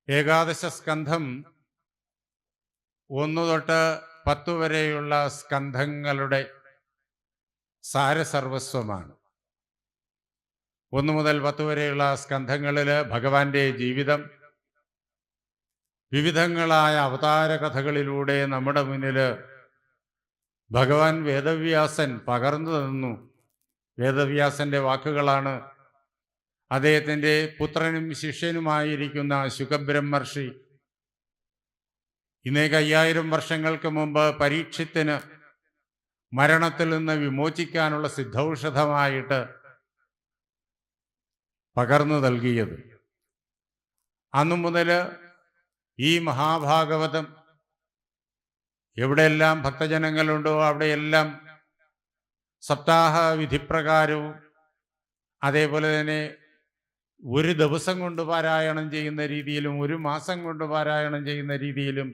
ഏകാദശ സ്കന്ധം 1 തൊട്ട് 10 വരെയുള്ള സ്കന്ധങ്ങളുടെ സാരസർവസ്വമാണ്. 1 മുതൽ 10 വരെയുള്ള സ്കന്ധങ്ങളിൽ ഭഗവാന്റെ ജീവിതം വിവിധങ്ങളായ അവതാര കഥകളിലൂടെ നമ്മുടെ മുന്നിൽ ഭഗവാൻ വേദവ്യാസൻ പകർന്നു തന്നു. വേദവ്യാസന്റെ വാക്കുകളാണ് അദ്ദേഹത്തിൻ്റെ പുത്രനും ശിഷ്യനുമായിരിക്കുന്ന ശുകബ്രഹ്മർഷി ഇന്നേക്ക് 5000 വർഷങ്ങൾക്ക് മുമ്പ് പരീക്ഷത്തിന് മരണത്തിൽ നിന്ന് വിമോചിക്കാനുള്ള സിദ്ധൌഷധമായിട്ട് പകർന്നു നൽകിയത്. അന്നു മുതൽ ഈ മഹാഭാഗവതം എവിടെയെല്ലാം ഭക്തജനങ്ങളുണ്ടോ അവിടെയെല്ലാം സപ്താഹ വിധിപ്രകാരവും അതേപോലെ തന്നെ ഒരു ദിവസം കൊണ്ട് പാരായണം ചെയ്യുന്ന രീതിയിലും ഒരു മാസം കൊണ്ട് പാരായണം ചെയ്യുന്ന രീതിയിലും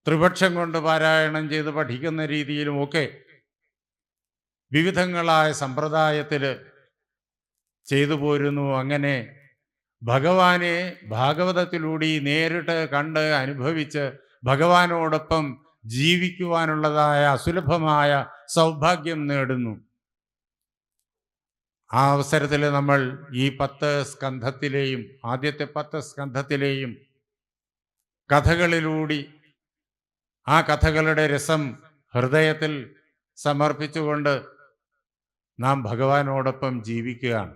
ത്രിപക്ഷം കൊണ്ട് പാരായണം ചെയ്ത് പഠിക്കുന്ന രീതിയിലും ഒക്കെ വിവിധങ്ങളായ സമ്പ്രദായത്തിൽ ചെയ്തു പോരുന്നു. അങ്ങനെ ഭഗവാനെ ഭാഗവതത്തിലൂടെ നേരിട്ട് കണ്ട് അനുഭവിച്ച് ഭഗവാനോടൊപ്പം ജീവിക്കുവാനുള്ളതായ അസുലഭമായ സൗഭാഗ്യം നേടുന്നു. ആ അവസരത്തിൽ നമ്മൾ ഈ 10 സ്കന്ധത്തിലെയും ആദ്യത്തെ 10 സ്കന്ധത്തിലെയും കഥകളിലൂടെ ആ കഥകളുടെ രസം ഹൃദയത്തിൽ സമർപ്പിച്ചുകൊണ്ട് നാം ഭഗവാനോടൊപ്പം ജീവിക്കുകയാണ്.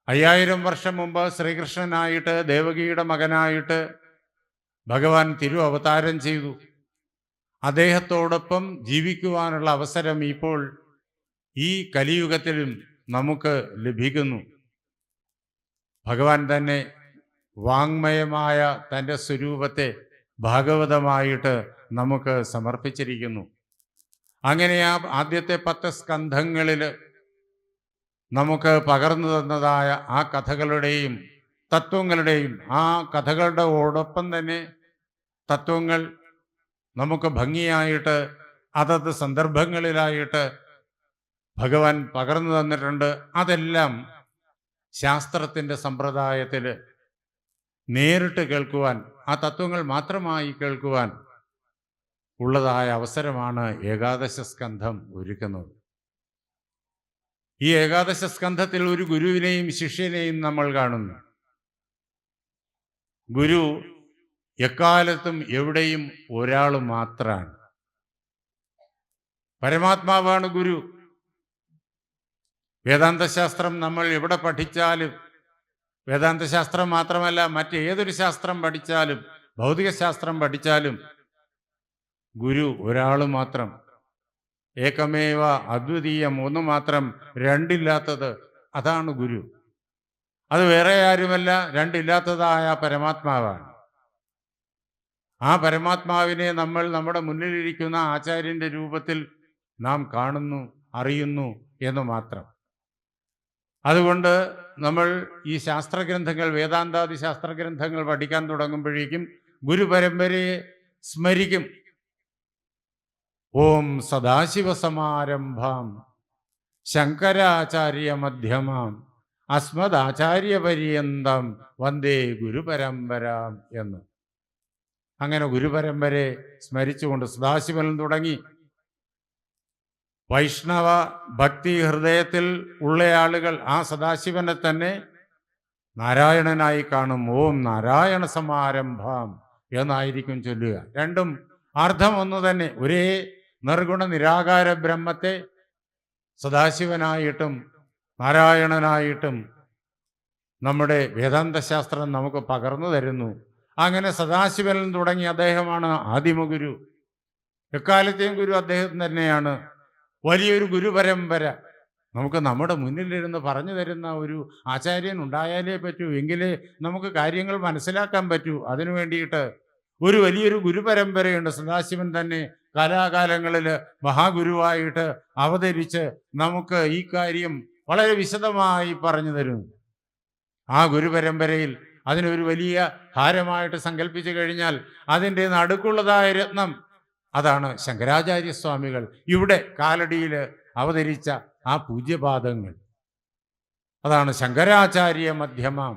5000 വർഷം മുമ്പ് ശ്രീകൃഷ്ണനായിട്ട് ദേവകിയുടെ മകനായിട്ട് ഭഗവാൻ അവതാരം ചെയ്തു. അദ്ദേഹത്തോടൊപ്പം ജീവിക്കുവാനുള്ള അവസരം ഇപ്പോൾ ഈ കലിയുഗത്തിലും നമുക്ക് ലഭിക്കുന്നു. ഭഗവാൻ തന്നെ വാങ്മയമായ തൻ്റെ സ്വരൂപത്തെ ഭാഗവതമായിട്ട് നമുക്ക് സമർപ്പിച്ചിരിക്കുന്നു. അങ്ങനെ ആ ആദ്യത്തെ 10 സ്കന്ധങ്ങളിൽ നമുക്ക് പകർന്നു തന്നതായ ആ കഥകളുടെയും തത്വങ്ങളുടെയും ആ കഥകളുടെ ഓടൊപ്പം തന്നെ തത്വങ്ങൾ നമുക്ക് ഭംഗിയായിട്ട് അതത് സന്ദർഭങ്ങളിലായിട്ട് ഭഗവാൻ പകർന്നു തന്നിട്ടുണ്ട്. അതെല്ലാം ശാസ്ത്രത്തിൻ്റെ സമ്പ്രദായത്തിൽ നേരിട്ട് കേൾക്കുവാൻ, ആ തത്വങ്ങൾ മാത്രമായി കേൾക്കുവാൻ ഉള്ളതായ അവസരമാണ് ഏകാദശ സ്കന്ധം ഒരുക്കുന്നത്. ഈ ഏകാദശ സ്കന്ധത്തിൽ ഒരു ഗുരുവിനെയും ശിഷ്യനെയും നമ്മൾ കാണുന്നു. ഗുരു എക്കാലത്തും എവിടെയും ഒരാൾ മാത്രമാണ്. പരമാത്മാവാണ് ഗുരു. വേദാന്തശാസ്ത്രം നമ്മൾ എവിടെ പഠിച്ചാലും, വേദാന്തശാസ്ത്രം മാത്രമല്ല മറ്റേതൊരു ശാസ്ത്രം പഠിച്ചാലും, ഭൗതികശാസ്ത്രം പഠിച്ചാലും ഗുരു ഒരാൾ മാത്രം. ഏകമേവ അദ്വിതീയം, ഒന്ന് മാത്രം, രണ്ടില്ലാത്തത്, അതാണ് ഗുരു. അത് വേറെ ആരുമല്ല, രണ്ടില്ലാത്തതായ പരമാത്മാവാണ്. ആ പരമാത്മാവിനെ നമ്മൾ നമ്മുടെ മുന്നിലിരിക്കുന്ന ആചാര്യൻ്റെ രൂപത്തിൽ നാം കാണുന്നു, അറിയുന്നു എന്ന് മാത്രം. അതുകൊണ്ട് നമ്മൾ ഈ ശാസ്ത്രഗ്രന്ഥങ്ങൾ, വേദാന്താദി ശാസ്ത്രഗ്രന്ഥങ്ങൾ പഠിക്കാൻ തുടങ്ങുമ്പോഴേക്കും ഗുരുപരമ്പരയെ സ്മരിക്കും. ഓം സദാശിവസമാരംഭാം ശങ്കരാചാര്യ മധ്യമാം അസ്മദാചാര്യപര്യന്തം വന്ദേ ഗുരുപരമ്പരാം എന്ന്. അങ്ങനെ ഗുരുപരമ്പരയെ സ്മരിച്ചുകൊണ്ട് സദാശിവൻ തുടങ്ങി വൈഷ്ണവ ഭക്തി ഹൃദയത്തിൽ ഉള്ള ആളുകൾ ആ സദാശിവനെ തന്നെ നാരായണനായി കാണും. ഓം നാരായണ സമാരംഭം എന്നായിരിക്കും ചൊല്ലുക. രണ്ടും അർത്ഥം ഒന്ന് തന്നെ. ഒരേ നിർഗുണ നിരാകാര ബ്രഹ്മത്തെ സദാശിവനായിട്ടും നാരായണനായിട്ടും നമ്മുടെ വേദാന്തശാസ്ത്രം നമുക്ക് പകർന്നു തരുന്നു. അങ്ങനെ സദാശിവനിൽ തുടങ്ങി അദ്ദേഹമാണ് ആദിമഗുരു. എക്കാലത്തെയും ഗുരു അദ്ദേഹം തന്നെയാണ്. വലിയൊരു ഗുരുപരമ്പര നമുക്ക് നമ്മുടെ മുന്നിലിരുന്ന് പറഞ്ഞു തരുന്ന ഒരു ആചാര്യൻ ഉണ്ടായാലേ പറ്റൂ, എങ്കിലേ നമുക്ക് കാര്യങ്ങൾ മനസ്സിലാക്കാൻ പറ്റൂ. അതിനു വേണ്ടിയിട്ട് ഒരു വലിയൊരു ഗുരുപരമ്പരയുണ്ട്. സദാശിവൻ തന്നെ കാലാകാലങ്ങളിൽ മഹാഗുരുവായിട്ട് അവതരിച്ച് നമുക്ക് ഈ കാര്യം വളരെ വിശദമായി പറഞ്ഞു തരുന്നു. ആ ഗുരുപരമ്പരയിൽ അതിനൊരു വലിയ ഹാരമായിട്ട് സങ്കല്പിച്ചു കഴിഞ്ഞാൽ അതിൻ്റെ നടുക്കുള്ളതായ രത്നം, അതാണ് ശങ്കരാചാര്യസ്വാമികൾ ഇവിടെ കാലടിയിൽ അവതരിച്ച ആ പൂജ്യപാദങ്ങൾ. അതാണ് ശങ്കരാചാര്യ മധ്യമാം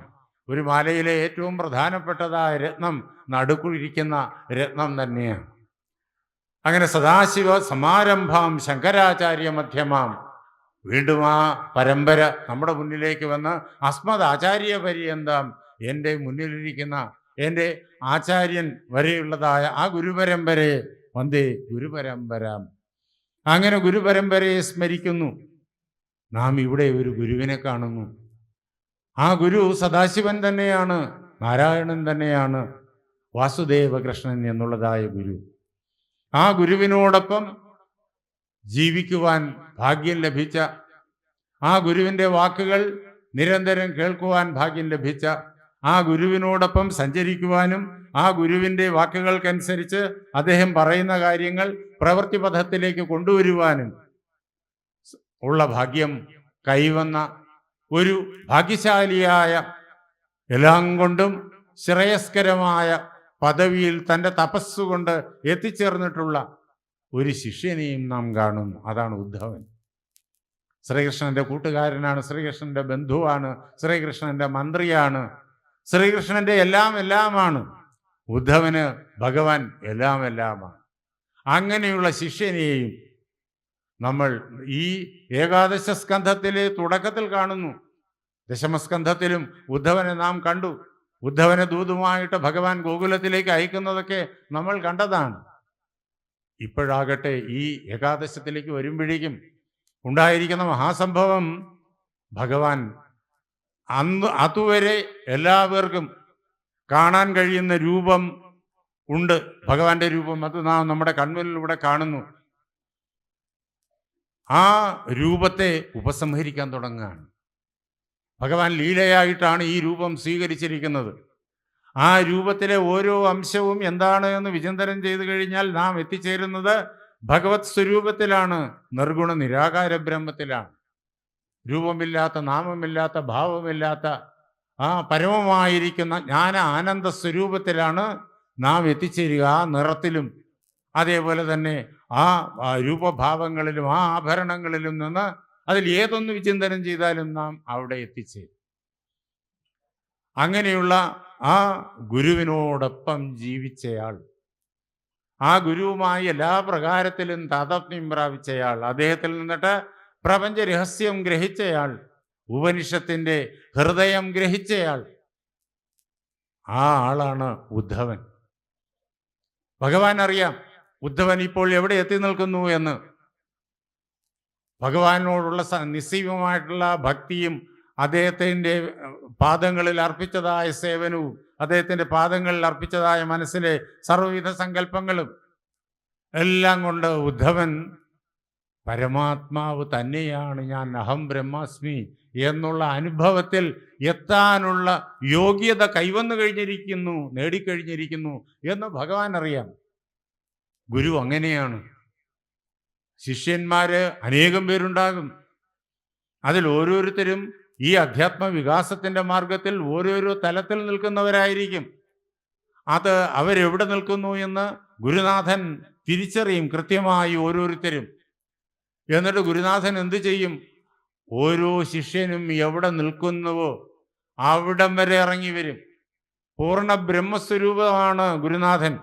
ഒരു മാലയിലെ ഏറ്റവും പ്രധാനപ്പെട്ടതായ രത്നം നടുക്കുഴിരിക്കുന്ന രത്നം തന്നെയാണ്. അങ്ങനെ സദാശിവ സമാരംഭാം ശങ്കരാചാര്യ മധ്യമാം, വീണ്ടും ആ പരമ്പര നമ്മുടെ മുന്നിലേക്ക് വന്ന് അസ്മദ് ആചാര്യ പര്യന്തം, എൻ്റെ മുന്നിലിരിക്കുന്ന എൻ്റെ ആചാര്യൻ വരെയുള്ളതായ ആ ഗുരുപരമ്പരയെ വന്ദേ ഗുരുപരമ്പരാം. അങ്ങനെ ഗുരുപരമ്പരയെ സ്മരിക്കുന്നു. നാം ഇവിടെ ഒരു ഗുരുവിനെ കാണുന്നു. ആ ഗുരു സദാശിവൻ തന്നെയാണ്, നാരായണൻ തന്നെയാണ്, വാസുദേവകൃഷ്ണൻ എന്നുള്ളതായ ഗുരു. ആ ഗുരുവിനോടൊപ്പം ജീവിക്കുവാൻ ഭാഗ്യം ലഭിച്ച, ആ ഗുരുവിൻ്റെ വാക്കുകൾ നിരന്തരം കേൾക്കുവാൻ ഭാഗ്യം ലഭിച്ച, ആ ഗുരുവിനോടൊപ്പം സഞ്ചരിക്കുവാനും ആ ഗുരുവിൻ്റെ വാക്കുകൾക്കനുസരിച്ച് അദ്ദേഹം പറയുന്ന കാര്യങ്ങൾ പ്രവൃത്തിപഥത്തിലേക്ക് കൊണ്ടുവരുവാനും ഉള്ള ഭാഗ്യം കൈവന്ന ഒരു ഭാഗ്യശാലിയായ, എല്ലാം കൊണ്ടും ശ്രേയസ്കരമായ പദവിയിൽ തൻ്റെ തപസ്സുകൊണ്ട് എത്തിച്ചേർന്നിട്ടുള്ള ഒരു ശിഷ്യനെയും നാം കാണുന്നു. അതാണ് ഉദ്ധവൻ. ശ്രീകൃഷ്ണന്റെ കൂട്ടുകാരനാണ്, ശ്രീകൃഷ്ണന്റെ ബന്ധുവാണ്, ശ്രീകൃഷ്ണന്റെ മന്ത്രിയാണ്, ശ്രീകൃഷ്ണന്റെ എല്ലാമാണ്. ഉദ്ധവന് ഭഗവാൻ എല്ലാമാണ്. അങ്ങനെയുള്ള ശിഷ്യനെയും നമ്മൾ ഈ ഏകാദശ സ്കന്ധത്തിലെ തുടക്കത്തിൽ കാണുന്നു. ദശമസ്കന്ധത്തിലും ഉദ്ധവനെ നാം കണ്ടു. ഉദ്ധവനെ ദൂതുമായിട്ട് ഭഗവാൻ ഗോകുലത്തിലേക്ക് അയക്കുന്നതൊക്കെ നമ്മൾ കണ്ടതാണ്. ഇപ്പോഴാകട്ടെ ഈ ഏകാദശത്തിലേക്ക് വരുമ്പോഴേക്കും ഉണ്ടായിരിക്കുന്ന മഹാസംഭവം, ഭഗവാൻ അതുവരെ എല്ലാവർക്കും കാണാൻ കഴിയുന്ന രൂപം ഉണ്ട്. ഭഗവാന്റെ രൂപം അത് നാം നമ്മുടെ കൺമുന്നിലൂടെ കാണുന്നു. ആ രൂപത്തെ ഉപസംഹരിക്കാൻ തുടങ്ങുകയാണ്. ഭഗവാൻ ലീലയായിട്ടാണ് ഈ രൂപം സ്വീകരിച്ചിരിക്കുന്നത്. ആ രൂപത്തിലെ ഓരോ അംശവും എന്താണ് എന്ന് വിചിന്തനം ചെയ്തു കഴിഞ്ഞാൽ നാം എത്തിച്ചേരുന്നത് ഭഗവത് സ്വരൂപത്തിലാണ്, നിർഗുണ നിരാകാര ബ്രഹ്മത്തിലാണ്. രൂപമില്ലാത്ത, നാമമില്ലാത്ത, ഭാവമില്ലാത്ത ആ പരമമായിരിക്കുന്ന ജ്ഞാന ആനന്ദ സ്വരൂപത്തിലാണ് നാം എത്തിച്ചേരുക. ആ നിറത്തിലും അതേപോലെ തന്നെ ആ രൂപഭാവങ്ങളിലും ആ ആഭരണങ്ങളിലും നിന്ന് അതിൽ ഏതൊന്ന് വിചിന്തനം ചെയ്താലും നാം അവിടെ എത്തിച്ചേരും. അങ്ങനെയുള്ള ആ ഗുരുവിനോടൊപ്പം ജീവിച്ചയാൾ, ആ ഗുരുവുമായി എല്ലാ പ്രകാരത്തിലും താതാത്മ്യം പ്രാപിച്ചയാൾ, അദ്ദേഹത്തിൽ നിന്നിട്ട് പ്രപഞ്ച രഹസ്യം ഗ്രഹിച്ചയാൾ, ഉപനിഷത്തിന്റെ ഹൃദയം ഗ്രഹിച്ചയാൾ, ആ ആളാണ് ഉദ്ധവൻ. ഭഗവാൻ അറിയാം ഉദ്ധവൻ ഇപ്പോൾ എവിടെ എത്തി നിൽക്കുന്നു എന്ന്. ഭഗവാനോടുള്ള നിസ്സീമമായിട്ടുള്ള ഭക്തിയും അദ്ദേഹത്തിൻ്റെ പാദങ്ങളിൽ അർപ്പിച്ചതായ സേവനവും അദ്ദേഹത്തിൻ്റെ പാദങ്ങളിൽ അർപ്പിച്ചതായ മനസ്സിലെ സർവ്വവിധ സങ്കല്പങ്ങളും എല്ലാം കൊണ്ട് ഉദ്ധവൻ പരമാത്മാവ് തന്നെയാണ് ഞാൻ, അഹം ബ്രഹ്മാസ്മി എന്നുള്ള അനുഭവത്തിൽ എത്താനുള്ള യോഗ്യത കൈവന്നു കഴിഞ്ഞിരിക്കുന്നു, നേടിക്കഴിഞ്ഞിരിക്കുന്നു എന്ന് ഭഗവാൻ അറിയാം. ഗുരു അങ്ങനെയാണ്. ശിഷ്യന്മാര് അനേകം പേരുണ്ടാകും. അതിൽ ഓരോരുത്തരും ഈ അധ്യാത്മ വികാസത്തിന്റെ മാർഗത്തിൽ ഓരോരോ തലത്തിൽ നിൽക്കുന്നവരായിരിക്കും. അത് അവരെവിടെ നിൽക്കുന്നു എന്ന് ഗുരുനാഥൻ തിരിച്ചറിയും കൃത്യമായി ഓരോരുത്തരും. എന്നിട്ട് ഗുരുനാഥൻ എന്തു ചെയ്യും? ഓരോ ശിഷ്യനും എവിടെ നിൽക്കുന്നുവോ അവിടം വരെ ഇറങ്ങി വരും. പൂർണ്ണ ബ്രഹ്മസ്വരൂപമാണ് ഗുരുനാഥൻ,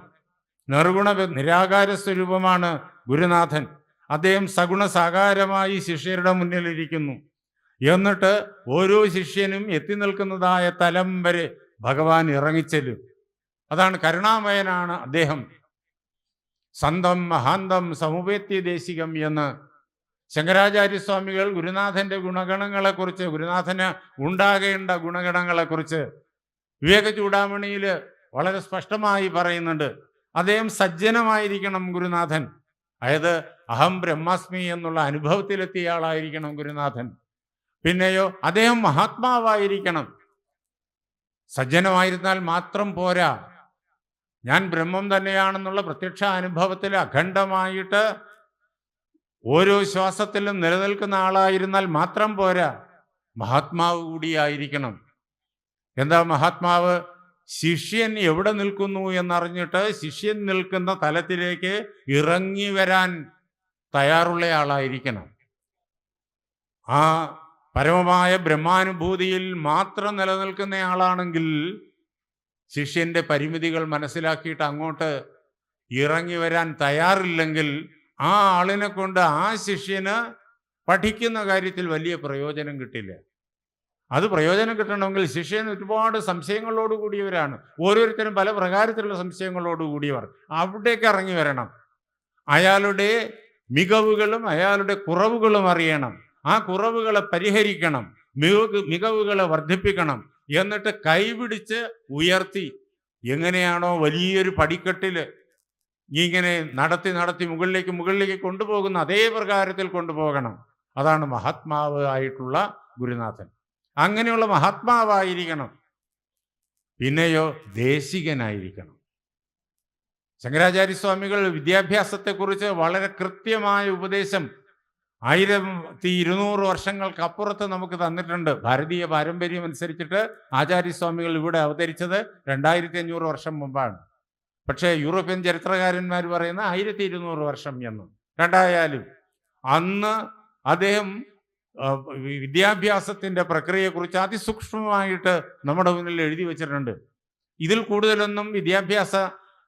നിർഗുണ നിരാകാര സ്വരൂപമാണ് ഗുരുനാഥൻ. അദ്ദേഹം സഗുണ സാകാരമായി ശിഷ്യരുടെ മുന്നിലിരിക്കുന്നു. എന്നിട്ട് ഓരോ ശിഷ്യനും എത്തി നിൽക്കുന്നതായ തലം വരെ ഭഗവാൻ ഇറങ്ങിച്ചെല്ലും. അതാണ് കരുണാമയനാണ് അദ്ദേഹം. സന്തം മഹാന്തം സമുപേത്യ ദേശികം എന്ന് ശങ്കരാചാര്യസ്വാമികൾ ഗുരുനാഥന്റെ ഗുണഗണങ്ങളെക്കുറിച്ച്, ഗുരുനാഥന് ഉണ്ടാകേണ്ട ഗുണഗണങ്ങളെക്കുറിച്ച് വിവേക ചൂടാമണിയിൽ വളരെ സ്പഷ്ടമായി പറയുന്നുണ്ട്. അദ്ദേഹം സജ്ജനമായിരിക്കണം ഗുരുനാഥൻ. അതായത് അഹം ബ്രഹ്മാസ്മി എന്നുള്ള അനുഭവത്തിലെത്തിയ ആളായിരിക്കണം ഗുരുനാഥൻ. പിന്നെയോ അദ്ദേഹം മഹാത്മാവായിരിക്കണം. സജ്ജനമായിരുന്നാൽ മാത്രം പോരാ, ഞാൻ ബ്രഹ്മം തന്നെയാണെന്നുള്ള പ്രത്യക്ഷ അനുഭവത്തിൽ അഖണ്ഡമായിട്ട് ഓരോ ശ്വാസത്തിലും നിലനിൽക്കുന്ന ആളായിരുന്നാൽ മാത്രം പോരാ, മഹാത്മാവ് കൂടിയായിരിക്കണം. എന്താ മഹാത്മാവ്? ശിഷ്യൻ എവിടെ നിൽക്കുന്നു എന്നറിഞ്ഞിട്ട് ശിഷ്യൻ നിൽക്കുന്ന തലത്തിലേക്ക് ഇറങ്ങി വരാൻ തയ്യാറുള്ള ആളായിരിക്കണം. ആ പരമമായ ബ്രഹ്മാനുഭൂതിയിൽ മാത്രം നിലനിൽക്കുന്നയാളാണെങ്കിൽ ശിഷ്യന്റെ പരിമിതികൾ മനസ്സിലാക്കിയിട്ട് അങ്ങോട്ട് ഇറങ്ങി വരാൻ തയ്യാറില്ലെങ്കിൽ ആ ആളിനെ കൊണ്ട് ആ ശിഷ്യന് പഠിക്കുന്ന കാര്യത്തിൽ വലിയ പ്രയോജനം കിട്ടില്ല. അത് പ്രയോജനം കിട്ടണമെങ്കിൽ ശിഷ്യൻ ഒരുപാട് സംശയങ്ങളോട് കൂടിയവരാണ്. ഓരോരുത്തരും പല പ്രകാരത്തിലുള്ള സംശയങ്ങളോട് കൂടിയവർ. അവിടേക്ക് ഇറങ്ങി വരണം. അയാളുടെ മികവുകളും അയാളുടെ കുറവുകളും അറിയണം. ആ കുറവുകളെ പരിഹരിക്കണം, മികവുകളെ വർദ്ധിപ്പിക്കണം. എന്നിട്ട് കൈപിടിച്ച് ഉയർത്തി എങ്ങനെയാണോ വലിയൊരു പടിക്കെട്ടില് ഇങ്ങനെ നടത്തി മുകളിലേക്ക് കൊണ്ടുപോകുന്ന അതേ പ്രകാരത്തിൽ കൊണ്ടുപോകണം. അതാണ് മഹാത്മാവ് ആയിട്ടുള്ള ഗുരുനാഥൻ. അങ്ങനെയുള്ള മഹാത്മാവായിരിക്കണം. പിന്നെയോ ദേശികനായിരിക്കണം. ശങ്കരാചാര്യസ്വാമികൾ വിദ്യാഭ്യാസത്തെക്കുറിച്ച് വളരെ കൃത്യമായ ഉപദേശം 1200 വർഷങ്ങൾക്കപ്പുറത്ത് നമുക്ക് തന്നിട്ടുണ്ട്. ഭാരതീയ പാരമ്പര്യം അനുസരിച്ചിട്ട് ആചാര്യസ്വാമികൾ ഇവിടെ അവതരിച്ചത് 2500 വർഷം മുമ്പാണ്. പക്ഷേ യൂറോപ്യൻ ചരിത്രകാരന്മാർ പറയുന്ന 1200 വർഷം എന്ന്. രണ്ടായാലും അന്ന് അദ്ദേഹം വിദ്യാഭ്യാസത്തിൻ്റെ പ്രക്രിയയെക്കുറിച്ച് അതിസൂക്ഷ്മമായിട്ട് നമ്മുടെ മുന്നിൽ എഴുതി വച്ചിട്ടുണ്ട്. ഇതിൽ കൂടുതലൊന്നും വിദ്യാഭ്യാസ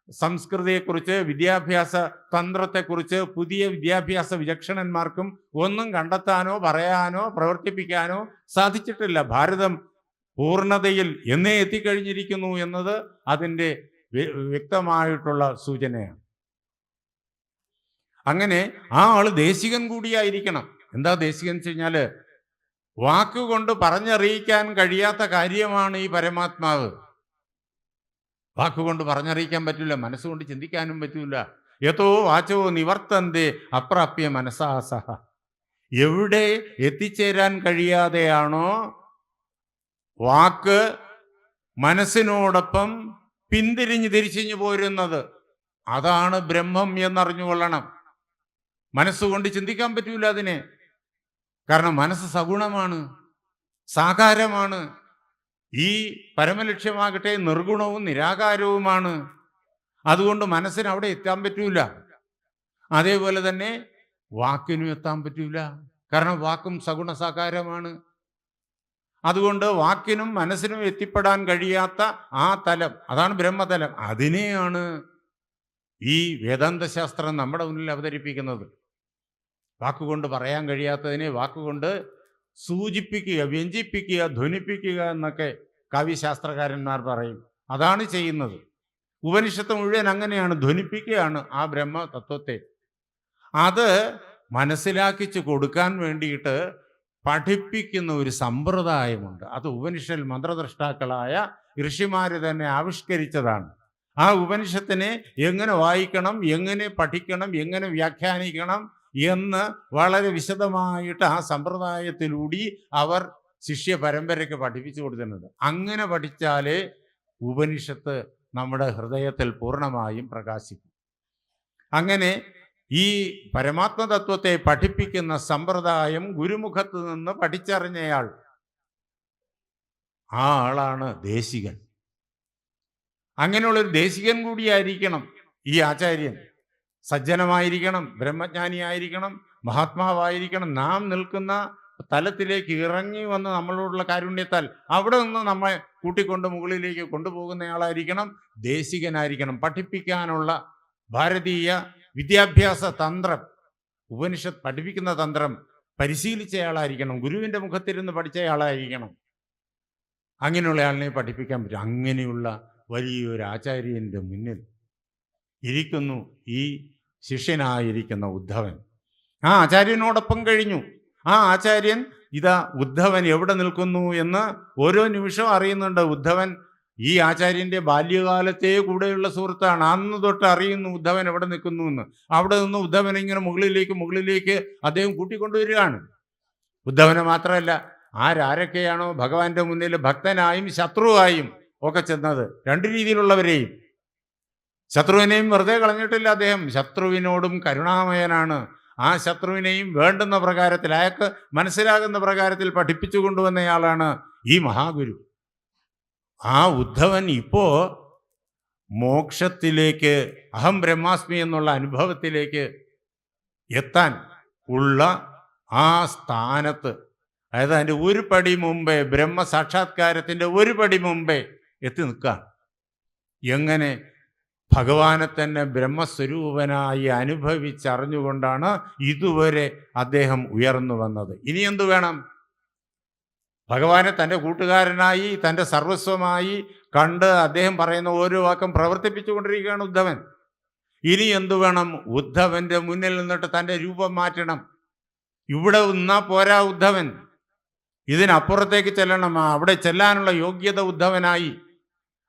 സംസ്കൃതിയെക്കുറിച്ച്, വിദ്യാഭ്യാസ തന്ത്രത്തെക്കുറിച്ച് പുതിയ വിദ്യാഭ്യാസ വിചക്ഷണന്മാർക്കും ഒന്നും കണ്ടെത്താനോ പറയാനോ പ്രവർത്തിപ്പിക്കാനോ സാധിച്ചിട്ടില്ല. ഭാരതം പൂർണ്ണതയിൽ എന്നേ എത്തിക്കഴിഞ്ഞിരിക്കുന്നു എന്നത് അതിൻ്റെ വ്യക്തമായിട്ടുള്ള സൂചനയാണ്. അങ്ങനെ ആ ആള് ദേശികൻ കൂടിയായിരിക്കണം. എന്താ ദേശികൻ വെച്ച് കഴിഞ്ഞാൽ വാക്കുകൊണ്ട് പറഞ്ഞറിയിക്കാൻ കഴിയാത്ത കാര്യമാണ് ഈ പരമാത്മാവ്. വാക്കുകൊണ്ട് പറഞ്ഞറിയിക്കാൻ പറ്റില്ല, മനസ്സുകൊണ്ട് ചിന്തിക്കാനും പറ്റില്ല. യഥോ വാചോ നിവർത്തന്തേ അപ്രാപ്യ മനസാസഹ. എവിടെ എത്തിച്ചേരാൻ കഴിയാതെയാണോ വാക്ക് മനസ്സിനോടൊപ്പം തിരിച്ചു പോരുന്നത്, അതാണ് ബ്രഹ്മം എന്നറിഞ്ഞുകൊള്ളണം. മനസ്സുകൊണ്ട് ചിന്തിക്കാൻ പറ്റൂല അതിനെ. കാരണം മനസ്സ് സഗുണമാണ്, സാകാരമാണ്. ഈ പരമലക്ഷ്യമാകട്ടെ നിർഗുണവും നിരാകാരവുമാണ്. അതുകൊണ്ട് മനസ്സിന് അവിടെ എത്താൻ പറ്റൂല. അതേപോലെ തന്നെ വാക്കിനും എത്താൻ പറ്റൂല. കാരണം വാക്കും സഗുണ സാകാരമാണ്. അതുകൊണ്ട് വാക്കിനും മനസ്സിനും എത്തിപ്പെടാൻ കഴിയാത്ത ആ തലം, അതാണ് ബ്രഹ്മതലം. അതിനെയാണ് ഈ വേദാന്തശാസ്ത്രം നമ്മുടെ മുന്നിൽ അവതരിപ്പിക്കുന്നത്. വാക്കുകൊണ്ട് പറയാൻ കഴിയാത്തതിനെ വാക്കുകൊണ്ട് സൂചിപ്പിക്കുക, വ്യഞ്ജിപ്പിക്കുക, ധ്വനിപ്പിക്കുക എന്നൊക്കെ കാവ്യശാസ്ത്രകാരന്മാർ പറയും. അതാണ് ചെയ്യുന്നത്. ഉപനിഷത്ത് മുഴുവൻ അങ്ങനെയാണ്, ധ്വനിപ്പിക്കുകയാണ് ആ ബ്രഹ്മ തത്വത്തെ. അത് മനസ്സിലാക്കിച്ചു കൊടുക്കാൻ വേണ്ടിയിട്ട് പഠിപ്പിക്കുന്ന ഒരു സമ്പ്രദായമുണ്ട്. അത് ഉപനിഷൽ മന്ത്രദ്രഷ്ടാക്കളായ ഋഷിമാർ തന്നെ ആവിഷ്കരിച്ചതാണ്. ആ ഉപനിഷത്തിനെ എങ്ങനെ വായിക്കണം, എങ്ങനെ പഠിക്കണം, എങ്ങനെ വ്യാഖ്യാനിക്കണം എന്ന് വളരെ വിശദമായിട്ട് ആ സമ്പ്രദായത്തിലൂടെ അവർ ശിഷ്യ പരമ്പരയ്ക്ക് പഠിപ്പിച്ചു കൊടുത്തിട്ടുണ്ട്. അങ്ങനെ പഠിച്ചാലേ ഉപനിഷത്ത് നമ്മുടെ ഹൃദയത്തിൽ പൂർണ്ണമായും പ്രകാശിക്കും. അങ്ങനെ ഈ പരമാത്മതത്വത്തെ പഠിപ്പിക്കുന്ന സമ്പ്രദായം ഗുരുമുഖത്ത് നിന്ന് പഠിച്ചറിഞ്ഞയാൾ, ആ ആളാണ് ദേശികൻ. അങ്ങനെയുള്ളൊരു ദേശികൻ കൂടിയായിരിക്കണം ഈ ആചാര്യൻ. സജ്ജനമായിരിക്കണം, ബ്രഹ്മജ്ഞാനിയായിരിക്കണം, മഹാത്മാവായിരിക്കണം. നാം നിൽക്കുന്ന തലത്തിലേക്ക് ഇറങ്ങി വന്ന് നമ്മളോടുള്ള കാരുണ്യത്താൽ അവിടെ നിന്ന് നമ്മെ കൂട്ടിക്കൊണ്ട് മുകളിലേക്ക് കൊണ്ടുപോകുന്നയാളായിരിക്കണം. ദേശികനായിരിക്കണം. പഠിപ്പിക്കാനുള്ള ഭാരതീയ വിദ്യാഭ്യാസ തന്ത്രം, ഉപനിഷത്ത് പഠിപ്പിക്കുന്ന തന്ത്രം പരിശീലിച്ചയാളായിരിക്കണം. ഗുരുവിൻ്റെ മുഖത്തിരുന്ന് പഠിച്ചയാളായിരിക്കണം. അങ്ങനെയുള്ള ആളിനെ പഠിപ്പിക്കാൻ പറ്റും. അങ്ങനെയുള്ള വലിയൊരു ആചാര്യൻ്റെ മുന്നിൽ ഇരിക്കുന്നു ഈ ശിഷ്യനായിരിക്കുന്ന ഉദ്ധവൻ. ആ ആചാര്യനോടൊപ്പം കഴിഞ്ഞു. ആ ആചാര്യൻ ഇതാ ഉദ്ധവൻ എവിടെ നിൽക്കുന്നു എന്ന് ഓരോ നിമിഷവും അറിയുന്നുണ്ട്. ഉദ്ധവൻ ഈ ആചാര്യൻ്റെ ബാല്യകാലത്തെ കൂടെയുള്ള സുഹൃത്താണ്. അന്ന് തൊട്ട് അറിയുന്നു ഉദ്ധവൻ എവിടെ നിൽക്കുന്നു എന്ന്. അവിടെ നിന്ന് ഉദ്ധവൻ ഇങ്ങനെ മുകളിലേക്ക് അദ്ദേഹം കൂട്ടിക്കൊണ്ടുവരികയാണ്. ഉദ്ധവനെ മാത്രമല്ല, ആരൊക്കെയാണോ ഭഗവാന്റെ മുന്നിൽ ഭക്തനായും ശത്രുവായും ഒക്കെ ചെന്നത്, രണ്ട് രീതിയിലുള്ളവരെയും. ശത്രുവിനെയും വെറുതെ കളഞ്ഞിട്ടില്ല അദ്ദേഹം. ശത്രുവിനോടും കരുണാമയനാണ്. ആ ശത്രുവിനെയും വേണ്ടുന്ന പ്രകാരത്തിൽ, അയാൾക്ക് മനസ്സിലാകുന്ന പ്രകാരത്തിൽ പഠിപ്പിച്ചു കൊണ്ടുവന്നയാളാണ് ഈ മഹാഗുരു. ആ ഉദ്ധവൻ ഇപ്പോൾ മോക്ഷത്തിലേക്ക്, അഹം ബ്രഹ്മാസ്മി എന്നുള്ള അനുഭവത്തിലേക്ക് എത്താൻ ഉള്ള ആ സ്ഥാനത്ത്, അതായത് അതിൻ്റെ ഒരു പടി മുമ്പേ, ബ്രഹ്മസാക്ഷാത്കാരത്തിൻ്റെ ഒരു പടി മുമ്പേ എത്തി നിൽക്കുകയാണ്. എങ്ങനെ? ഭഗവാനെ തന്നെ ബ്രഹ്മസ്വരൂപനായി അനുഭവിച്ചറിഞ്ഞുകൊണ്ടാണ് ഇതുവരെ അദ്ദേഹം ഉയർന്നു വന്നത്. ഇനി എന്തു വേണം? ഭഗവാനെ തൻ്റെ കൂട്ടുകാരനായി, തൻ്റെ സർവസ്വമായി കണ്ട് അദ്ദേഹം പറയുന്ന ഓരോ വാക്കും പ്രവർത്തിപ്പിച്ചുകൊണ്ടിരിക്കുകയാണ് ഉദ്ധവൻ. ഇനി എന്തു വേണം? ഉദ്ധവൻ്റെ മുന്നിൽ നിന്നിട്ട് തൻ്റെ രൂപം മാറ്റണം. ഇവിടെ നിന്നാ പോരാ ഉദ്ധവൻ, ഇതിനപ്പുറത്തേക്ക് ചെല്ലണം. അവിടെ ചെല്ലാനുള്ള യോഗ്യത ഉദ്ധവനായി.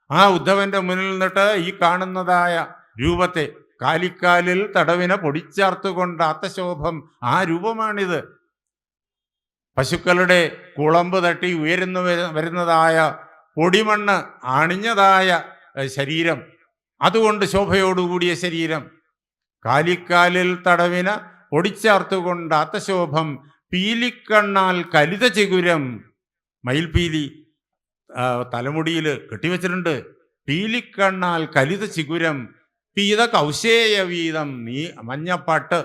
ആ ഉദ്ധവന്റെ മുന്നിൽ നിന്നിട്ട് ഈ കാണുന്നതായ രൂപത്തെ, കാലിക്കാലിൽ തടവിനെ പൊടിച്ചേർത്തുകൊണ്ട് അത്തശോഭം, ആ രൂപമാണിത്. പശുക്കളുടെ കുളമ്പ് തട്ടി ഉയരുന്നു വരുന്നതായ പൊടിമണ്ണ് അണിഞ്ഞതായ ശരീരം, അതുകൊണ്ട് ശോഭയോടുകൂടിയ ശരീരം. കാലിക്കാലിൽ തടവിന പൊടിച്ചേർത്തുകൊണ്ട് അത്തശോഭം, പീലിക്കണ്ണാൽ കലിത ചിഗുരം. മയിൽപീലി തലമുടിയിൽ കെട്ടിവെച്ചിട്ടുണ്ട്. പീലിക്കണ്ണാൽ കലിത ചിഗുരം, പീത കൗശേയ വീതം. നീ മഞ്ഞപ്പാട്ട്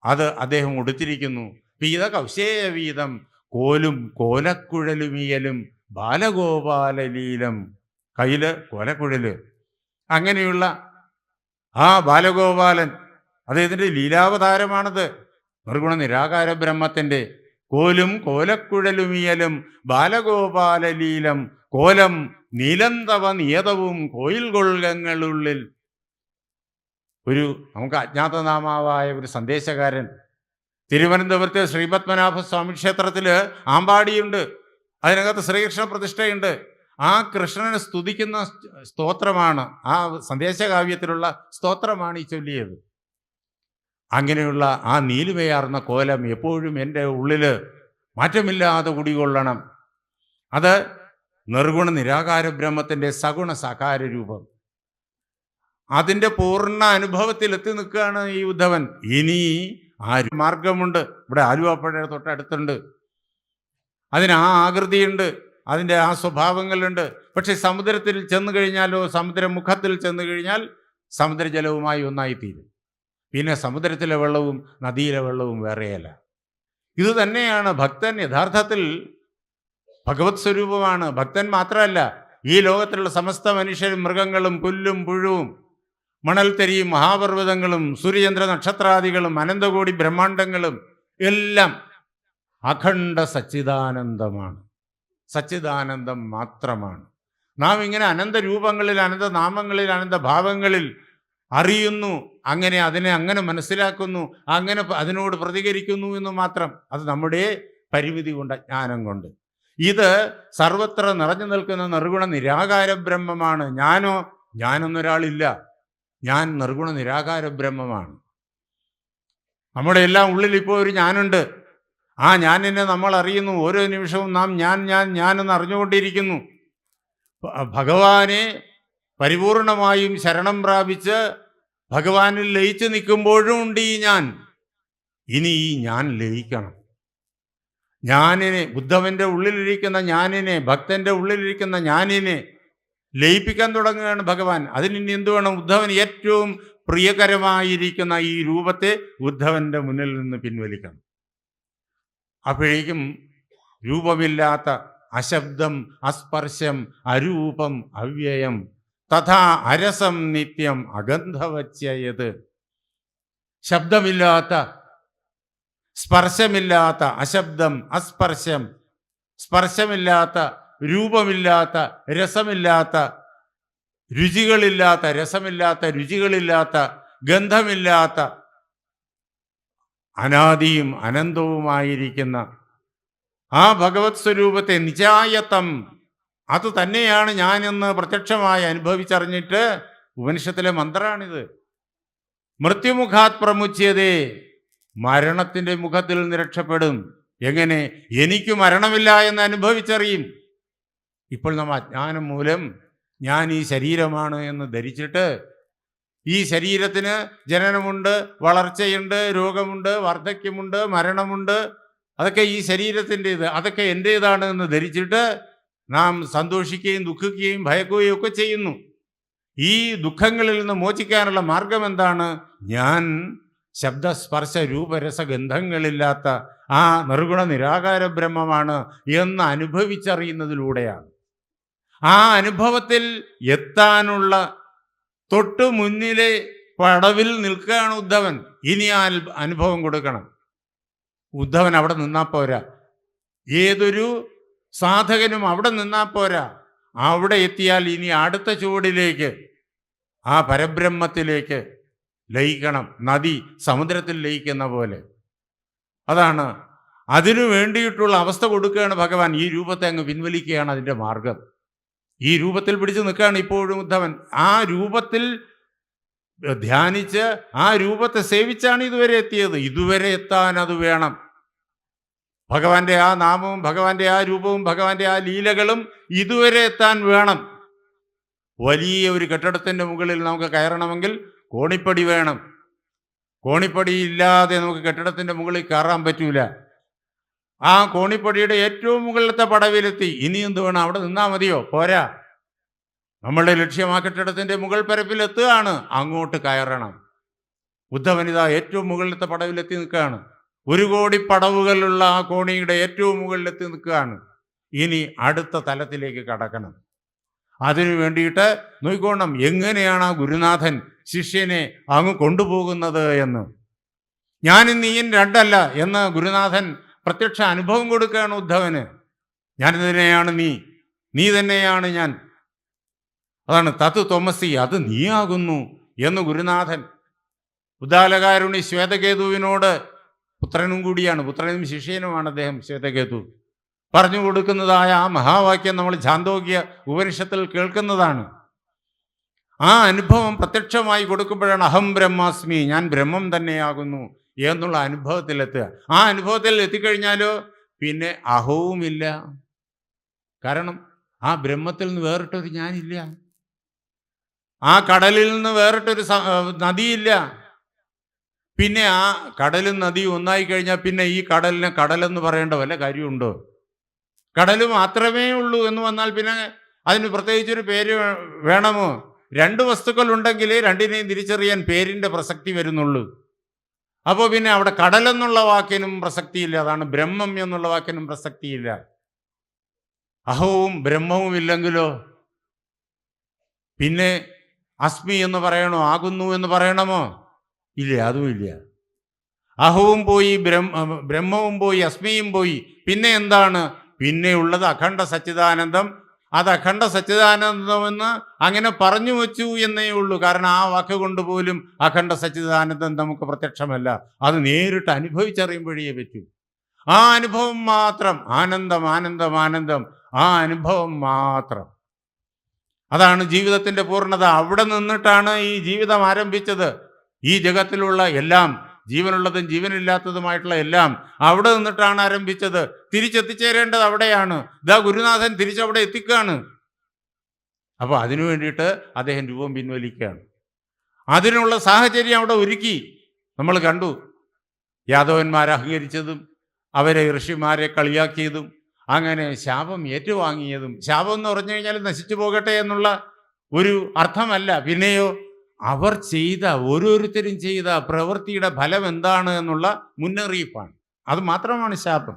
അത് അദ്ദേഹം ഉടുത്തിരിക്കുന്നു. പീത കൗശേയ വീതം, കോലും കോലക്കുഴലുമിയലും ബാലഗോപാലലീലം. കയ്യില് കോലക്കുഴല്. അങ്ങനെയുള്ള ആ ബാലഗോപാലൻ അദ്ദേഹത്തിൻ്റെ ലീലാവതാരമാണത്. നിർഗുണ നിരാകാര ബ്രഹ്മത്തിൻ്റെ കോലും കോലക്കുഴലുമിയലും ബാലഗോപാലലീലം. കോലം നീലന്തവ നിയതവും കോയിൽ കൊള്ളുള്ളിൽ. നമുക്ക് അജ്ഞാതനാമാവായ ഒരു സന്ദേശകാരൻ തിരുവനന്തപുരത്തെ ശ്രീപത്മനാഭസ്വാമി ക്ഷേത്രത്തിൽ ആമ്പാടിയുണ്ട്. അതിനകത്ത് ശ്രീകൃഷ്ണ പ്രതിഷ്ഠയുണ്ട്. ആ കൃഷ്ണനെ സ്തുതിക്കുന്ന സ്തോത്രമാണ്, ആ സന്ദേശകാവ്യത്തിലുള്ള സ്തോത്രമാണ് ഈ ചൊല്ലിയത്. അങ്ങനെയുള്ള ആ നീലുമയാർന്ന കോലം എപ്പോഴും എൻ്റെ ഉള്ളിൽ മാറ്റമില്ലാതെ കുടികൊള്ളണം. അത് നിർഗുണ നിരാകാര ബ്രഹ്മത്തിൻ്റെ സഗുണ സാകാര രൂപം. അതിൻ്റെ പൂർണ്ണ അനുഭവത്തിൽ എത്തി നിൽക്കുകയാണ് ഈ ഉദ്ധവൻ. ഇനി ആ മാർഗമുണ്ട്. ഇവിടെ ആലുവാപ്പുഴ തൊട്ടടുത്തുണ്ട്. അതിന് ആ ആകൃതിയുണ്ട്, അതിൻ്റെ ആ സ്വഭാവങ്ങളുണ്ട്. പക്ഷെ സമുദ്രത്തിൽ ചെന്നു കഴിഞ്ഞാലോ, സമുദ്രമുഖത്തിൽ ചെന്നു കഴിഞ്ഞാൽ സമുദ്രജലവുമായി ഒന്നായിത്തീരും. പിന്നെ സമുദ്രത്തിലെ വെള്ളവും നദിയിലെ വെള്ളവും വേറെയല്ല. ഇത് തന്നെയാണ് ഭക്തൻ. യഥാർത്ഥത്തിൽ ഭഗവത് സ്വരൂപമാണ്. ഭക്തൻ മാത്രമല്ല, ഈ ലോകത്തിലുള്ള സമസ്ത മനുഷ്യരും, മൃഗങ്ങളും, പുല്ലും പുഴുവും, മണൽത്തരിയും, മഹാപർവ്വതങ്ങളും, സൂര്യചന്ദ്ര നക്ഷത്രാദികളും, അനന്തകോടി ബ്രഹ്മാണ്ടങ്ങളും എല്ലാം അഖണ്ഡ സച്ചിദാനന്ദമാണ്. സച്ചിദാനന്ദം മാത്രമാണ്. നാം ഇങ്ങനെ അനന്തരൂപങ്ങളിൽ, അനന്തനാമങ്ങളിൽ, അനന്തഭാവങ്ങളിൽ അറിയുന്നു. അതിനെ അങ്ങനെ മനസ്സിലാക്കുന്നു, അങ്ങനെ അതിനോട് പ്രതികരിക്കുന്നു എന്ന് മാത്രം. അത് നമ്മുടെ പരിമിതി കൊണ്ട്, അജ്ഞാനം കൊണ്ട്. ഇത് സർവത്ര നിറഞ്ഞു നിൽക്കുന്ന നിർഗുണ നിരാകാര ബ്രഹ്മമാണ്. ഞാനൊന്നൊരാളില്ല. ഞാൻ നിർഗുണ നിരാകാര ബ്രഹ്മമാണ്. നമ്മുടെ എല്ലാം ഉള്ളിൽ ഇപ്പോൾ ഒരു ഞാനുണ്ട്. ആ ഞാനിനെ നമ്മൾ അറിയുന്നു. ഓരോ നിമിഷവും നാം ഞാനെന്ന് അറിഞ്ഞുകൊണ്ടിരിക്കുന്നു. ഭഗവാനെ പരിപൂർണമായും ശരണം പ്രാപിച്ച് ഭഗവാനിൽ ലയിച്ചു നിൽക്കുമ്പോഴും ഉണ്ട് ഈ ഞാൻ. ഇനി ഈ ഞാൻ ലയിക്കണം. ഞാനിനെ, ഉദ്ധവന്റെ ഉള്ളിലിരിക്കുന്ന ഞാനിനെ, ഭക്തന്റെ ഉള്ളിലിരിക്കുന്ന ഞാനിനെ ലയിപ്പിക്കാൻ തുടങ്ങുകയാണ് ഭഗവാൻ. അതിനി എന്തു വേണം? ഉദ്ധവന് ഏറ്റവും പ്രിയകരമായിരിക്കുന്ന ഈ രൂപത്തെ ഉദ്ധവന്റെ മുന്നിൽ നിന്ന് പിൻവലിക്കണം. അപ്പോഴേക്കും രൂപമില്ലാത്ത, അശബ്ദം, അസ്പർശം, അരൂപം, അവ്യയം, തഥാ അരസം നിത്യം അഗന്ധവച്യത്. ശബ്ദമില്ലാത്ത, സ്പർശമില്ലാത്ത, അശബ്ദം, അസ്പർശം, സ്പർശമില്ലാത്ത, രൂപമില്ലാത്ത, രസമില്ലാത്ത, രുചികളില്ലാത്ത, രസമില്ലാത്ത, രുചികളില്ലാത്ത, ഗന്ധമില്ലാത്ത, അനാദിയും അനന്തവുമായിരിക്കുന്ന ആ ഭഗവത് സ്വരൂപത്തെ നിജായത്തം, അത് തന്നെയാണ് ഞാനെന്ന് പ്രത്യക്ഷമായി അനുഭവിച്ചറിഞ്ഞിട്ട്, ഉപനിഷത്തിലെ മന്ത്രാണിത്. മൃത്യുമുഖാത് പ്രമുച്യതേ, മരണത്തിൻ്റെ മുഖത്തിൽ നിന്ന് രക്ഷപ്പെടും. എങ്ങനെ? എനിക്ക് മരണമില്ല എന്ന് അനുഭവിച്ചറിയും. ഇപ്പോൾ നമ്മൾ അജ്ഞാനം മൂലം ഞാൻ ഈ ശരീരമാണ് എന്ന് ധരിച്ചിട്ട്, ഈ ശരീരത്തിന് ജനനമുണ്ട്, വളർച്ചയുണ്ട്, രോഗമുണ്ട്, വാർദ്ധക്യമുണ്ട്, മരണമുണ്ട്, അതൊക്കെ ഈ ശരീരത്തിൻ്റേത്, അതൊക്കെ എൻ്റേതാണ് എന്ന് ധരിച്ചിട്ട് നാം സന്തോഷിക്കുകയും ദുഃഖിക്കുകയും ഭയക്കുകയും ഒക്കെ ചെയ്യുന്നു. ഈ ദുഃഖങ്ങളിൽ നിന്ന് മോചിക്കാനുള്ള മാർഗം എന്താണ്? ഞാൻ ശബ്ദസ്പർശ രൂപരസഗന്ധങ്ങളില്ലാത്ത ആ നിർഗുണ നിരാകാര ബ്രഹ്മമാണ് എന്ന് അനുഭവിച്ചറിയുന്നതിലൂടെയാണ്. ആ അനുഭവത്തിൽ എത്താനുള്ള തൊട്ടു മുന്നിലെ പടവിൽ നിൽക്കുകയാണ് ഉദ്ധവൻ. ഇനി ആ അനുഭവം കൊടുക്കണം. ഉദ്ധവൻ അവിടെ നിന്നാ പോരാ. ഏതൊരു സാധകനും അവിടെ നിന്നാ പോരാ. അവിടെ എത്തിയാൽ ഇനി അടുത്ത ചുവടിലേക്ക്, ആ പരബ്രഹ്മത്തിലേക്ക് ലയിക്കണം. നദി സമുദ്രത്തിൽ ലയിക്കുന്ന പോലെ. അതാണ് അതിനു വേണ്ടിയിട്ടുള്ള അവസ്ഥ കൊടുക്കുകയാണ് ഭഗവാൻ. ഈ രൂപത്തെ അങ്ങ് പിൻവലിക്കുകയാണ് അതിൻ്റെ മാർഗം. ഈ രൂപത്തിൽ പിടിച്ചു നിൽക്കുകയാണ് ഇപ്പോഴും ഉദ്ധവൻ. ആ രൂപത്തിൽ ധ്യാനിച്ച് ആ രൂപത്തെ സേവിച്ചാണ് ഇതുവരെ എത്തിയത്. ഇതുവരെ എത്താൻ അത് വേണം. ഭഗവാന്റെ ആ നാമവും ഭഗവാന്റെ ആ രൂപവും ഭഗവാന്റെ ആ ലീലകളും ഇതുവരെ എത്താൻ വേണം. വലിയ ഒരു കെട്ടിടത്തിൻ്റെ മുകളിൽ നമുക്ക് കയറണമെങ്കിൽ കോണിപ്പടി വേണം. കോണിപ്പടി ഇല്ലാതെ നമുക്ക് കെട്ടിടത്തിൻ്റെ മുകളിൽ കയറാൻ പറ്റൂല. ആ കോണിപ്പടിയുടെ ഏറ്റവും മുകളിലത്തെ പടവിലെത്തി. ഇനി എന്ത് വേണം? അവിടെ നിന്നാൽ മതിയോ? പോരാ. നമ്മളുടെ ലക്ഷ്യം ആ കെട്ടിടത്തിൻ്റെ മുകൾ പരപ്പിലെത്തുകയാണ്. അങ്ങോട്ട് കയറണം. ഉദ്ധവനിത ഏറ്റവും മുകളിലത്തെ പടവിലെത്തി നിൽക്കുകയാണ്. 1 കോടി പടവുകളുള്ള ആ കോണിയുടെ ഏറ്റവും മുകളിലെത്തി നിൽക്കുകയാണ്. ഇനി അടുത്ത തലത്തിലേക്ക് കടക്കണം. അതിനു വേണ്ടിയിട്ട് നോക്കിക്കോണം എങ്ങനെയാണ് ആ ഗുരുനാഥൻ ശിഷ്യനെ അങ്ങ് കൊണ്ടുപോകുന്നത് എന്ന്. ഞാനും നീയും രണ്ടല്ല എന്ന് ഗുരുനാഥൻ പ്രത്യക്ഷ അനുഭവം കൊടുക്കുകയാണ് ഉദ്ധവന്. ഞാൻ തന്നെയാണ് നീ, നീ തന്നെയാണ് ഞാൻ. അതാണ് തത്വ തോമസി, അത് നീയാകുന്നു എന്ന് ഗുരുനാഥൻ ഉദാലകാരുണി ശ്വേതകേതുവിനോട്, പുത്രനും കൂടിയാണ്, പുത്രനും ശിഷ്യനുമാണ് അദ്ദേഹം ശ്വേതകേതു, പറഞ്ഞു കൊടുക്കുന്നതായ ആ മഹാവാക്യം നമ്മൾ ഛാന്തോഗ്യ ഉപനിഷത്തിൽ കേൾക്കുന്നതാണ്. ആ അനുഭവം പ്രത്യക്ഷമായി കൊടുക്കുമ്പോഴാണ് അഹം ബ്രഹ്മാസ്മി, ഞാൻ ബ്രഹ്മം തന്നെയാകുന്നു എന്നുള്ള അനുഭവത്തിലെത്തുക. ആ അനുഭവത്തിൽ എത്തിക്കഴിഞ്ഞാലോ പിന്നെ അഹവുമില്ല. കാരണം ആ ബ്രഹ്മത്തിൽ നിന്ന് വേറിട്ടൊരു ഞാനില്ല. ആ കടലിൽ നിന്ന് വേറിട്ടൊരു നദിയില്ല. പിന്നെ ആ കടലും നദിയും ഒന്നായി കഴിഞ്ഞാൽ പിന്നെ ഈ കടലിനെ കടലെന്ന് പറയേണ്ട വല്ല കാര്യമുണ്ടോ? കടൽ മാത്രമേ ഉള്ളൂ എന്ന് വന്നാൽ പിന്നെ അതിന് പ്രത്യേകിച്ചൊരു പേര് വേണമോ? 2 വസ്തുക്കൾ ഉണ്ടെങ്കിൽ രണ്ടിനെയും തിരിച്ചറിയാൻ പേരിൻ്റെ പ്രസക്തി വരുന്നുള്ളൂ. അപ്പോൾ പിന്നെ അവിടെ കടലെന്നുള്ള വാക്കിനും പ്രസക്തിയില്ല. അതാണ് ബ്രഹ്മം എന്നുള്ള വാക്കിനും പ്രസക്തിയില്ല. അഹവും ബ്രഹ്മവും ഇല്ലെങ്കിലോ പിന്നെ അസ്മി എന്ന് പറയണോ? ആകുന്നു എന്ന് പറയണമോ? ഇല്ല, അതുമില്ല. അഹവും പോയി, ബ്രഹ്മവും പോയി, അസ്മിയും പോയി. പിന്നെ എന്താണ്? പിന്നെ ഉള്ളത് അഖണ്ഡ സച്ചിദാനന്ദം. അത് അഖണ്ഡ സച്ചിദാനന്ദമെന്ന് അങ്ങനെ പറഞ്ഞു വച്ചു എന്നേ ഉള്ളൂ. കാരണം ആ വാക്ക് കൊണ്ട് പോലും അഖണ്ഡ സച്ചിദാനന്ദം നമുക്ക് പ്രത്യക്ഷമല്ല. അത് നേരിട്ട് അനുഭവിച്ചറിയുമ്പോഴേ പറ്റൂ. ആ അനുഭവം മാത്രം, ആനന്ദം ആനന്ദം ആനന്ദം, ആ അനുഭവം മാത്രം. അതാണ് ജീവിതത്തിൻ്റെ പൂർണ്ണത. അവിടെ നിന്നിട്ടാണ് ഈ ജീവിതം ആരംഭിച്ചത്. ഈ ജഗത്തിലുള്ള എല്ലാം, ജീവനുള്ളതും ജീവനില്ലാത്തതുമായിട്ടുള്ള എല്ലാം അവിടെ നിന്നിട്ടാണ് ആരംഭിച്ചത്. തിരിച്ചെത്തിച്ചേരേണ്ടത് അവിടെയാണ്. ഇതാ ഗുരുനാഥൻ തിരിച്ചവിടെ എത്തിക്കുകയാണ്. അപ്പോൾ അതിനു വേണ്ടിയിട്ട് അദ്ദേഹം രൂപം പിൻവലിക്കുകയാണ്. അതിനുള്ള സാഹചര്യം അവിടെ ഒരുക്കി. നമ്മൾ കണ്ടു യാദവന്മാരെ അഹങ്കരിച്ചതും അവരെ ഋഷിമാരെ കളിയാക്കിയതും അങ്ങനെ ശാപം ഏറ്റുവാങ്ങിയതും. ശാപം എന്ന് പറഞ്ഞു കഴിഞ്ഞാൽ നശിച്ചു പോകട്ടെ എന്നുള്ള ഒരു അർത്ഥമല്ല. പിന്നെയോ അവർ ചെയ്ത, ഓരോരുത്തരും ചെയ്ത പ്രവൃത്തിയുടെ ഫലം എന്താണ് എന്നുള്ള മുന്നറിയിപ്പാണ്. അത് മാത്രമാണ് ശാപം.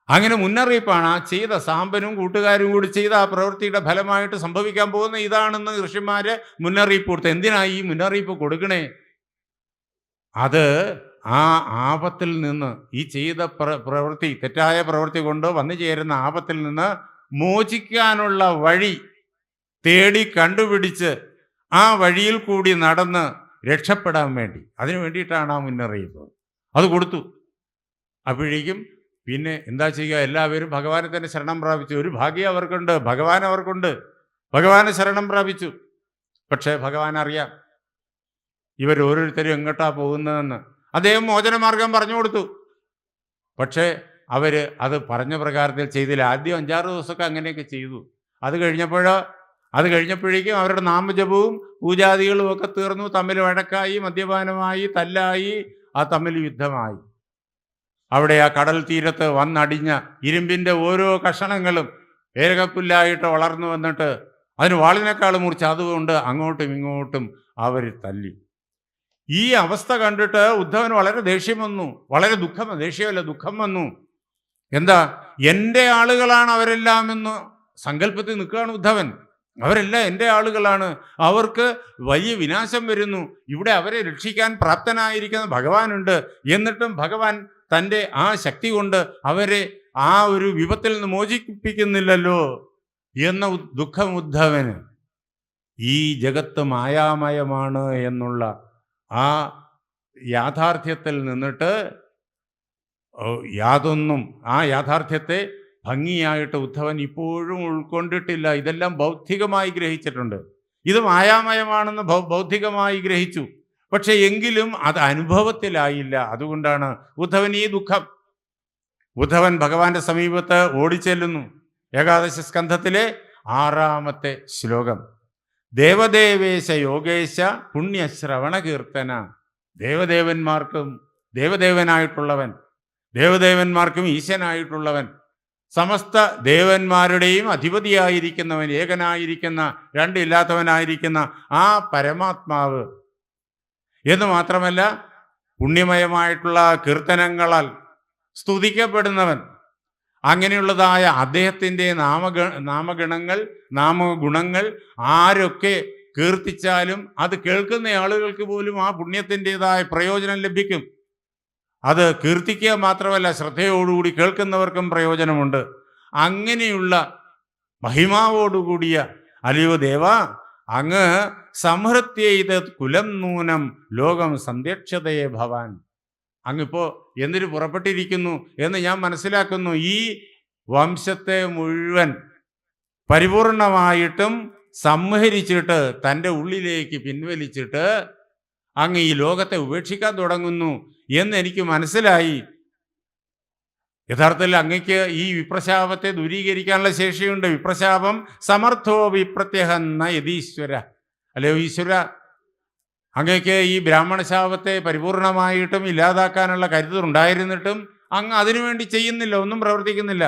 അങ്ങനെ മുന്നറിയിപ്പാണ്. ആ ചെയ്ത സാമ്പനും കൂട്ടുകാരും കൂടി ചെയ്ത ആ പ്രവൃത്തിയുടെ ഫലമായിട്ട് സംഭവിക്കാൻ പോകുന്ന ഇതാണെന്ന് ഋഷിമാര് മുന്നറിയിപ്പ് കൊടുത്തു. എന്തിനാണ് ഈ മുന്നറിയിപ്പ് കൊടുക്കണേ? അത് ആ ആപത്തിൽ നിന്ന്, ഈ ചെയ്ത പ്രവൃത്തി, തെറ്റായ പ്രവൃത്തി കൊണ്ട് വന്നു ചേരുന്ന ആപത്തിൽ നിന്ന് മോചിക്കാനുള്ള വഴി തേടി കണ്ടുപിടിച്ച് ആ വഴിയിൽ കൂടി നടന്ന് രക്ഷപ്പെടാൻ വേണ്ടി, അതിനു വേണ്ടിയിട്ടാണ് ആ മുന്നറിയിപ്പ്. അത് കൊടുത്തു. അപ്പോഴേക്കും പിന്നെ എന്താ ചെയ്യുക? എല്ലാവരും ഭഗവാനെ തന്നെ ശരണം പ്രാപിച്ചു. ഒരു ഭാഗ്യം അവർക്കുണ്ട്, ഭഗവാൻ അവർക്കുണ്ട്. ഭഗവാനെ ശരണം പ്രാപിച്ചു. പക്ഷേ ഭഗവാൻ അറിയാം ഇവർ ഓരോരുത്തരും എങ്ങോട്ടാ പോകുന്നതെന്ന്. അദ്ദേഹം മോചനമാർഗം പറഞ്ഞു കൊടുത്തു. പക്ഷേ അവർ അത് പറഞ്ഞ പ്രകാരത്തിൽ ചെയ്തില്ല. ആദ്യം 5-6 ദിവസമൊക്കെ അങ്ങനെയൊക്കെ ചെയ്തു. അത് കഴിഞ്ഞപ്പോഴേക്കും അവരുടെ നാമജപവും പൂജാദികളും ഒക്കെ തീർന്നു. തമ്മിൽ വഴക്കായി, മദ്യപാനമായി, തല്ലായി, ആ തമ്മിൽ യുദ്ധമായി. അവിടെ ആ കടൽ തീരത്ത് വന്നടിഞ്ഞ ഇരുമ്പിൻ്റെ ഓരോ കഷണങ്ങളും ഏകപ്പുല്ലായിട്ട് വളർന്നു വന്നിട്ട് അതിന് വാളിനേക്കാൾ മുറിച്ച് അതുകൊണ്ട് അങ്ങോട്ടും ഇങ്ങോട്ടും അവർ തല്ലി. ഈ അവസ്ഥ കണ്ടിട്ട് ഉദ്ധവന് വളരെ ദേഷ്യം വന്നു, വളരെ ദേഷ്യമല്ല ദുഃഖം വന്നു. എന്താ, എൻ്റെ ആളുകളാണ് അവരെല്ലാം എന്ന് സങ്കല്പത്തിൽ നിൽക്കുകയാണ് ഉദ്ധവൻ. അവരെല്ലാം എൻ്റെ ആളുകളാണ്, അവർക്ക് വലിയ വിനാശം വരുന്നു, ഇവിടെ അവരെ രക്ഷിക്കാൻ പ്രാപ്തനായിരിക്കുന്ന ഭഗവാനുണ്ട്, എന്നിട്ടും ഭഗവാൻ തൻ്റെ ആ ശക്തി കൊണ്ട് അവരെ ആ ഒരു വിപത്തിൽ നിന്ന് മോചിപ്പിക്കുന്നില്ലല്ലോ എന്ന ദുഃഖം ഉദ്ധവന്. ഈ ജഗത്ത് മായാമയമാണ് എന്നുള്ള ആ യാഥാർത്ഥ്യത്തിൽ നിന്നിട്ട് ആ യാഥാർത്ഥ്യത്തെ ഭംഗിയായിട്ട് ഉദ്ധവൻ ഇപ്പോഴും ഉൾക്കൊണ്ടിട്ടില്ല. ഇതെല്ലാം ബൗദ്ധികമായി ഗ്രഹിച്ചിട്ടുണ്ട്, ഇത് മായാമയമാണെന്ന് ബൗദ്ധികമായി ഗ്രഹിച്ചു, പക്ഷെ എങ്കിലും അത് അനുഭവത്തിലായില്ല. അതുകൊണ്ടാണ് ഉദ്ധവൻ ഈ ദുഃഖം. ഉദ്ധവൻ ഭഗവാന്റെ സമീപത്ത് ഓടിച്ചെല്ലുന്നു. ഏകാദശ സ്കന്ധത്തിലെ 6-ാമത്തെ ശ്ലോകം. ദേവദേവേശ യോഗേശ പുണ്യശ്രവണ കീർത്തന. ദേവദേവന്മാർക്കും ദേവദേവനായിട്ടുള്ളവൻ, ദേവദേവന്മാർക്കും ഈശനായിട്ടുള്ളവൻ, സമസ്ത ദേവന്മാരുടെയും അധിപതിയായിരിക്കുന്നവൻ, ഏകനായിരിക്കുന്ന, രണ്ടില്ലാത്തവനായിരിക്കുന്ന ആ പരമാത്മാവ് എന്ന് മാത്രമല്ല പുണ്യമയമായിട്ടുള്ള കീർത്തനങ്ങളാൽ സ്തുതിക്കപ്പെടുന്നവൻ. അങ്ങനെയുള്ളതായ അദ്ദേഹത്തിൻ്റെ നാമഗുണങ്ങൾ ആരൊക്കെ കീർത്തിച്ചാലും അത് കേൾക്കുന്ന ആളുകൾക്ക് പോലും ആ പുണ്യത്തിൻ്റെതായ പ്രയോജനം ലഭിക്കും. അത് കീർത്തിക്കുക മാത്രമല്ല, ശ്രദ്ധയോടുകൂടി കേൾക്കുന്നവർക്കും പ്രയോജനമുണ്ട്. അങ്ങനെയുള്ള മഹിമാവോടുകൂടിയ അല്ലയോ ദേവ, അങ്ങ് സംഹൃത്യത് കുലം നൂനം ലോകം സന്ധ്യക്ഷതയെ ഭവാൻ. അങ്ങിപ്പോൾ എന്തിനു പുറപ്പെട്ടിരിക്കുന്നു എന്ന് ഞാൻ മനസ്സിലാക്കുന്നു. ഈ വംശത്തെ മുഴുവൻ പരിപൂർണമായിട്ടും സംഹരിച്ചിട്ട് തൻ്റെ ഉള്ളിലേക്ക് പിൻവലിച്ചിട്ട് അങ്ങ് ഈ ലോകത്തെ ഉപേക്ഷിക്കാൻ തുടങ്ങുന്നു എന്ന് എനിക്ക് മനസ്സിലായി. യഥാർത്ഥത്തിൽ അങ്ങയ്ക്ക് ഈ വിപ്രശാപത്തെ ദൂരീകരിക്കാനുള്ള ശേഷിയുണ്ട്. വിപ്രശാപം സമർത്ഥോ വിപ്രത്യഹന്ന യതീശ്വര. അല്ലയോ ഈശ്വര, അങ്ങയ്ക്ക് ഈ ബ്രാഹ്മണശാപത്തെ പരിപൂർണമായിട്ടും ഇല്ലാതാക്കാനുള്ള കരുതുണ്ടായിരുന്നിട്ടും അങ്ങ് അതിനുവേണ്ടി ചെയ്യുന്നില്ല, ഒന്നും പ്രവർത്തിക്കുന്നില്ല.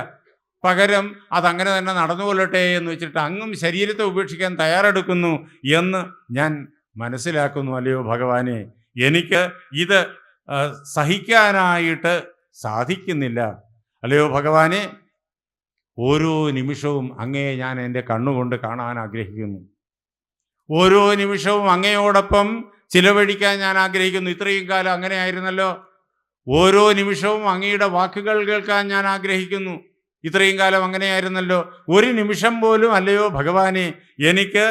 പകരം അതങ്ങനെ തന്നെ നടന്നുകൊള്ളട്ടെ എന്ന് വെച്ചിട്ട് അങ്ങും ശരീരത്തെ ഉപേക്ഷിക്കാൻ തയ്യാറെടുക്കുന്നു എന്ന് ഞാൻ മനസ്സിലാക്കുന്നു. അല്ലയോ ഭഗവാനെ, എനിക്ക് ഇത് സഹിക്കാനായിട്ട് സാധിക്കുന്നില്ല. അല്ലയോ ഭഗവാനെ, ഓരോ നിമിഷവും അങ്ങയെ ഞാൻ എൻ്റെ കണ്ണുകൊണ്ട് കാണാൻ ആഗ്രഹിക്കുന്നു. ഓരോ നിമിഷവും അങ്ങയോടൊപ്പം ചിലവഴിക്കാൻ ഞാൻ ആഗ്രഹിക്കുന്നു. ഇത്രയും കാലം അങ്ങനെ ആയിരുന്നല്ലോ. ഓരോ നിമിഷവും അങ്ങയുടെ വാക്കുകൾ കേൾക്കാൻ ഞാൻ ആഗ്രഹിക്കുന്നു. ഇത്രയും കാലം അങ്ങനെയായിരുന്നല്ലോ. ഒരു നിമിഷം പോലും അല്ലയോ ഭഗവാനെ എനിക്ക്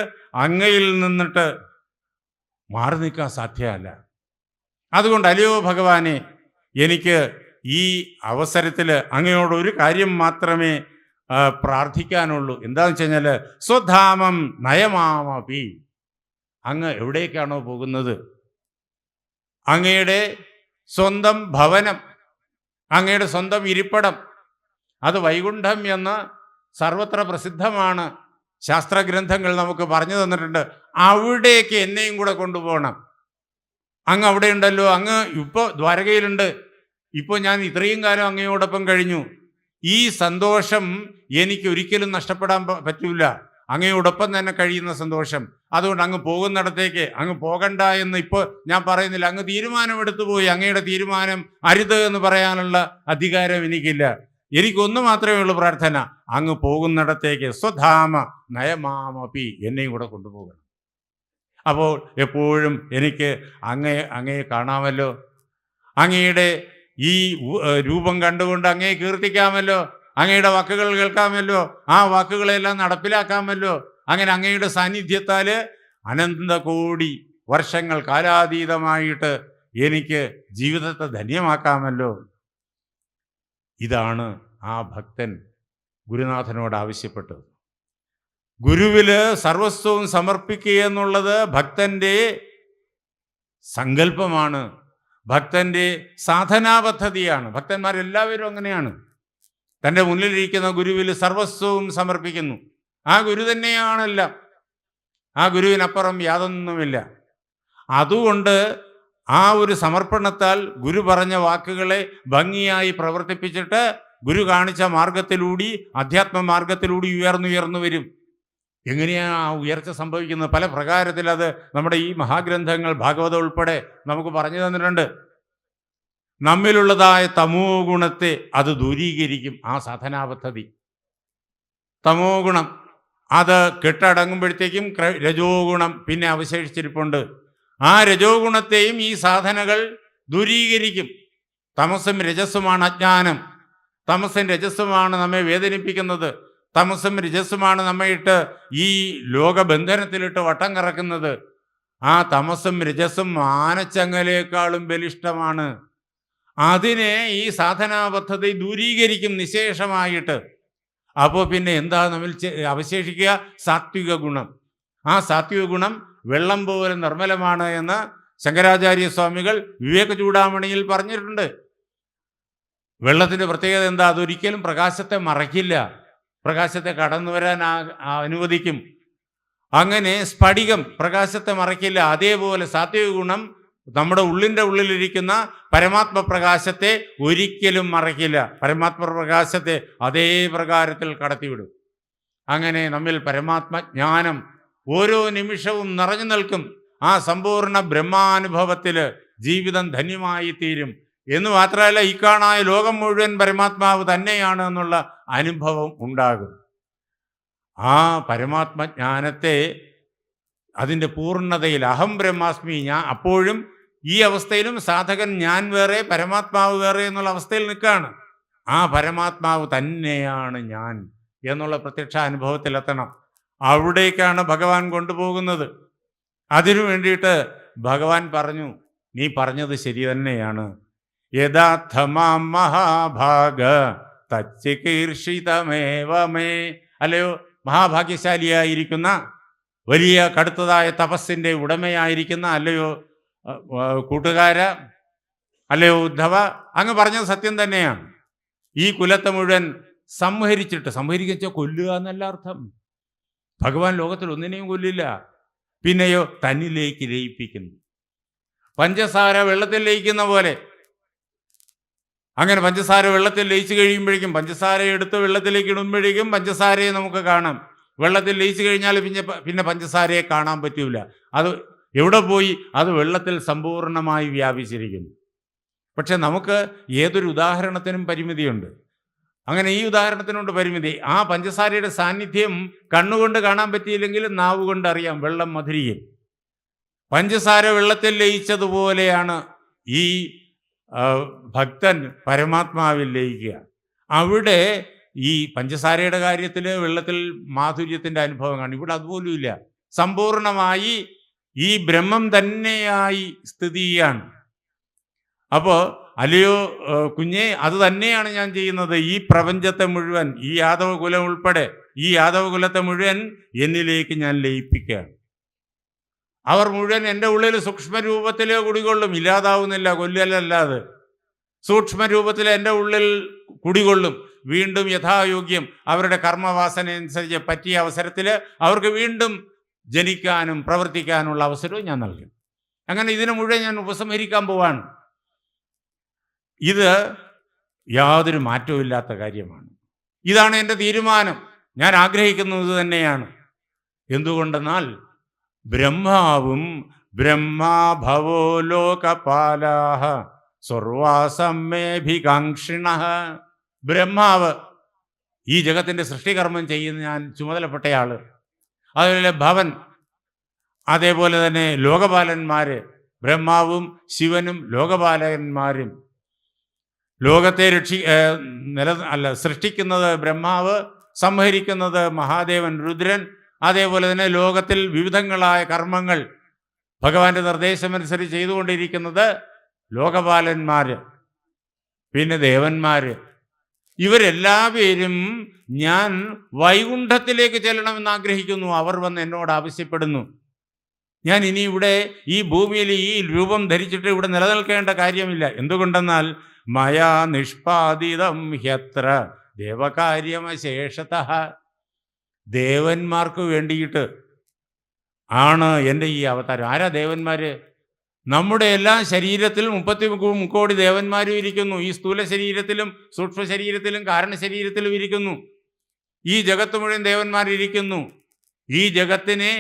അങ്ങയിൽ നിന്നിട്ട് മാറി നിൽക്കാൻ സാധ്യമല്ല. അതുകൊണ്ട് അല്ലയോ ഭഗവാനെ, എനിക്ക് ഈ അവസരത്തിൽ അങ്ങയോട് ഒരു കാര്യം മാത്രമേ പ്രാർത്ഥിക്കാനുള്ളൂ. എന്താണെന്ന് വെച്ച് കഴിഞ്ഞാൽ സ്വധാമം നയമാമപി. അങ്ങ് എവിടേക്കാണോ പോകുന്നത്, അങ്ങയുടെ സ്വന്തം ഭവനം, അങ്ങയുടെ സ്വന്തം ഇരിപ്പിടം, അത് വൈകുണ്ഠം എന്ന് സർവത്ര പ്രസിദ്ധമാണ്. ശാസ്ത്രഗ്രന്ഥങ്ങൾ നമുക്ക് പറഞ്ഞു തന്നിട്ടുണ്ട്. അവിടേക്ക് എന്നെയും കൂടെ കൊണ്ടുപോകണം. അങ്ങ് അവിടെ ഉണ്ടല്ലോ, അങ്ങ് ഇപ്പോൾ ദ്വാരകയിലുണ്ട്. ഇപ്പോൾ ഞാൻ ഇത്രയും കാലം അങ്ങയോടൊപ്പം കഴിഞ്ഞു. ഈ സന്തോഷം എനിക്ക് ഒരിക്കലും നഷ്ടപ്പെടാൻ പറ്റില്ല. അങ്ങയോടൊപ്പം തന്നെ കഴിയുന്ന സന്തോഷം. അതുകൊണ്ട് അങ്ങ് പോകുന്നിടത്തേക്ക് അങ്ങ് പോകണ്ട എന്ന് ഇപ്പോൾ ഞാൻ പറയുന്നില്ല. അങ്ങ് തീരുമാനമെടുത്തു പോയി. അങ്ങയുടെ തീരുമാനം അരുത് എന്ന് പറയാനുള്ള അധികാരം എനിക്കില്ല. എനിക്കൊന്നു മാത്രമേ ഉള്ളൂ പ്രാർത്ഥന, അങ്ങ് പോകുന്നിടത്തേക്ക് സ്വധാമ നയമാമപി എന്നെയും കൂടെ കൊണ്ടുപോകണം. അപ്പോൾ എപ്പോഴും എനിക്ക് അങ്ങയെ കാണാമല്ലോ, അങ്ങയുടെ ഈ രൂപം കണ്ടുകൊണ്ട് അങ്ങയെ കീർത്തിക്കാമല്ലോ, അങ്ങയുടെ വാക്കുകൾ കേൾക്കാമല്ലോ, ആ വാക്കുകളെല്ലാം നടപ്പിലാക്കാമല്ലോ. അങ്ങനെ അങ്ങയുടെ സാന്നിധ്യത്താൽ അനന്തകോടി വർഷങ്ങൾ കാലാതീതമായിട്ട് എനിക്ക് ജീവിതത്തെ ധന്യമാക്കാമല്ലോ. ഇതാണ് ആ ഭക്തൻ ഗുരുനാഥനോട് ആവശ്യപ്പെട്ടത്. ഗുരുവില് സർവസ്വവും സമർപ്പിക്കുക എന്നുള്ളത് ഭക്തൻ്റെ സങ്കല്പമാണ്, ഭക്തൻ്റെ സാധനാ പദ്ധതിയാണ്. ഭക്തന്മാരെല്ലാവരും അങ്ങനെയാണ്. തൻ്റെ മുന്നിലിരിക്കുന്ന ഗുരുവിൽ സർവസ്വവും സമർപ്പിക്കുന്നു. ആ ഗുരു തന്നെയാണെല്ലാം, ആ ഗുരുവിനപ്പുറം യാതൊന്നുമില്ല. അതുകൊണ്ട് ആ ഒരു സമർപ്പണത്താൽ ഗുരു പറഞ്ഞ വാക്കുകളെ ഭംഗിയായി പ്രവർത്തിപ്പിച്ചിട്ട് ഗുരു കാണിച്ച മാർഗത്തിലൂടെ, അധ്യാത്മ മാർഗത്തിലൂടെ ഉയർന്നു വരും. എങ്ങനെയാണ് ആ ഉയർച്ച സംഭവിക്കുന്നത്? പല പ്രകാരത്തിൽ അത് നമ്മുടെ ഈ മഹാഗ്രന്ഥങ്ങൾ ഭാഗവതം ഉൾപ്പെടെ നമുക്ക് പറഞ്ഞു തന്നിട്ടുണ്ട്. നമ്മിലുള്ളതായ തമോ ഗുണത്തെ അത് ദൂരീകരിക്കും ആ സാധനാ പദ്ധതി. തമോ ഗുണം അത് കെട്ടടങ്ങുമ്പോഴത്തേക്കും രജോ ഗുണം പിന്നെ അവശേഷിച്ചിരിപ്പുണ്ട്. ആ രജോ ഗുണത്തെയും ഈ സാധനകൾ ദൂരീകരിക്കും. തമസും രജസ്സുമാണ് അജ്ഞാനം. തമസും രജസ്സുമാണ് നമ്മെ വേദനിപ്പിക്കുന്നത്. തമസും രജസ്സുമാണ് നമ്മെ ഇട്ട് ഈ ലോകബന്ധനത്തിലിട്ട് വട്ടം കറക്കുന്നത്. ആ തമസും രജസ്സും ആനച്ചങ്ങലേക്കാളും ബലിഷ്ഠമാണ്. അതിനെ ഈ സാധനാ പദ്ധതി ദൂരീകരിക്കും നിശേഷമായിട്ട്. അപ്പോൾ പിന്നെ എന്താ നമ്മിൽ അവശേഷിക്കുക? സാത്വിക ഗുണം. ആ സാത്വിക ഗുണം വെള്ളം പോലെ നിർമ്മലമാണ് എന്ന് ശങ്കരാചാര്യ സ്വാമികൾ വിവേക ചൂടാമണിയിൽ പറഞ്ഞിട്ടുണ്ട്. വെള്ളത്തിൻ്റെ പ്രത്യേകത എന്താ? അതൊരിക്കലും പ്രകാശത്തെ മറയ്ക്കില്ല, പ്രകാശത്തെ കടന്നു വരാൻ അനുവദിക്കും. അങ്ങനെ സ്ഫടികം പ്രകാശത്തെ മറയ്ക്കില്ല. അതേപോലെ സാത്വിക ഗുണം നമ്മുടെ ഉള്ളിലിരിക്കുന്ന പരമാത്മ പ്രകാശത്തെ ഒരിക്കലും മറയ്ക്കില്ല. പരമാത്മ പ്രകാശത്തെ അതേ പ്രകാരത്തിൽ കടത്തിവിടും. അങ്ങനെ നമ്മിൽ പരമാത്മജ്ഞാനം ഓരോ നിമിഷവും നിറഞ്ഞു നിൽക്കും. ആ സമ്പൂർണ്ണ ബ്രഹ്മാനുഭവത്തിൽ ജീവിതം ധന്യമായി തീരും എന്ന് മാത്രമല്ല, ഇക്കാണായ ലോകം മുഴുവൻ പരമാത്മാവ് തന്നെയാണ് എന്നുള്ള അനുഭവം ഉണ്ടാകും. ആ പരമാത്മജ്ഞാനത്തെ അതിൻ്റെ പൂർണ്ണതയിൽ അഹം ബ്രഹ്മാസ്മി, ഞാൻ അപ്പോഴും ഈ അവസ്ഥയിലും സാധകൻ ഞാൻ വേറെ പരമാത്മാവ് വേറെ എന്നുള്ള അവസ്ഥയിൽ നിൽക്കുകയാണ്. ആ പരമാത്മാവ് തന്നെയാണ് ഞാൻ എന്നുള്ള പ്രത്യക്ഷ അനുഭവത്തിലെത്തണം. അവിടേക്കാണ് ഭഗവാൻ കൊണ്ടുപോകുന്നത്. അതിനു വേണ്ടിയിട്ട് ഭഗവാൻ പറഞ്ഞു, നീ പറഞ്ഞത് ശരി തന്നെയാണ്. യഥാർത്ഥമാം മഹാഭാഗ തച്ചികീർഷിതമേവമേ. അല്ലയോ മഹാഭാഗ്യശാലിയായിരിക്കുന്ന, വലിയ കടുത്തതായ തപസ്സിൻ്റെ ഉടമയായിരിക്കുന്ന, അല്ലയോ കൂട്ടുകാര, അല്ലയോ ഉദ്ധവ, അങ്ങ് പറഞ്ഞത് സത്യം തന്നെയാണ്. ഈ കുലത്തെ മുഴുവൻ സംഹരിക്കുക കൊല്ലുക എന്നല്ല അർത്ഥം. ഭഗവാൻ ലോകത്തിൽ ഒന്നിനെയും കൊല്ലില്ല. പിന്നെയോ തന്നിലേക്ക് ലയിപ്പിക്കുന്നു. പഞ്ചസാര വെള്ളത്തിൽ ലയിക്കുന്ന പോലെ. അങ്ങനെ പഞ്ചസാര വെള്ളത്തിൽ ലയിച്ചു കഴിയുമ്പോഴേക്കും, പഞ്ചസാര എടുത്ത് വെള്ളത്തിലേക്ക് ഇടുമ്പോഴേക്കും പഞ്ചസാരയെ നമുക്ക് കാണാം. വെള്ളത്തിൽ ലയിച്ചു കഴിഞ്ഞാൽ പിന്നെ പഞ്ചസാരയെ കാണാൻ പറ്റൂല. അത് എവിടെ പോയി? അത് വെള്ളത്തിൽ സമ്പൂർണ്ണമായി വ്യാപിച്ചിരിക്കുന്നു. പക്ഷെ നമുക്ക് ഏതൊരു ഉദാഹരണത്തിനും പരിമിതിയുണ്ട്. അങ്ങനെ ഈ ഉദാഹരണത്തിനുണ്ട് പരിമിതി. ആ പഞ്ചസാരയുടെ സാന്നിധ്യം കണ്ണുകൊണ്ട് കാണാൻ പറ്റിയില്ലെങ്കിലും നാവ് കൊണ്ട് അറിയാം. വെള്ളം മധുരിയും. പഞ്ചസാര വെള്ളത്തിൽ ലയിച്ചതുപോലെയാണ് ഈ ഭക്തൻ പരമാത്മാവിൽ ലയിക്കുക. അവിടെ ഈ പഞ്ചസാരയുടെ കാര്യത്തിൽ വെള്ളത്തിൽ മാധുര്യത്തിൻ്റെ അനുഭവം കാണും. ഇവിടെ അതുപോലും ഇല്ല. സമ്പൂർണമായി ഈ ബ്രഹ്മം തന്നെയായി സ്ഥിതി ചെയ്യാണ്. അപ്പോൾ അല്ലയോ കുഞ്ഞെ, അത് തന്നെയാണ് ഞാൻ ചെയ്യുന്നത്. ഈ പ്രപഞ്ചത്തെ മുഴുവൻ, ഈ യാദവകുലം ഉൾപ്പെടെ ഈ യാദവകുലത്തെ മുഴുവൻ എന്നിലേക്ക് ഞാൻ ലയിപ്പിക്കുകയാണ്. അവർ മുഴുവൻ എൻ്റെ ഉള്ളിൽ സൂക്ഷ്മരൂപത്തിൽ കുടികൊള്ളും. ഇല്ലാതാവുന്നില്ല, കൊല്ലല്ലാതെ സൂക്ഷ്മരൂപത്തിൽ എൻ്റെ ഉള്ളിൽ കുടികൊള്ളും. വീണ്ടും യഥായോഗ്യം അവരുടെ കർമ്മവാസന അനുസരിച്ച് പറ്റിയ അവസരത്തിൽ അവർക്ക് വീണ്ടും ജനിക്കാനും പ്രവർത്തിക്കാനുള്ള അവസരവും ഞാൻ നൽകും. അങ്ങനെ ഇതിനെ മുഴുവൻ ഞാൻ ഉപസംഹരിക്കാൻ പോവാണ്. ഇത് യാതൊരു മാറ്റവും ഇല്ലാത്ത കാര്യമാണ്. ഇതാണ് എൻ്റെ തീരുമാനം. ഞാൻ ആഗ്രഹിക്കുന്നത് തന്നെയാണ്. എന്തുകൊണ്ടെന്നാൽ ബ്രഹ്മാവും ബ്രഹ്മാഭവോ ലോകപാലാഹ സർവാസമ്മേഭികാംക്ഷിണഃ. ബ്രഹ്മാവ്, ഈ ജഗത്തിൻ്റെ സൃഷ്ടികർമ്മം ചെയ്യുന്ന ഞാൻ ചുമതലപ്പെട്ടയാള്. അതുപോലെ ഭവൻ, അതേപോലെ തന്നെ ലോകപാലന്മാർ, ബ്രഹ്മാവും ശിവനും ലോകപാലകന്മാരും. ലോകത്തെ സൃഷ്ടിക്കുന്നത് ബ്രഹ്മാവ്, സംഹരിക്കുന്നത് മഹാദേവൻ രുദ്രൻ. അതേപോലെ തന്നെ ലോകത്തിൽ വിവിധങ്ങളായ കർമ്മങ്ങൾ ഭഗവാന്റെ നിർദ്ദേശമനുസരിച്ച് ചെയ്തുകൊണ്ടിരിക്കുന്നത് ലോകപാലന്മാർ, പിന്നെ ദേവന്മാർ. ഇവരെല്ലാവരും ഞാൻ വൈകുണ്ഠത്തിലേക്ക് ചെല്ലണമെന്ന് ആഗ്രഹിക്കുന്നു. അവർ വന്ന് എന്നോട് ആവശ്യപ്പെടുന്നു, ഞാൻ ഇനി ഇവിടെ ഈ ഭൂമിയിൽ ഈ രൂപം ധരിച്ചിട്ട് ഇവിടെ നിലനിൽക്കേണ്ട കാര്യമില്ല. എന്തുകൊണ്ടെന്നാൽ മയാ നിഷ്പാദിതം ഹ്യത്ര ദേവകാര്യമശേഷതഃ. ദേവന്മാർക്ക് വേണ്ടിയിട്ട് ആണ് എൻ്റെ ഈ അവതാരം. ആരാ ദേവന്മാർ? നമ്മുടെ എല്ലാ ശരീരത്തിലും 30 കോടി ദേവന്മാരും ഇരിക്കുന്നു. ഈ സ്ഥൂല ശരീരത്തിലും സൂക്ഷ്മ ശരീരത്തിലും കാരണ ശരീരത്തിലും ഇരിക്കുന്നു. ഈ ജഗത്ത് മുഴുവൻ ദേവന്മാരിരിക്കുന്നു. ഈ ജഗത്തിനെ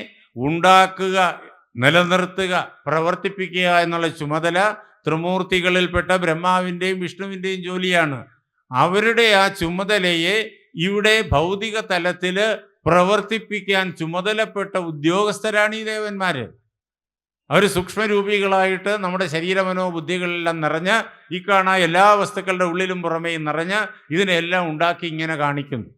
ഉണ്ടാക്കുക, നിലനിർത്തുക, പ്രവർത്തിപ്പിക്കുക എന്നുള്ള ചുമതല ത്രിമൂർത്തികളിൽപ്പെട്ട ബ്രഹ്മാവിൻ്റെയും വിഷ്ണുവിൻ്റെയും ജോലിയാണ്. അവരുടെ ആ ചുമതലയെ ഇവിടെ ഭൗതിക തലത്തിൽ പ്രവർത്തിപ്പിക്കാൻ ചുമതലപ്പെട്ട ഉദ്യോഗസ്ഥരാണ് ഈ ദേവന്മാര്. അവർ സൂക്ഷ്മരൂപികളായിട്ട് നമ്മുടെ ശരീരമനോബുദ്ധികളെല്ലാം നിറഞ്ഞ് ഈ കാണാൻ എല്ലാ വസ്തുക്കളുടെ ഉള്ളിലും പുറമേയും നിറഞ്ഞ് ഇതിനെല്ലാം ഉണ്ടാക്കി ഇങ്ങനെ കാണിക്കുന്നു.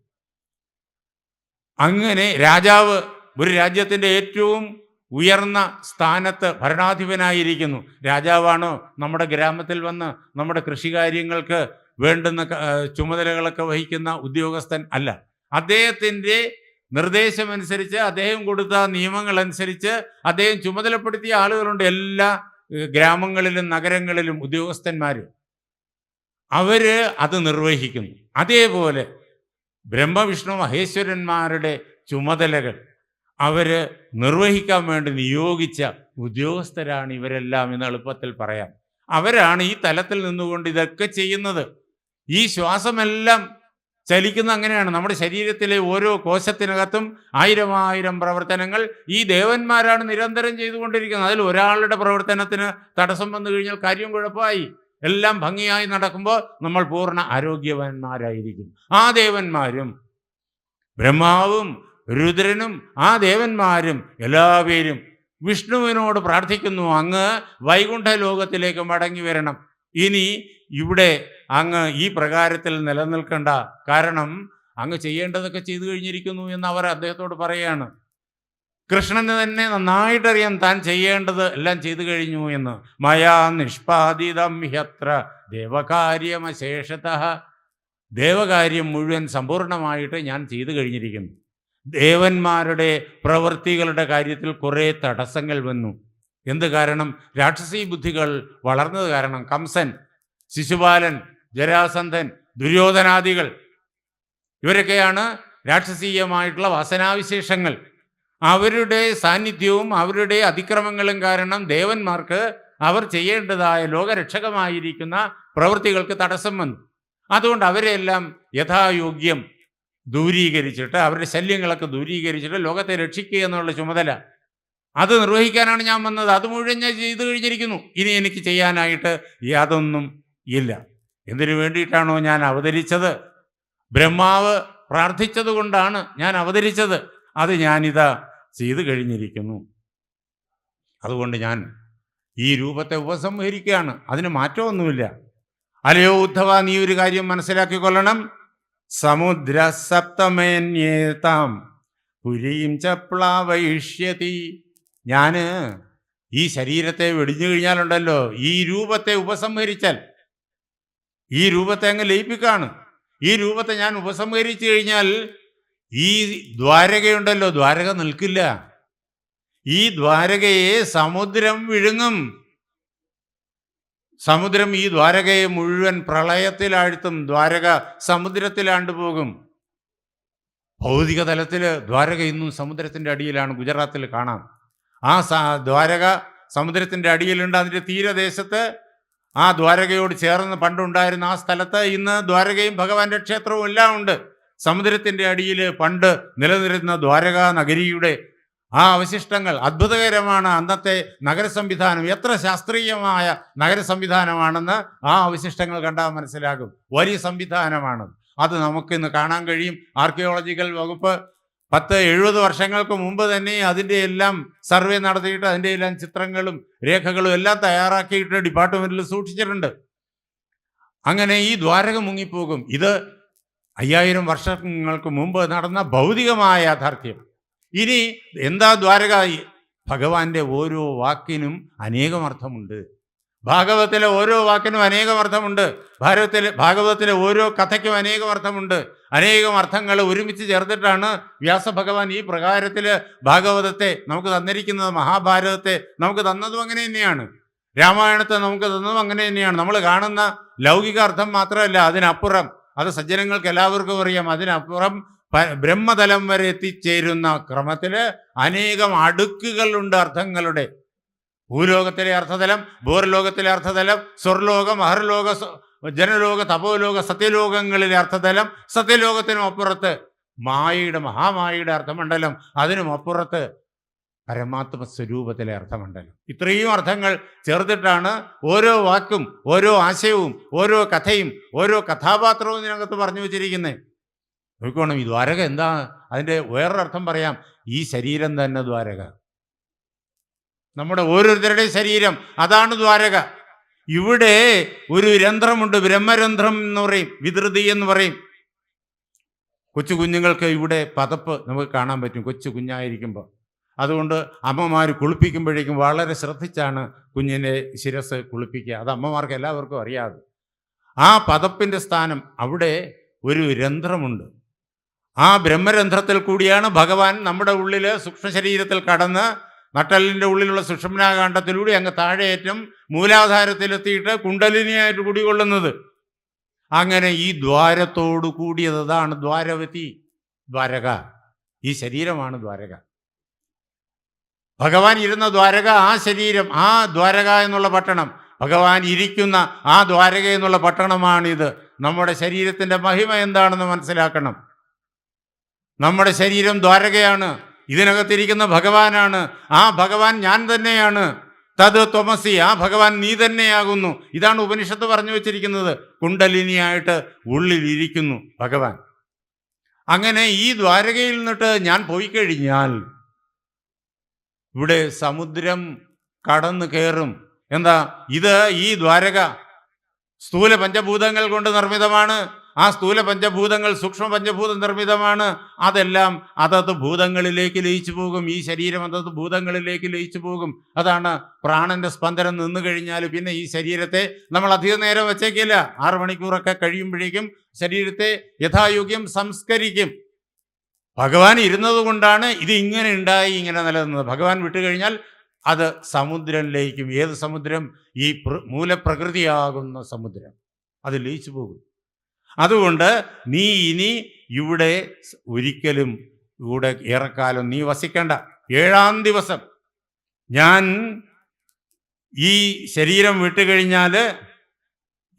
അങ്ങനെ രാജാവ് ഒരു രാജ്യത്തിൻ്റെ ഏറ്റവും ഉയർന്ന സ്ഥാനത്ത് ഭരണാധിപനായിരിക്കുന്നു. രാജാവാണോ നമ്മുടെ ഗ്രാമത്തിൽ വന്ന് നമ്മുടെ കൃഷികാര്യങ്ങൾക്ക് വേണ്ടുന്ന ചുമതലകളൊക്കെ വഹിക്കുന്ന ഉദ്യോഗസ്ഥൻ അല്ല. അദ്ദേഹത്തിൻ്റെ നിർദ്ദേശമനുസരിച്ച്, അദ്ദേഹം കൊടുത്ത നിയമങ്ങളനുസരിച്ച് അദ്ദേഹം ചുമതലപ്പെടുത്തിയ ആളുകളുണ്ട് എല്ലാ ഗ്രാമങ്ങളിലും നഗരങ്ങളിലും ഉദ്യോഗസ്ഥന്മാർ. അവര് അത് നിർവഹിക്കുന്നു. അതേപോലെ ബ്രഹ്മവിഷ്ണു മഹേശ്വരന്മാരുടെ ചുമതലകൾ അവര് നിർവഹിക്കാൻ വേണ്ടി നിയോഗിച്ച ഉദ്യോഗസ്ഥരാണ് ഇവരെല്ലാം എന്ന് എളുപ്പത്തിൽ പറയാം. അവരാണ് ഈ തലത്തിൽ നിന്നുകൊണ്ട് ഇതൊക്കെ ചെയ്യുന്നത്. ഈ ശ്വാസമെല്ലാം ചലിക്കുന്ന അങ്ങനെയാണ്. നമ്മുടെ ശരീരത്തിലെ ഓരോ കോശത്തിനകത്തും ആയിരം പ്രവർത്തനങ്ങൾ ഈ ദേവന്മാരാണ് നിരന്തരം ചെയ്തുകൊണ്ടിരിക്കുന്നത്. അതിൽ ഒരാളുടെ പ്രവർത്തനത്തിന് തടസ്സം വന്നു കഴിഞ്ഞാൽ കാര്യം കുഴപ്പമായി. എല്ലാം ഭംഗിയായി നടക്കുമ്പോൾ നമ്മൾ പൂർണ്ണ ആരോഗ്യവാന്മാരായിരിക്കും. ആ ദേവന്മാരും ബ്രഹ്മാവും രുദ്രനും ആ ദേവന്മാരും എല്ലാവരും വിഷ്ണുവിനോട് പ്രാർത്ഥിക്കുന്നു, അങ്ങ് വൈകുണ്ഠ ലോകത്തിലേക്ക് മടങ്ങി വരണം. ഇനി ഇവിടെ അങ്ങ് ഈ പ്രകാരത്തിൽ നിലനിൽക്കണ്ട, കാരണം അങ്ങ് ചെയ്യേണ്ടതൊക്കെ ചെയ്തു കഴിഞ്ഞിരിക്കുന്നു എന്ന് അവർ അദ്ദേഹത്തോട് പറയുകയാണ്. കൃഷ്ണന് തന്നെ നന്നായിട്ടറിയാം താൻ ചെയ്യേണ്ടത് എല്ലാം ചെയ്തു കഴിഞ്ഞു എന്ന്. മയാ നിഷ്പാദിതം ഹ്യത്ര ദേവകാര്യമശേഷതഃ, ദേവകാര്യം മുഴുവൻ സമ്പൂർണമായിട്ട് ഞാൻ ചെയ്തു കഴിഞ്ഞിരിക്കുന്നു. ദേവന്മാരുടെ പ്രവൃത്തികളുടെ കാര്യത്തിൽ കുറേ തടസ്സങ്ങൾ വന്നു. എന്ത് കാരണം? രാക്ഷസീ ബുദ്ധികൾ വളർന്നത് കാരണം. കംസൻ, ശിശുപാലൻ, ജരാസന്ധൻ, ദുര്യോധനാദികൾ ഇവരൊക്കെയാണ് രാക്ഷസീയമായിട്ടുള്ള വാസനാവിശേഷങ്ങൾ. അവരുടെ സാന്നിധ്യവും അവരുടെ അതിക്രമങ്ങളും കാരണം ദേവന്മാർക്ക് അവർ ചെയ്യേണ്ടതായ ലോകരക്ഷകമായിരിക്കുന്ന പ്രവൃത്തികൾക്ക് തടസ്സം വന്നു. അതുകൊണ്ട് അവരെല്ലാം യഥായോഗ്യം ദൂരീകരിച്ചിട്ട്, അവരുടെ ശല്യങ്ങളൊക്കെ ദൂരീകരിച്ചിട്ട് ലോകത്തെ രക്ഷിക്കുക എന്നുള്ള ചുമതല അത് നിർവഹിക്കാനാണ് ഞാൻ വന്നത്. അത് മുഴുവൻ ഞാൻ ചെയ്തു കഴിഞ്ഞിരിക്കുന്നു. ഇനി എനിക്ക് ചെയ്യാനായിട്ട് യാതൊന്നും ഇല്ല. എന്തിനു വേണ്ടിയിട്ടാണോ ഞാൻ അവതരിച്ചത്? ബ്രഹ്മാവ് പ്രാർത്ഥിച്ചത് കൊണ്ടാണ് ഞാൻ അവതരിച്ചത്. അത് ഞാനിതാ ചെയ്തു കഴിഞ്ഞിരിക്കുന്നു. അതുകൊണ്ട് ഞാൻ ഈ രൂപത്തെ ഉപസംഹരിക്കുകയാണ്. അതിന് മാറ്റമൊന്നുമില്ല. അല്ലയോ ഉദ്ധവ, നീ ഒരു കാര്യം മനസ്സിലാക്കിക്കൊള്ളണം. സമുദ്ര സപ്തമേന്യേതാം പുരീം ച പ്ലാവയിഷ്യതി. ഞാൻ ഈ ശരീരത്തെ വെടിഞ്ഞു കഴിഞ്ഞാലുണ്ടല്ലോ, ഈ രൂപത്തെ ഉപസംഹരിച്ചാൽ, ഈ രൂപത്തെ അങ്ങ് ലയിപ്പിക്കാണ്. ഈ രൂപത്തെ ഞാൻ ഉപസംഹരിച്ചു കഴിഞ്ഞാൽ ഈ ദ്വാരകയുണ്ടല്ലോ, ദ്വാരക നിൽക്കില്ല. ഈ ദ്വാരകയെ സമുദ്രം വിഴുങ്ങും. സമുദ്രം ഈ ദ്വാരകയെ മുഴുവൻ പ്രളയത്തിലാഴ്ത്തും. ദ്വാരക സമുദ്രത്തിലാണ്ടുപോകും. ഭൗതിക തലത്തിൽ ദ്വാരക ഇന്നും സമുദ്രത്തിൻ്റെ അടിയിലാണ്. ഗുജറാത്തിൽ കാണാം. ആ ദ്വാരക സമുദ്രത്തിൻ്റെ അടിയിലുണ്ട്. അതിൻ്റെ തീരദേശത്ത് ആ ദ്വാരകയോട് ചേർന്ന് പണ്ടുണ്ടായിരുന്ന ആ സ്ഥലത്ത് ഇന്ന് ദ്വാരകയും ഭഗവാന്റെ ക്ഷേത്രവും എല്ലാം ഉണ്ട്. സമുദ്രത്തിൻ്റെ അടിയിൽ പണ്ട് നിലനിന്നിരുന്ന ദ്വാരക നഗരിയുടെ ആ അവശിഷ്ടങ്ങൾ അത്ഭുതകരമാണ്. അന്നത്തെ നഗര സംവിധാനം എത്ര ശാസ്ത്രീയമായ നഗര സംവിധാനമാണെന്ന് ആ അവശിഷ്ടങ്ങൾ കണ്ടാൽ മനസ്സിലാകും. വലിയ സംവിധാനമാണ്. അത് നമുക്കിന്ന് കാണാൻ കഴിയും. ആർക്കിയോളജിക്കൽ വകുപ്പ് 10-70 വർഷങ്ങൾക്ക് മുമ്പ് തന്നെ അതിൻ്റെ എല്ലാം സർവേ നടത്തിയിട്ട് അതിൻ്റെ എല്ലാം ചിത്രങ്ങളും രേഖകളും എല്ലാം തയ്യാറാക്കിയിട്ട് ഡിപ്പാർട്ട്മെൻറ്റിൽ സൂക്ഷിച്ചിട്ടുണ്ട്. അങ്ങനെ ഈ ദ്വാരക മുങ്ങിപ്പോകും. ഇത് 5000 വർഷങ്ങൾക്ക് മുമ്പ് നടന്ന ഭൗതികമായ യാഥാർത്ഥ്യം. ഇനി എന്താ ദ്വാരക? ഭഗവാന്റെ ഓരോ വാക്കിനും അനേകം അർത്ഥമുണ്ട്. ഭാഗവതത്തിലെ ഓരോ വാക്കിനും അനേകം അർത്ഥമുണ്ട്. ഭാഗവതത്തിലെ ഓരോ കഥയ്ക്കും അനേകം അർത്ഥമുണ്ട്. അനേകം അർത്ഥങ്ങൾ ഒരുമിച്ച് ചേർത്തിട്ടാണ് വ്യാസഭഗവാൻ ഈ പ്രകാരത്തിൽ ഭാഗവതത്തെ നമുക്ക് തന്നിരിക്കുന്നത്. മഹാഭാരതത്തെ നമുക്ക് തന്നതും അങ്ങനെ തന്നെയാണ്. രാമായണത്തെ നമുക്ക് തന്നതും അങ്ങനെ തന്നെയാണ്. നമ്മൾ കാണുന്ന ലൗകിക അർത്ഥം മാത്രമല്ല, അതിനപ്പുറം, അത് സജ്ജനങ്ങൾക്ക് എല്ലാവർക്കും അറിയാം, അതിനപ്പുറം ബ്രഹ്മതലം വരെ എത്തിച്ചേരുന്ന ക്രമത്തിൽ അനേകം അടുക്കുകളുണ്ട് അർത്ഥങ്ങളുടെ. ഭൂലോകത്തിലെ അർത്ഥതലം, ഭൂർലോകത്തിലെ അർത്ഥതലം, സ്വർലോകം, അഹർലോക, ജനലോക, തപോലോക, സത്യലോകങ്ങളിലെ അർത്ഥതലം, സത്യലോകത്തിനും അപ്പുറത്ത് മായയുടെ മഹാമായയുടെ അർത്ഥമണ്ഡലം, അതിനും അപ്പുറത്ത് പരമാത്മ സ്വരൂപത്തിലെ അർത്ഥമണ്ഡലം. ഇത്രയും അർത്ഥങ്ങൾ ചേർത്തിട്ടാണ് ഓരോ വാക്കും ഓരോ ആശയവും ഓരോ കഥയും ഓരോ കഥാപാത്രവും ഇതിനകത്ത് പറഞ്ഞു വെച്ചിരിക്കുന്നത്. നോക്കണം, ഈ ദ്വാരക എന്താ? അതിൻ്റെ വേറൊരർത്ഥം പറയാം. ഈ ശരീരം തന്നെ ദ്വാരക. നമ്മുടെ ഓരോരുത്തരുടെയും ശരീരം അതാണ് ദ്വാരക. ഇവിടെ ഒരു രന്ധ്രമുണ്ട്, ബ്രഹ്മരന്ധ്രം എന്ന് പറയും, വിധൃതി എന്ന് പറയും. കൊച്ചു കുഞ്ഞുങ്ങൾക്ക് ഇവിടെ പതപ്പ് നമുക്ക് കാണാൻ പറ്റും, കൊച്ചു കുഞ്ഞായിരിക്കുമ്പോൾ. അതുകൊണ്ട് അമ്മമാർ കുളിപ്പിക്കുമ്പോഴേക്കും വളരെ ശ്രദ്ധിച്ചാണ് കുഞ്ഞിൻ്റെ ശിരസ് കുളിപ്പിക്കുക. അത് അമ്മമാർക്ക് എല്ലാവർക്കും അറിയാതെ. ആ പതപ്പിൻ്റെ സ്ഥാനം, അവിടെ ഒരു രന്ധ്രമുണ്ട്. ആ ബ്രഹ്മരന്ധ്രത്തിൽ കൂടിയാണ് ഭഗവാൻ നമ്മുടെ ഉള്ളിൽ സൂക്ഷ്മ ശരീരത്തിൽ കടന്ന് നട്ടലിൻ്റെ ഉള്ളിലുള്ള സുഷുമ്നാകാണ്ഡത്തിലൂടെ അങ്ങ് താഴെയേറ്റം മൂലാധാരത്തിലെത്തിയിട്ട് കുണ്ടലിനിയായിട്ട് കുടികൊള്ളുന്നത്. അങ്ങനെ ഈ ദ്വാരത്തോടു കൂടിയതാണ് ദ്വാരവതി, ദ്വാരക. ഈ ശരീരമാണ് ദ്വാരക. ഭഗവാൻ ഇരുന്ന ദ്വാരക, ആ ശരീരം, ആ ദ്വാരക എന്നുള്ള പട്ടണം, ഭഗവാൻ ഇരിക്കുന്ന ആ ദ്വാരക എന്നുള്ള പട്ടണമാണിത്. നമ്മുടെ ശരീരത്തിൻ്റെ മഹിമ എന്താണെന്ന് മനസ്സിലാക്കണം. നമ്മുടെ ശരീരം ദ്വാരകയാണ്, ഇതിനകത്തിരിക്കുന്ന ഭഗവാനാണ്. ആ ഭഗവാൻ ഞാൻ തന്നെയാണ്. തത് ത്വമസി, ആ ഭഗവാൻ നീ തന്നെയാകുന്നു. ഇതാണ് ഉപനിഷത്ത് പറഞ്ഞു വച്ചിരിക്കുന്നത്. കുണ്ടലിനിയായിട്ട് ഉള്ളിലിരിക്കുന്നു ഭഗവാൻ. അങ്ങനെ ഈ ദ്വാരകയിൽ നിന്നിട്ട് ഞാൻ പോയി കഴിഞ്ഞാൽ ഇവിടെ സമുദ്രം കടന്നു കയറും. എന്താ ഇത്? ഈ ദ്വാരക സ്ഥൂല പഞ്ചഭൂതങ്ങൾ കൊണ്ട് നിർമ്മിതമാണ്. ആ സ്ഥൂല പഞ്ചഭൂതങ്ങൾ സൂക്ഷ്മ പഞ്ചഭൂത നിർമ്മിതമാണ്. അതെല്ലാം അതത് ഭൂതങ്ങളിലേക്ക് ലയിച്ചു പോകും. ഈ ശരീരം അതത് ഭൂതങ്ങളിലേക്ക് ലയിച്ചു പോകും. അതാണ് പ്രാണന്റെ സ്പന്ദനം നിന്നു കഴിഞ്ഞാൽ പിന്നെ ഈ ശരീരത്തെ നമ്മൾ അധികം നേരം വെച്ചേക്കില്ല. 6 മണിക്കൂറൊക്കെ കഴിയുമ്പോഴേക്കും ശരീരത്തെ യഥായോഗ്യം സംസ്കരിക്കും. ഭഗവാൻ ഇരുന്നത് കൊണ്ടാണ് ഇത് ഇങ്ങനെ ഉണ്ടായി, ഇങ്ങനെ നിലനിന്നത്. ഭഗവാൻ വിട്ടുകഴിഞ്ഞാൽ അത് സമുദ്രം ലയിക്കും. ഏത് സമുദ്രം? ഈ മൂലപ്രകൃതിയാകുന്ന സമുദ്രം. അത് ലയിച്ചു പോകും. അതുകൊണ്ട് നീ ഇനി ഇവിടെ ഒരിക്കലും ഇവിടെ ഏറെക്കാലം നീ വസിക്കേണ്ട. 7-ാം ദിവസം ഞാൻ ഈ ശരീരം വിട്ടുകഴിഞ്ഞാൽ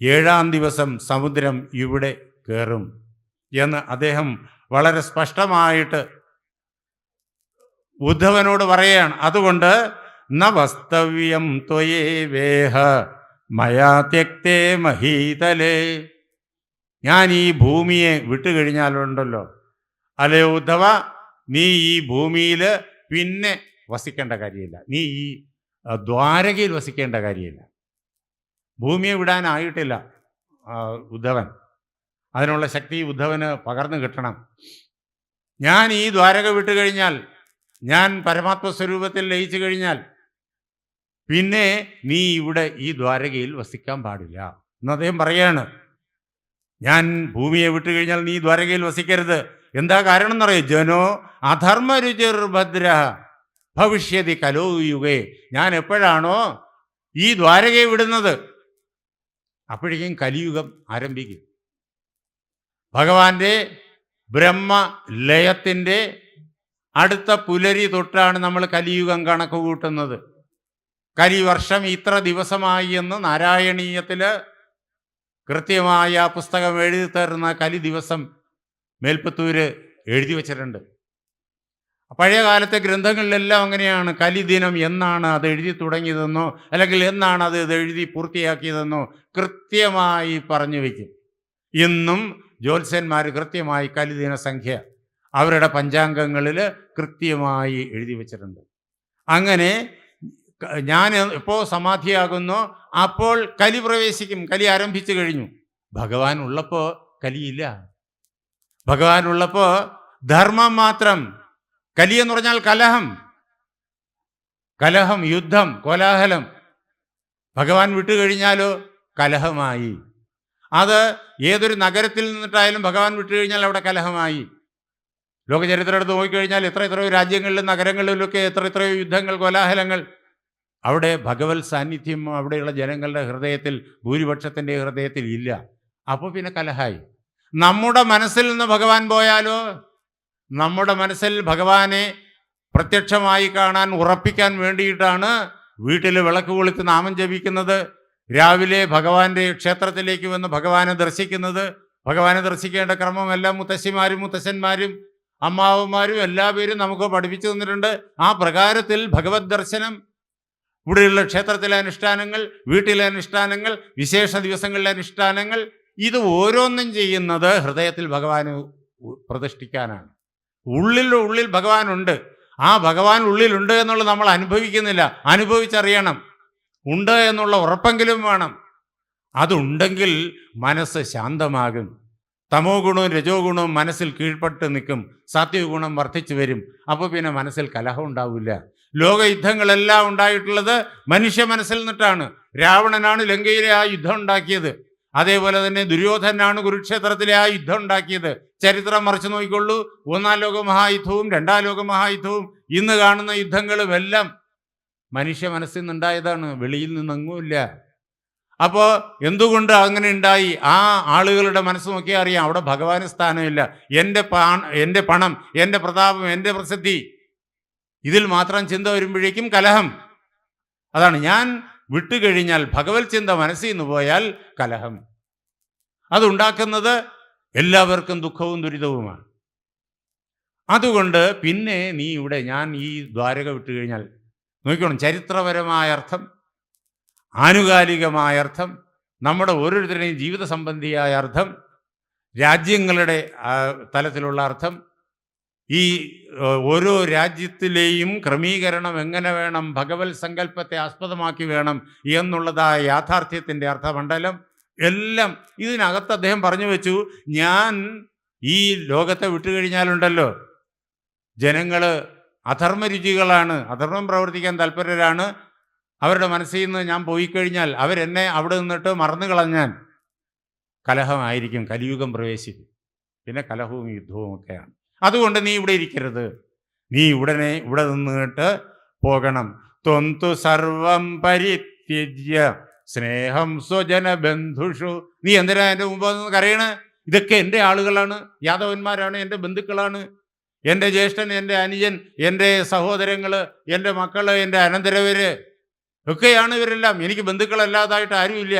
7-ാം ദിവസം സമുദ്രം ഇവിടെ കയറും എന്ന് അദ്ദേഹം വളരെ സ്പഷ്ടമായിട്ട് ഉദ്ധവനോട് പറയുകയാണ്. അതുകൊണ്ട് ന വസ്തവ്യം ത്വയേ വേഹ മയാ ത്യക്തേ മഹീതലേ. ഞാൻ ഈ ഭൂമിയെ വിട്ടുകഴിഞ്ഞാലുണ്ടല്ലോ, അല്ലേ ഉദ്ധവ, നീ ഈ ഭൂമിയിൽ പിന്നെ വസിക്കേണ്ട കാര്യമില്ല. നീ ഈ ദ്വാരകയിൽ വസിക്കേണ്ട കാര്യമില്ല. ഭൂമിയെ വിടാനായിട്ടില്ല ഉദ്ധവൻ. അതിനുള്ള ശക്തി ഉദ്ധവന് പകർന്നു കിട്ടണം. ഞാൻ ഈ ദ്വാരക വിട്ടുകഴിഞ്ഞാൽ, ഞാൻ പരമാത്മസ്വരൂപത്തിൽ ലയിച്ചു കഴിഞ്ഞാൽ പിന്നെ നീ ഇവിടെ ഈ ദ്വാരകയിൽ വസിക്കാൻ പാടില്ല എന്ന് അദ്ദേഹം പറയാണ്. ഞാൻ ഭൂമിയെ വിട്ടുകഴിഞ്ഞാൽ നീ ദ്വാരകയിൽ വസിക്കരുത്. എന്താ കാരണം എന്നറിയോ? ജനോ അധർമ്മരുചിർഭദ്ര ഭവിഷ്യതി കലോ യുഗേ. ഞാൻ എപ്പോഴാണോ ഈ ദ്വാരകയെ വിടുന്നത് അപ്പോഴേക്കും കലിയുഗം ആരംഭിക്കും. ഭഗവാന്റെ ബ്രഹ്മലയത്തിൻ്റെ അടുത്ത പുലരി തൊട്ടാണ് നമ്മൾ കലിയുഗം കണക്ക് കൂട്ടുന്നത്. കലിവർഷം ഇത്ര ദിവസമായി എന്ന് നാരായണീയത്തിൽ കൃത്യമായ ആ പുസ്തകം എഴുതി തരുന്ന കലി ദിവസം മേൽപ്പത്തൂര് എഴുതി വച്ചിട്ടുണ്ട്. പഴയ കാലത്തെ ഗ്രന്ഥങ്ങളിലെല്ലാം അങ്ങനെയാണ്. കലിദിനം എന്നാണ് അത് എഴുതി തുടങ്ങിയതെന്നോ അല്ലെങ്കിൽ എന്നാണ് അത് എഴുതി പൂർത്തിയാക്കിയതെന്നോ കൃത്യമായി പറഞ്ഞു വയ്ക്കും. ഇന്നും ജ്യോത്സ്യന്മാർ കൃത്യമായി കലിദിന സംഖ്യ അവരുടെ പഞ്ചാംഗങ്ങളിൽ കൃത്യമായി എഴുതി വച്ചിട്ടുണ്ട്. അങ്ങനെ ഞാൻ എപ്പോൾ സമാധിയാകുന്നോ അപ്പോൾ കലി പ്രവേശിക്കും. കലി ആരംഭിച്ചു കഴിഞ്ഞു. ഭഗവാൻ ഉള്ളപ്പോൾ കലിയില്ല. ഭഗവാൻ ഉള്ളപ്പോൾ ധർമ്മം മാത്രം. കലി എന്ന് പറഞ്ഞാൽ കലഹം, കലഹം, യുദ്ധം, കോലാഹലം. ഭഗവാൻ വിട്ടുകഴിഞ്ഞാലോ കലഹമായി. അത് ഏതൊരു നഗരത്തിൽ നിന്നിട്ടായാലും ഭഗവാൻ വിട്ടുകഴിഞ്ഞാൽ അവിടെ കലഹമായി. ലോകചരിത്രം എടുത്ത് നോക്കിക്കഴിഞ്ഞാൽ എത്രയോ രാജ്യങ്ങളിലും നഗരങ്ങളിലൊക്കെ എത്രയോ യുദ്ധങ്ങൾ, കോലാഹലങ്ങൾ. അവിടെ ഭഗവത് സാന്നിധ്യം അവിടെയുള്ള ജനങ്ങളുടെ ഹൃദയത്തിൽ, ഭൂരിപക്ഷത്തിൻ്റെ ഹൃദയത്തിൽ ഇല്ല. അപ്പോൾ പിന്നെ കലഹായി. നമ്മുടെ മനസ്സിൽ നിന്ന് ഭഗവാൻ പോയാലോ? നമ്മുടെ മനസ്സിൽ ഭഗവാനെ പ്രത്യക്ഷമായി കാണാൻ ഉറപ്പിക്കാൻ വേണ്ടിയിട്ടാണ് വീട്ടിൽ വിളക്ക് കൊളുത്തി നാമം ജപിക്കുന്നത്. രാവിലെ ഭഗവാന്റെ ക്ഷേത്രത്തിലേക്ക് വന്ന് ഭഗവാനെ ദർശിക്കുന്നത്. ഭഗവാനെ ദർശിക്കേണ്ട ക്രമമെല്ലാം മുത്തശ്ശിമാരും മുത്തശ്ശന്മാരും അമ്മാവന്മാരും എല്ലാവരും നമുക്ക് പഠിപ്പിച്ചു തന്നിട്ടുണ്ട്. ആ പ്രകാരത്തിൽ ഭഗവത് ദർശനം, ഇവിടെയുള്ള ക്ഷേത്രത്തിലെ അനുഷ്ഠാനങ്ങൾ, വീട്ടിലെ അനുഷ്ഠാനങ്ങൾ, വിശേഷ ദിവസങ്ങളിലെ അനുഷ്ഠാനങ്ങൾ, ഇത് ഓരോന്നും ചെയ്യുന്നത് ഹൃദയത്തിൽ ഭഗവാന് പ്രതിഷ്ഠിക്കാനാണ്. ഉള്ളിൽ ഭഗവാനുണ്ട്. ആ ഭഗവാൻ ഉള്ളിലുണ്ട് എന്നുള്ളത് നമ്മൾ അനുഭവിക്കുന്നില്ല, അനുഭവിച്ചറിയണം. ഉണ്ട് എന്നുള്ള ഉറപ്പെങ്കിലും വേണം. അതുണ്ടെങ്കിൽ മനസ്സ് ശാന്തമാകും. തമോ ഗുണവും രജോ ഗുണവും മനസ്സിൽ കീഴ്പ്പെട്ട് നിൽക്കും, സാത്വിക ഗുണം വർദ്ധിച്ചു വരും. അപ്പോൾ പിന്നെ മനസ്സിൽ കലഹം ഉണ്ടാവില്ല. ലോകയുദ്ധങ്ങളെല്ലാം ഉണ്ടായിട്ടുള്ളത് മനുഷ്യ മനസ്സിൽ നിന്നിട്ടാണ്. രാവണനാണ് ലങ്കയിലെ ആ യുദ്ധം ഉണ്ടാക്കിയത്. അതേപോലെ തന്നെ ദുര്യോധനാണ് കുരുക്ഷേത്രത്തിലെ ആ യുദ്ധം ഉണ്ടാക്കിയത്. ചരിത്രം മറിച്ചു നോക്കിക്കൊള്ളൂ. 1-ാം ലോകമഹായുദ്ധവും 2-ാം ലോകമഹായുദ്ധവും ഇന്ന് കാണുന്ന യുദ്ധങ്ങളും എല്ലാം മനുഷ്യ മനസ്സിൽ നിന്നുണ്ടായതാണ്, വെളിയിൽ നിന്നെങ്ങുമില്ല. അപ്പോൾ എന്തുകൊണ്ട് അങ്ങനെ ഉണ്ടായി? ആ ആളുകളുടെ മനസ്സ് നോക്കിയാൽ അറിയാം, അവിടെ ഭഗവാന് സ്ഥാനമില്ല. എൻ്റെ പണം, എൻ്റെ പ്രതാപം, എൻ്റെ പ്രസിദ്ധി, ഇതിൽ മാത്രം ചിന്ത വരുമ്പോഴേക്കും കലഹം. അതാണ് ഞാൻ വിട്ടുകഴിഞ്ഞാൽ, ഭഗവത് ചിന്ത മനസ്സിൽ നിന്ന് പോയാൽ കലഹം. അതുണ്ടാക്കുന്നത് എല്ലാവർക്കും ദുഃഖവും ദുരിതവുമാണ്. അതുകൊണ്ട് പിന്നെ നീ ഇവിടെ, ഞാൻ ഈ ദ്വാരക വിട്ടുകഴിഞ്ഞാൽ നോക്കണം, ചരിത്രപരമായ അർത്ഥം, ആനുകാലികമായ അർത്ഥം, നമ്മുടെ ഓരോരുത്തരുടെയും ജീവിത സംബന്ധിയായ അർത്ഥം, രാജ്യങ്ങളുടെ തലത്തിലുള്ള അർത്ഥം, ഈ ഓരോ രാജ്യത്തിലെയും ക്രമീകരണം എങ്ങനെ വേണം, ഭഗവത് സങ്കല്പത്തെ ആസ്പദമാക്കി വേണം എന്നുള്ളതായ യാഥാർത്ഥ്യത്തിൻ്റെ അർത്ഥമണ്ഡലം എല്ലാം ഇതിനകത്ത് അദ്ദേഹം പറഞ്ഞു വെച്ചു. ഞാൻ ഈ ലോകത്തെ വിട്ടുകഴിഞ്ഞാലുണ്ടല്ലോ, ജനങ്ങൾ അധർമ്മരുചികളാണ്, അധർമ്മം പ്രവർത്തിക്കാൻ തൽപരരാണ്. അവരുടെ മനസ്സിൽ നിന്ന് ഞാൻ പോയി കഴിഞ്ഞാൽ, അവരെന്നെ അവിടെ നിന്നിട്ട് മറന്നു കളഞ്ഞാൽ കലഹമായിരിക്കും, കലിയുഗം പ്രവേശിക്കും. പിന്നെ കലഹവും യുദ്ധവും ഒക്കെയാണ്. അതുകൊണ്ട് നീ ഇവിടെ ഇരിക്കരുത്, നീ ഇവിടെ നിന്നിട്ട് പോകണം. ത്വന്തു സർവം പരിത്യജ്യ സ്നേഹം സ്വജന ബന്ധുഷു. നീ എന്തിനാ എൻ്റെ മുമ്പ് നിന്ന് കരയണേ? ഇതൊക്കെ എൻ്റെ ആളുകളാണ്, യാദവന്മാരാണ്, എൻ്റെ ബന്ധുക്കളാണ്, എൻ്റെ ജ്യേഷ്ഠൻ, എൻ്റെ അനുജൻ, എൻ്റെ സഹോദരങ്ങൾ, എൻ്റെ മക്കൾ, എൻ്റെ അനന്തരവര് ഒക്കെയാണ് ഇവരെല്ലാം. എനിക്ക് ബന്ധുക്കളല്ലാതായിട്ട് ആരുമില്ല.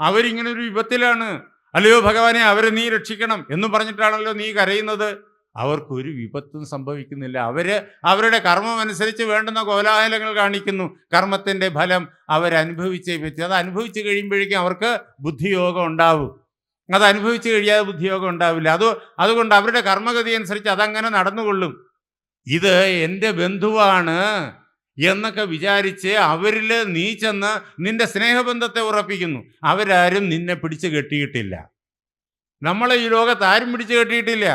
അവരിങ്ങനെ ഒരു വിപത്തിലാണ്. അല്ലയോ ഭഗവാനെ, അവരെ നീ രക്ഷിക്കണം എന്ന് പറഞ്ഞിട്ടാണല്ലോ നീ കരയുന്നത്. അവർക്കൊരു വിപത്തും സംഭവിക്കുന്നില്ല. അവരുടെ കർമ്മം അനുസരിച്ച് വേണ്ടുന്ന കോലാഹലങ്ങൾ കാണിക്കുന്നു. കർമ്മത്തിൻ്റെ ഫലം അവരനുഭവിച്ചേ പറ്റും. അത് അനുഭവിച്ച് കഴിയുമ്പോഴേക്കും അവർക്ക് ബുദ്ധിയോഗം ഉണ്ടാവും. അത് അനുഭവിച്ച് കഴിയാതെ ബുദ്ധിയോഗം ഉണ്ടാവില്ല. അതുകൊണ്ട് അവരുടെ കർമ്മഗതി അനുസരിച്ച് അതങ്ങനെ നടന്നുകൊള്ളും. ഇത് എൻ്റെ ബന്ധുവാണ് എന്നൊക്കെ വിചാരിച്ച് അവരിൽ നീ ചെന്ന് നിന്റെ സ്നേഹബന്ധത്തെ ഉറപ്പിക്കുന്നു. അവരാരും നിന്നെ പിടിച്ചു കെട്ടിയിട്ടില്ല. നമ്മളെ ഈ ലോകത്ത് ആരും പിടിച്ചു കെട്ടിയിട്ടില്ല.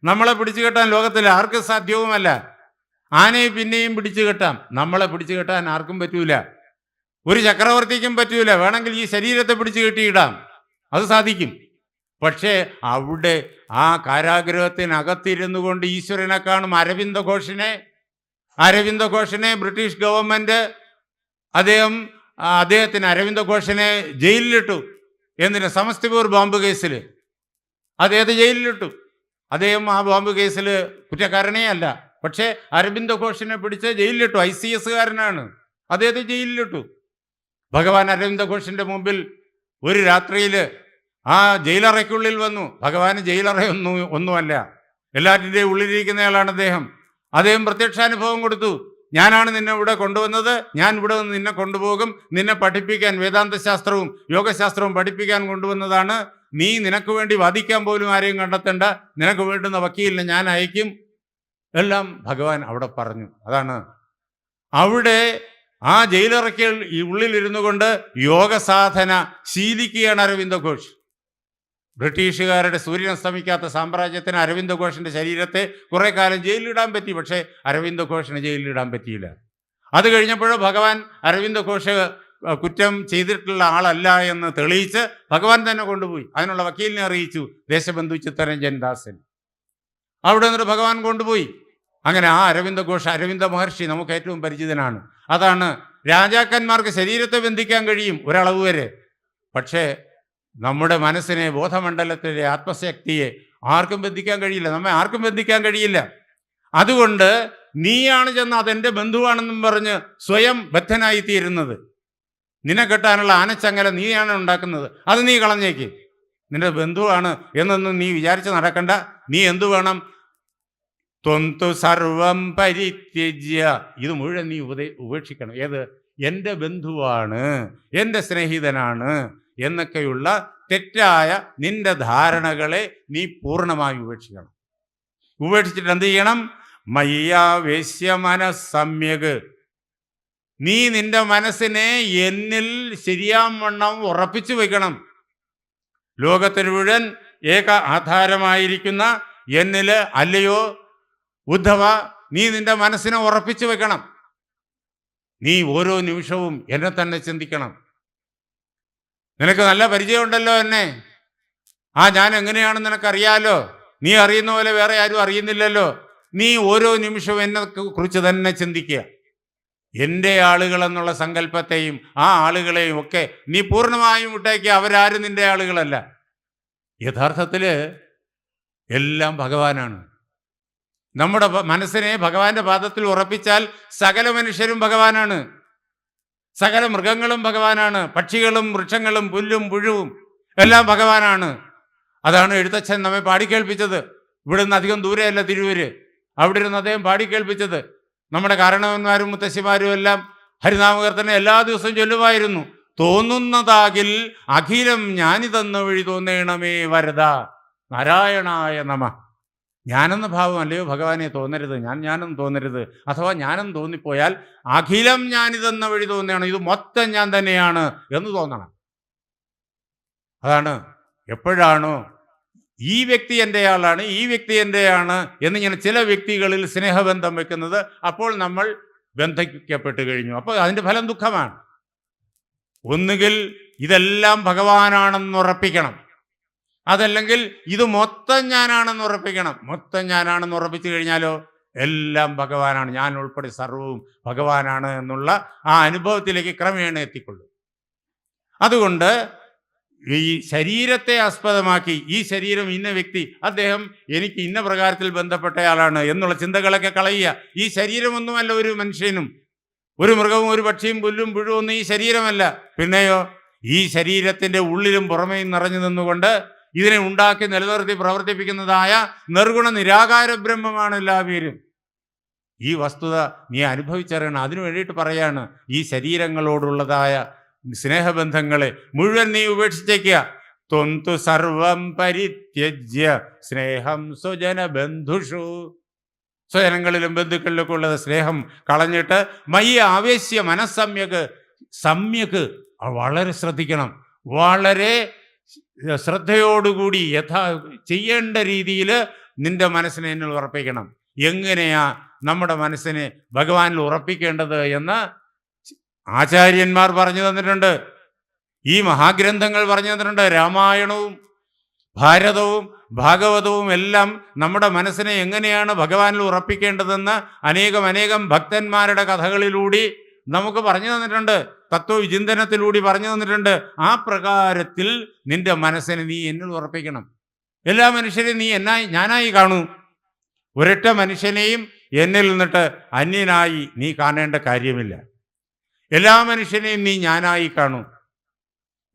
നമ്മളെ പിടിച്ചു കെട്ടാൻ ലോകത്തിൽ ആർക്കും സാധ്യവുമല്ല. ആനയെ പിന്നെയും പിടിച്ചു കെട്ടാം, നമ്മളെ പിടിച്ചു കെട്ടാൻ ആർക്കും പറ്റൂല. ഒരു ചക്രവർത്തിക്കും പറ്റൂല. വേണമെങ്കിൽ ഈ ശരീരത്തെ പിടിച്ചു കെട്ടിയിടാം, അത് സാധിക്കും. പക്ഷേ അവിടെ ആ കാരാഗ്രഹത്തിനകത്തിരുന്നു കൊണ്ട് ഈശ്വരനെ കാണും. അരവിന്ദ ഘോഷിനെ ബ്രിട്ടീഷ് ഗവൺമെൻറ് അദ്ദേഹത്തിന് അരവിന്ദ ഘോഷിനെ ജയിലിലിട്ടു. എന്തിന്? സമസ്തിപൂർ ബോംബ് കേസിൽ അദ്ദേഹത്തെ ജയിലിലിട്ടു. അദ്ദേഹം ആ ബോംബ് കേസിൽ കുറ്റക്കാരനേ അല്ല. പക്ഷേ അരവിന്ദ ഘോഷിനെ പിടിച്ച് ജയിലിലിട്ടു. ICS കാരനാണ്, അദ്ദേഹത്തെ ജയിലിലിട്ടു. ഭഗവാൻ അരവിന്ദ ഘോഷിൻ്റെ മുമ്പിൽ ഒരു രാത്രിയിൽ ആ ജയിലറയ്ക്കുള്ളിൽ വന്നു. ഭഗവാന് ജയിലറ ഒന്നുമല്ല, എല്ലാറ്റിൻ്റെയും ഉള്ളിലിരിക്കുന്നയാളാണ് അദ്ദേഹം പ്രത്യക്ഷാനുഭവം കൊടുത്തു. ഞാനാണ് നിന്നെ ഇവിടെ കൊണ്ടുവന്നത്, ഞാൻ ഇവിടെ നിന്ന് നിന്നെ കൊണ്ടുപോകും, നിന്നെ പഠിപ്പിക്കാൻ, വേദാന്ത ശാസ്ത്രവും യോഗശാസ്ത്രവും പഠിപ്പിക്കാൻ കൊണ്ടുവന്നതാണ്. നീ നിനക്ക് വേണ്ടി വാദിക്കാൻ പോലും ആരെയും കണ്ടെത്തണ്ട, നിനക്ക് വേണ്ടുന്ന വക്കീലിനെ ഞാൻ അയക്കും, എല്ലാം ഭഗവാൻ അവിടെ പറഞ്ഞു. അതാണ് അവിടെ ആ ജയിലറയ്ക്ക് ഉള്ളിലിരുന്നു കൊണ്ട് യോഗ സാധന ശീലിക്കുകയാണ് അരവിന്ദ ഘോഷ്. ബ്രിട്ടീഷുകാരുടെ സൂര്യൻ അസ്തമിക്കാത്ത സാമ്രാജ്യത്തിന് അരവിന്ദ ഘോഷിൻ്റെ ശരീരത്തെ കുറേ കാലം ജയിലിലിടാൻ പറ്റി. പക്ഷേ അരവിന്ദ ഘോഷിനെ ജയിലിലിടാൻ പറ്റിയില്ല. അത് കഴിഞ്ഞപ്പോഴോ ഭഗവാൻ അരവിന്ദ ഘോഷ് കുറ്റം ചെയ്തിട്ടുള്ള ആളല്ല എന്ന് തെളിയിച്ച് ഭഗവാൻ തന്നെ കൊണ്ടുപോയി. അതിനുള്ള വക്കീലിനെ അറിയിച്ചു, ദേശബന്ധു ചിത്തരഞ്ജൻ ദാസൻ. അവിടെ നിന്നിട്ട് ഭഗവാൻ കൊണ്ടുപോയി. അങ്ങനെ ആ അരവിന്ദ ഘോഷ്, അരവിന്ദ മഹർഷി നമുക്ക് ഏറ്റവും പരിചിതനാണ്. അതാണ്, രാജാക്കന്മാർക്ക് ശരീരത്തെ ബന്ധിക്കാൻ കഴിയും ഒരളവ് വരെ, പക്ഷേ നമ്മുടെ മനസ്സിനെ, ബോധമണ്ഡലത്തിലെ ആത്മശക്തിയെ ആർക്കും ബന്ധിക്കാൻ കഴിയില്ല. നമ്മെ ആർക്കും ബന്ധിക്കാൻ കഴിയില്ല. അതുകൊണ്ട് നീയാണ് ചെന്ന് അതെൻ്റെ ബന്ധുവാണെന്നും പറഞ്ഞ് സ്വയം ബദ്ധനായിത്തീരുന്നത്. നിന്നെ കെട്ടാനുള്ള ആനച്ചങ്ങല നീയാണ് ഉണ്ടാക്കുന്നത്, അത് നീ കളഞ്ഞേക്ക്. നിന്റെ ബന്ധുവാണ് എന്നൊന്നും നീ വിചാരിച്ച് നടക്കണ്ട. നീ എന്തു വേണം? ത്വന്തു സർവം പരിത്യജ്യ, ഇത് മുഴുവൻ നീ ഉപേക്ഷിക്കണം. ഏത്? എൻ്റെ ബന്ധുവാണ്, എൻ്റെ സ്നേഹിതനാണ് എന്നൊക്കെയുള്ള തെറ്റായ നിന്റെ ധാരണകളെ നീ പൂർണ്ണമായി ഉപേക്ഷിക്കണം. ഉപേക്ഷിച്ചിട്ട് എന്ത് ചെയ്യണം? മയ്യാവേശ്യ മനസ്സമ്യക്, നീ നിന്റെ മനസ്സിനെ എന്നിൽ ശരിയാവണ്ണം ഉറപ്പിച്ചു വെക്കണം. ലോകത്തിന് മുഴുവൻ ഏക ആധാരമായിരിക്കുന്ന എന്നില് അല്ലയോ ഉദ്ധവ, നീ നിന്റെ മനസ്സിനെ ഉറപ്പിച്ചു വെക്കണം. നീ ഓരോ നിമിഷവും എന്നെ തന്നെ ചിന്തിക്കണം. നിനക്ക് നല്ല പരിചയമുണ്ടല്ലോ എന്നെ. ഞാൻ എങ്ങനെയാണെന്ന് നിനക്കറിയാലോ. നീ അറിയുന്ന പോലെ വേറെ ആരും അറിയുന്നില്ലല്ലോ. നീ ഓരോ നിമിഷവും എന്നെ കുറിച്ച് തന്നെ ചിന്തിക്കുക. എൻ്റെ ആളുകൾ എന്നുള്ള സങ്കല്പത്തെയും ആ ആളുകളെയും ഒക്കെ നീ പൂർണ്ണമായും വിട്ടേക്കുക. അവരാരും നിന്റെ ആളുകളല്ല. യഥാർത്ഥത്തിൽ എല്ലാം ഭഗവാനാണ്. നമ്മുടെ മനസ്സിനെ ഭഗവാന്റെ പാദത്തിൽ ഉറപ്പിച്ചാൽ സകല മനുഷ്യരും ഭഗവാനാണ്, സകല മൃഗങ്ങളും ഭഗവാനാണ്, പക്ഷികളും വൃക്ഷങ്ങളും പുല്ലും പുഴുവും എല്ലാം ഭഗവാനാണ്. അതാണ് എഴുത്തച്ഛൻ നമ്മെ പാടിക്കേൾപ്പിച്ചത്. ഇവിടുന്ന് അധികം ദൂരെയല്ല തിരുവൂര്. അവിടെ ഇരുന്ന് അദ്ദേഹം പാടിക്കേൾപ്പിച്ചത്. നമ്മുടെ കാരണവന്മാരും മുത്തശ്ശിമാരും എല്ലാം ഹരിനാമകീർത്തനം എല്ലാ ദിവസവും ചൊല്ലുമായിരുന്നു. തോന്നുന്നതാകിൽ അഖിലം ഞാനിതെന്ന വഴി തോന്നേണമേ വരദ നാരായണായ നമ. ഞാനെന്ന ഭാവം അല്ലയോ ഭഗവാനെ തോന്നരുത്, ഞാനെന്ന് തോന്നരുത്. അഥവാ ഞാനെന്ന് തോന്നിപ്പോയാൽ അഖിലം ഞാനിതെന്ന വഴി തോന്നണം, ഇത് മൊത്തം ഞാൻ തന്നെയാണ് എന്ന് തോന്നണം. അതാണ് എപ്പോഴാണോ ഈ വ്യക്തി എൻ്റെ ആളാണ്, ഈ വ്യക്തി എൻ്റെയാണ് എന്നിങ്ങനെ ചില വ്യക്തികളിൽ സ്നേഹബന്ധം വെക്കുന്നത്, അപ്പോൾ നമ്മൾ ബന്ധിക്കപ്പെട്ട് കഴിഞ്ഞു. അപ്പോൾ അതിൻ്റെ ഫലം ദുഃഖമാണ്. ഒന്നുകിൽ ഇതെല്ലാം ഭഗവാനാണെന്ന് ഉറപ്പിക്കണം, അതല്ലെങ്കിൽ ഇത് മൊത്തം ഞാനാണെന്ന് ഉറപ്പിക്കണം. മൊത്തം ഞാനാണെന്ന് ഉറപ്പിച്ചു കഴിഞ്ഞാലോ എല്ലാം ഭഗവാനാണ്, ഞാൻ ഉൾപ്പെടെ സർവവും ഭഗവാനാണ് എന്നുള്ള ആ അനുഭവത്തിലേക്ക് ക്രമേണ എത്തിക്കൊള്ളും. അതുകൊണ്ട് ഈ ശരീരത്തെ ആസ്പദമാക്കി ഈ ശരീരം ഇന്ന വ്യക്തി, അദ്ദേഹം എനിക്ക് ഇന്ന പ്രകാരത്തിൽ ബന്ധപ്പെട്ടയാളാണ് എന്നുള്ള ചിന്തകളൊക്കെ കളയുക. ഈ ശരീരമൊന്നുമല്ല ഒരു മനുഷ്യനും, ഒരു മൃഗവും ഒരു പക്ഷിയും പുല്ലും പുഴുവും ഒന്നും ഈ ശരീരമല്ല. പിന്നെയോ ഈ ശരീരത്തിൻ്റെ ഉള്ളിലും പുറമേയും നിറഞ്ഞു നിന്നുകൊണ്ട് ഇതിനെ ഉണ്ടാക്കി നിലനിർത്തി പ്രവർത്തിപ്പിക്കുന്നതായ നിർഗുണ നിരാകാര ബ്രഹ്മമാണ് എല്ലാവരും. ഈ വസ്തുത നീ അനുഭവിച്ചറിയണം. അതിനു വേണ്ടിയിട്ട് പറയാണ്, ഈ ശരീരങ്ങളോടുള്ളതായ സ്നേഹബന്ധങ്ങളെ മുഴുവൻ നീ ഉപേക്ഷിച്ചേക്കുക. ത്വന്തു സർവം പരിത്യജ്യ സ്നേഹം സ്വജന ബന്ധുഷു, സ്വജനങ്ങളിലും ബന്ധുക്കളിലൊക്കെ ഉള്ളത് സ്നേഹം കളഞ്ഞിട്ട് മയ്യ ആവേശ്യ മനസ്സമ്യക്, സമ്യക് വളരെ ശ്രദ്ധിക്കണം, വളരെ ശ്രദ്ധയോടുകൂടി ചെയ്യേണ്ട രീതിയിൽ നിന്റെ മനസ്സിനെ എന്നിൽ ഉറപ്പിക്കണം. എങ്ങനെയാ നമ്മുടെ മനസ്സിനെ ഭഗവാനിൽ ഉറപ്പിക്കേണ്ടത് എന്ന് ആചാര്യന്മാർ പറഞ്ഞു തന്നിട്ടുണ്ട്, ഈ മഹാഗ്രന്ഥങ്ങൾ പറഞ്ഞു തന്നിട്ടുണ്ട്. രാമായണവും ഭാരതവും ഭാഗവതവും എല്ലാം നമ്മുടെ മനസ്സിനെ എങ്ങനെയാണ് ഭഗവാനിൽ ഉറപ്പിക്കേണ്ടതെന്ന് അനേകം ഭക്തന്മാരുടെ കഥകളിലൂടെ നമുക്ക് പറഞ്ഞു തന്നിട്ടുണ്ട്, തത്വവിചിന്തനത്തിലൂടെ പറഞ്ഞു തന്നിട്ടുണ്ട്. ആ പ്രകാരത്തിൽ നിന്റെ മനസ്സിനെ നീ എന്നിൽ ഉറപ്പിക്കണം. എല്ലാ മനുഷ്യരെയും നീ ഞാനായി കാണൂ. ഒരൊറ്റ മനുഷ്യനെയും എന്നിൽ നിന്നിട്ട് അന്യനായി നീ കാണേണ്ട കാര്യമില്ല. എല്ലാ മനുഷ്യനെയും നീ ഞാനായി കാണൂ.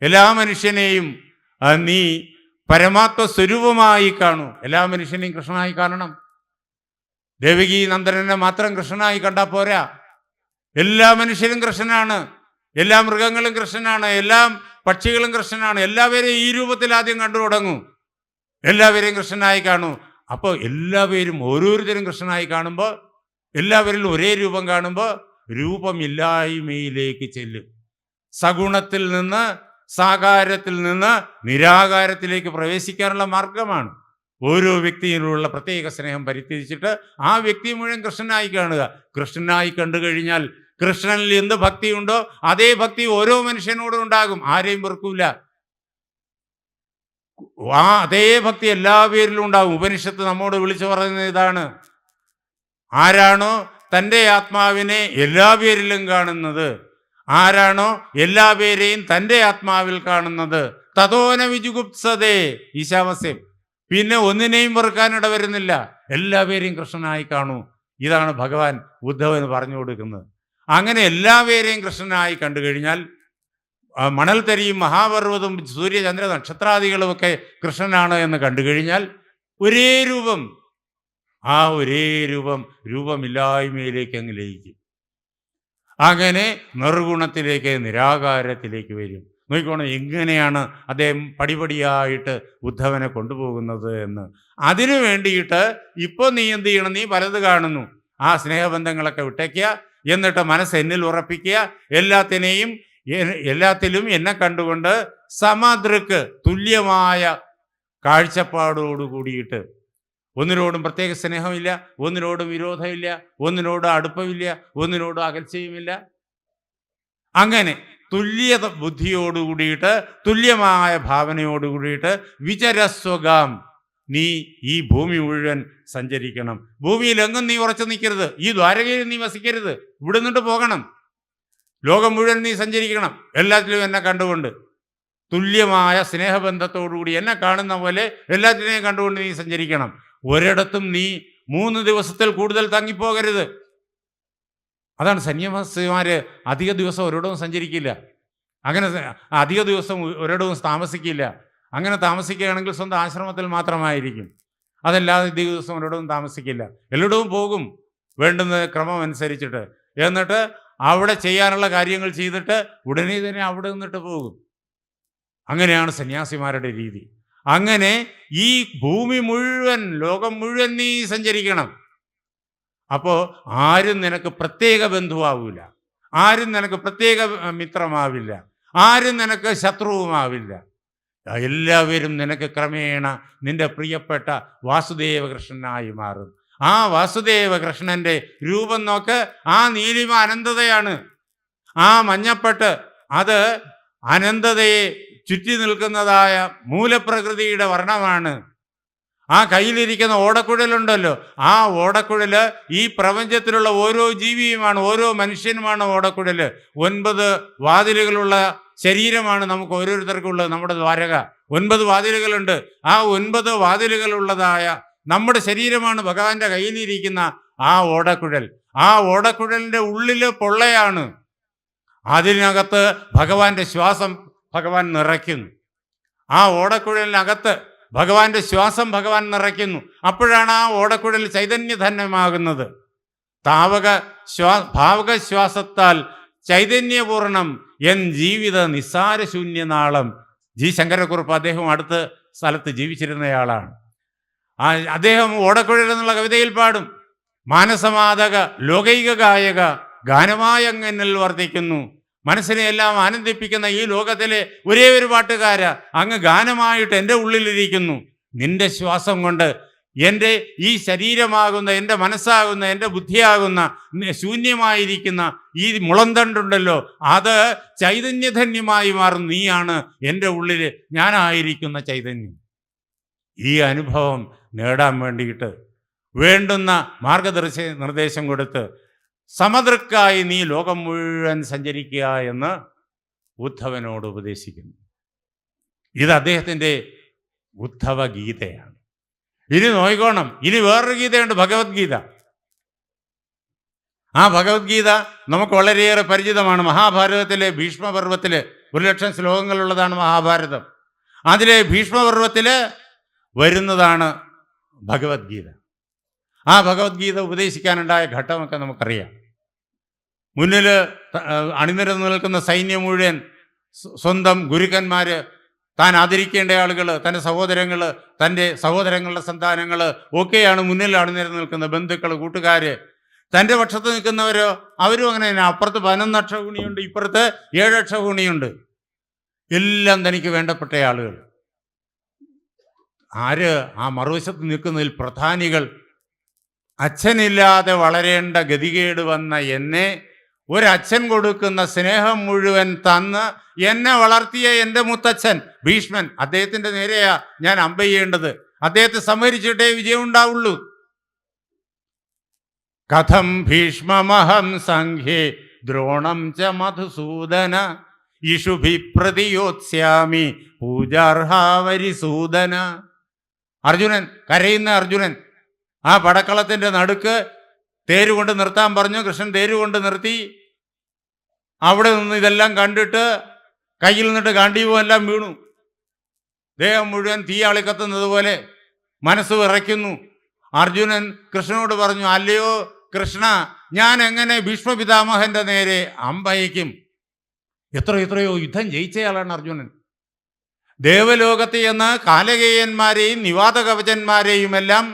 എല്ലാ മനുഷ്യനെയും നീ പരമാത്മ സ്വരൂപമായി കാണൂ. എല്ലാ മനുഷ്യനെയും കൃഷ്ണനായി കാണണം. ദേവകി നന്ദനെ മാത്രം കൃഷ്ണനായി കണ്ടാൽ പോരാ. എല്ലാ മനുഷ്യരും കൃഷ്ണനാണ്, എല്ലാ മൃഗങ്ങളും കൃഷ്ണനാണ്, എല്ലാ പക്ഷികളും കൃഷ്ണനാണ്. എല്ലാവരെയും ഈ രൂപത്തിൽ ആദ്യം കണ്ടു തുടങ്ങൂ. എല്ലാവരെയും കൃഷ്ണനായി കാണൂ. അപ്പോൾ എല്ലാവരും ഓരോരുത്തരും കൃഷ്ണനായി കാണുമ്പോൾ, എല്ലാവരിലും ഒരേ രൂപം കാണുമ്പോൾ രൂപമില്ലായ്മയിലേക്ക് ചെല്ലും. സഗുണത്തിൽ നിന്ന് സാകാരത്തിൽ നിന്ന് നിരാകാരത്തിലേക്ക് പ്രവേശിക്കാനുള്ള മാർഗമാണ്. ഓരോ വ്യക്തിയിലുള്ള പ്രത്യേക സ്നേഹം പരിത്യജിച്ചിട്ട് ആ വ്യക്തി മുഴുവൻ കൃഷ്ണനായി കാണുക. കൃഷ്ണനായി കണ്ടു കഴിഞ്ഞാൽ കൃഷ്ണനിൽ എന്ത് ഭക്തിയുണ്ടോ അതേ ഭക്തി ഓരോ മനുഷ്യനോടും ഉണ്ടാകും. ആരെയും വെറുക്കൂല. അതേ ഭക്തി എല്ലാ പേരിലും ഉണ്ടാകും. ഉപനിഷത്ത് നമ്മോട് വിളിച്ചു പറയുന്നത് ഇതാണ്, ആരാണോ തൻ്റെ ആത്മാവിനെ എല്ലാ പേരിലും കാണുന്നത്, ആരാണോ എല്ലാ പേരെയും തൻ്റെ ആത്മാവിൽ കാണുന്നത്, തതോന വിജുഗുപ്സതേ, ഈശാവാസ്യം, പിന്നെ ഒന്നിനെയും വെറുക്കാനിട വരുന്നില്ല. എല്ലാവരെയും കൃഷ്ണനായി കാണൂ. ഇതാണ് ഭഗവാൻ ഉദ്ധവന് പറഞ്ഞു കൊടുക്കുന്നത്. അങ്ങനെ എല്ലാവരെയും കൃഷ്ണനായി കണ്ടു കഴിഞ്ഞാൽ മണൽത്തരിയും മഹാപർവ്വതവും സൂര്യചന്ദ്ര നക്ഷത്രാദികളുമൊക്കെ കൃഷ്ണനാണ് എന്ന് കണ്ടു കഴിഞ്ഞാൽ ഒരേ രൂപം, ആ ഒരേ രൂപമില്ലായ്മയിലേക്ക് അങ്ങ് ലയിക്കും. അങ്ങനെ നിർഗുണത്തിലേക്ക്, നിരാകാരത്തിലേക്ക് വരും. നോക്കിക്കോണം എങ്ങനെയാണ് അദ്ദേഹം പടിപടിയായിട്ട് ഉദ്ധവനെ കൊണ്ടുപോകുന്നത് എന്ന്. അതിനു വേണ്ടിയിട്ട് ഇപ്പോൾ നീ എന്ത് ചെയ്യണം? നീ പലത് കാണുന്നു. ആ സ്നേഹബന്ധങ്ങളൊക്കെ വിട്ടേക്കുക, എന്നിട്ട് മനസ്സ് എന്നിൽ ഉറപ്പിക്കുക. എല്ലാത്തിലും എന്നെ കണ്ടുകൊണ്ട് സമദൃക്ക്, തുല്യമായ കാഴ്ചപ്പാടോട് കൂടിയിട്ട്, ഒന്നിനോടും പ്രത്യേക സ്നേഹമില്ല, ഒന്നിനോടും വിരോധമില്ല, ഒന്നിനോടും അടുപ്പമില്ല, ഒന്നിനോടും അകൽച്ചയുമില്ല. അങ്ങനെ തുല്യത ബുദ്ധിയോട് കൂടിയിട്ട്, തുല്യമായ ഭാവനയോട് കൂടിയിട്ട് വിചരസ്വഗാം, നീ ഈ ഭൂമി മുഴുവൻ സഞ്ചരിക്കണം. ഭൂമിയിൽ എങ്ങും നീ ഉറച്ചു നിൽക്കരുത്. ഈ ദ്വാരകയിൽ നീ വസിക്കരുത്. ഇവിടെ നിന്നിട്ട് പോകണം. ലോകം മുഴുവൻ നീ സഞ്ചരിക്കണം, എല്ലാത്തിലും എന്നെ കണ്ടുകൊണ്ട്. തുല്യമായ സ്നേഹബന്ധത്തോടുകൂടി എന്നെ കാണുന്ന പോലെ എല്ലാത്തിനെയും കണ്ടുകൊണ്ട് നീ സഞ്ചരിക്കണം. ഒരിടത്തും നീ 3 ദിവസത്തിൽ കൂടുതൽ തങ്ങിപ്പോകരുത്. അതാണ് സന്യാസിമാര് അധിക ദിവസം ഒരിടവും സഞ്ചരിക്കില്ല. അങ്ങനെ അധിക ദിവസം ഒരിടവും താമസിക്കില്ല. അങ്ങനെ താമസിക്കുകയാണെങ്കിൽ സ്വന്തം ആശ്രമത്തിൽ മാത്രമായിരിക്കും. അതല്ലാതെ അധിക ദിവസം ഒരിടവും താമസിക്കില്ല. എല്ലായിടവും പോകും, വേണ്ടുന്ന ക്രമം അനുസരിച്ചിട്ട്. എന്നിട്ട് അവിടെ ചെയ്യാനുള്ള കാര്യങ്ങൾ ചെയ്തിട്ട് ഉടനെ തന്നെ അവിടെ നിന്നിട്ട് പോകും. അങ്ങനെയാണ് സന്യാസിമാരുടെ രീതി. അങ്ങനെ ഈ ഭൂമി മുഴുവൻ, ലോകം മുഴുവൻ നീ സഞ്ചരിക്കണം. അപ്പോൾ ആരും നിനക്ക് പ്രത്യേക ബന്ധുവാവില്ല, ആരും നിനക്ക് പ്രത്യേക മിത്രമാവില്ല, ആരും നിനക്ക് ശത്രുവുമാവില്ല. എല്ലാവരും നിനക്ക് ക്രമേണ നിന്റെ പ്രിയപ്പെട്ട വാസുദേവകൃഷ്ണനായി മാറും. ആ വാസുദേവകൃഷ്ണന്റെ രൂപം നോക്ക്. ആ നീലിമ അനന്തതയാണ്. ആ മഞ്ഞപ്പട്ട് അത് അനന്തതയെ ചുറ്റി നിൽക്കുന്നതായ മൂലപ്രകൃതിയുടെ വർണ്ണമാണ്. ആ കയ്യിലിരിക്കുന്ന ഓടക്കുഴലുണ്ടല്ലോ, ആ ഓടക്കുഴല് ഈ പ്രപഞ്ചത്തിലുള്ള ഓരോ ജീവിയുമാണ്, ഓരോ മനുഷ്യനുമാണ് ഓടക്കുഴല്. 9 വാതിലുകളുള്ള ശരീരമാണ് നമുക്ക് ഓരോരുത്തർക്കും ഉള്ളത്. നമ്മുടെ ദ്വാരക 9 വാതിലുകളുണ്ട്. ആ 9 വാതിലുകളുള്ളതായ നമ്മുടെ ശരീരമാണ് ഭഗവാന്റെ കയ്യിലിരിക്കുന്ന ആ ഓടക്കുഴൽ. ആ ഓടക്കുഴലിൻ്റെ ഉള്ളിൽ പൊള്ളയാണ്. അതിനകത്ത് ഭഗവാന്റെ ശ്വാസം ഭഗവാൻ നിറയ്ക്കുന്നു. ആ ഓടക്കുഴലിനകത്ത് ഭഗവാന്റെ ശ്വാസം ഭഗവാൻ നിറയ്ക്കുന്നു. അപ്പോഴാണ് ആ ഓടക്കുഴൽ ചൈതന്യധന്യമാകുന്നത്. ഭാവകശ്വാസത്താൽ ചൈതന്യപൂർണം എൻ ജീവിത നിസ്സാരശൂന്യനാളം. ജി ശങ്കരക്കുറുപ്പ് അദ്ദേഹം അടുത്ത സ്ഥലത്ത് ജീവിച്ചിരുന്നയാളാണ്. അദ്ദേഹം ഓടക്കുഴൽ എന്നുള്ള കവിതയിൽ പാടും, മാനസമാതക ലോകൈക ഗായക ഗാനമായങ്ങനിൽ വർദ്ധിക്കുന്നു. മനസ്സിനെ എല്ലാം ആനന്ദിപ്പിക്കുന്ന ഈ ലോകത്തിലെ ഒരേ ഒരു പാട്ടുകാര അങ്ങ് ഗാനമായിട്ട് എൻ്റെ ഉള്ളിലിരിക്കുന്നു. നിന്റെ ശ്വാസം കൊണ്ട് എൻ്റെ ഈ ശരീരമാകുന്ന, എൻ്റെ മനസ്സാകുന്ന, എൻ്റെ ബുദ്ധിയാകുന്ന ശൂന്യമായിരിക്കുന്ന ഈ മുളന്തണ്ടുണ്ടല്ലോ, അത് ചൈതന്യധന്യമായി മാറും. നീയാണ് എൻ്റെ ഉള്ളിൽ ഞാനായിരിക്കുന്ന ചൈതന്യം. ഈ അനുഭവം നേടാൻ വേണ്ടിയിട്ട് വേണ്ടുന്ന നിർദ്ദേശം കൊടുത്ത് സമദൃക്കായി നീ ലോകം മുഴുവൻ സഞ്ചരിക്കുക എന്ന് ഉദ്ധവനോട് ഉപദേശിക്കുന്നു. ഇത് അദ്ദേഹത്തിൻ്റെ ഉദ്ധവ ഗീതയാണ്. ഇനി നോയിക്കോണം, ഇനി വേറൊരു ഗീതയുണ്ട്, ഭഗവത്ഗീത. ആ ഭഗവത്ഗീത നമുക്ക് വളരെയേറെ പരിചിതമാണ്. മഹാഭാരതത്തിലെ ഭീഷ്മപർവത്തിൽ 1,00,000 ശ്ലോകങ്ങളുള്ളതാണ് മഹാഭാരതം. അതിലെ ഭീഷ്മപർവത്തിൽ വരുന്നതാണ് ഭഗവത്ഗീത. ആ ഭഗവത്ഗീത ഉപദേശിക്കാനുണ്ടായ ഘട്ടമൊക്കെ നമുക്കറിയാം. മുന്നിൽ അണിനിരന്നു നിൽക്കുന്ന സൈന്യം മുഴുവൻ സ്വന്തം ഗുരുക്കന്മാർ, താൻ ആദരിക്കേണ്ട ആളുകൾ, തൻ്റെ സഹോദരങ്ങൾ, തൻ്റെ സഹോദരങ്ങളുടെ സന്താനങ്ങൾ ഒക്കെയാണ് മുന്നിൽ അണിനിരന്നു നിൽക്കുന്ന ബന്ധുക്കൾ, കൂട്ടുകാർ. തൻ്റെ പക്ഷത്ത് നിൽക്കുന്നവരോ അവരും അങ്ങനെ തന്നെ. അപ്പുറത്ത് 11 അക്ഷഗുണിയുണ്ട്, ഇപ്പുറത്ത് 7 അക്ഷഗുണിയുണ്ട്. എല്ലാം തനിക്ക് വേണ്ടപ്പെട്ട ആളുകൾ. ആര്? ആ മറുവശത്ത് നിൽക്കുന്നതിൽ പ്രധാനികൾ. അച്ഛനില്ലാതെ വളരേണ്ട ഗതികേട് വന്ന എന്നെ ഒരച്ഛൻ കൊടുക്കുന്ന സ്നേഹം മുഴുവൻ തന്ന് എന്നെ വളർത്തിയ എൻ്റെ മുത്തച്ഛൻ ഭീഷ്മൻ, അദ്ദേഹത്തിൻ്റെ നേരെയാ ഞാൻ അമ്പെയ്യേണ്ടത്. അദ്ദേഹത്തെ സംഹരിച്ചിട്ടേ വിജയം ഉണ്ടാവുള്ളൂ. കഥം ഭീഷ്മമഹം സംഘേ ദ്രോണം ച മധുസൂദന ഇഷുഭി പ്രതിയോത്സ്യാമി പൂജാർഹാവരിസൂദന. അർജുനൻ, കരയുന്ന അർജുനൻ, ആ പടക്കളത്തിൻ്റെ നടുക്ക് തേരുകൊണ്ട് നിർത്താൻ പറഞ്ഞു. കൃഷ്ണൻ തേരുകൊണ്ട് നിർത്തി. അവിടെ നിന്ന് ഇതെല്ലാം കണ്ടിട്ട് കയ്യിൽ നിന്നിട്ട് ഗാണ്ഡീവമെല്ലാം വീണു. ദേഹം മുഴുവൻ തീയാളി കത്തുന്നത് പോലെ മനസ്സ് വിറയ്ക്കുന്നു. അർജുനൻ കൃഷ്ണനോട് പറഞ്ഞു, അല്ലയോ കൃഷ്ണ, ഞാൻ എങ്ങനെ ഭീഷ്മപിതാമഹന്റെ നേരെ അമ്പയക്കും? എത്രയോ യുദ്ധം ജയിച്ചയാളാണ് അർജുനൻ. ദേവലോകത്ത് എന്ന് കാലകേയന്മാരെയും നിവാത കവചന്മാരെയും എല്ലാം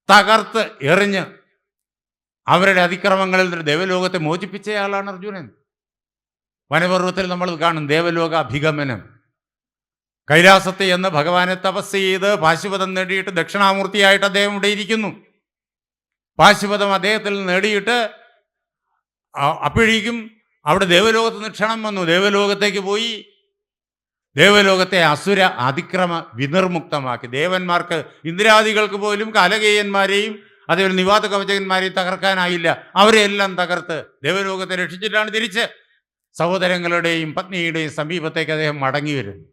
തകർത്ത് എറിഞ്ഞ് അവരുടെ അതിക്രമങ്ങളിൽ നിന്ന് ദേവലോകത്തെ മോചിപ്പിച്ചയാളാണ് അർജുനൻ. വനപർവ്വത്തിൽ നമ്മൾ കാണും ദേവലോക അഭിഗമനം. കൈലാസത്തെ എന്ന് ഭഗവാനെ തപസ് ചെയ്ത് പാശുപതം നേടിയിട്ട് ദക്ഷിണാമൂർത്തിയായിട്ട് അദ്ദേഹം ഇവിടെ ഇരിക്കുന്നു. പാശുപതം അദ്ദേഹത്തിൽ നേടിയിട്ട് അപ്പോഴേക്കും അവിടെ ദേവലോകത്ത് നിന്ന് ക്ഷണം വന്നു. ദേവലോകത്തേക്ക് പോയി ദേവലോകത്തെ അസുര അതിക്രമ വിനിർമുക്തമാക്കി. ദേവന്മാർക്ക്, ഇന്ദ്രാദികൾക്ക് പോലും കാലകേയന്മാരെയും അതേപോലെ നിവാത കവചകന്മാരെയും തകർക്കാനായില്ല. അവരെല്ലാം തകർത്ത് ദേവലോകത്തെ രക്ഷിച്ചിട്ടാണ് തിരിച്ച് സഹോദരങ്ങളുടെയും പത്നിയുടെയും സമീപത്തേക്ക് അദ്ദേഹം മടങ്ങി വരുന്നു,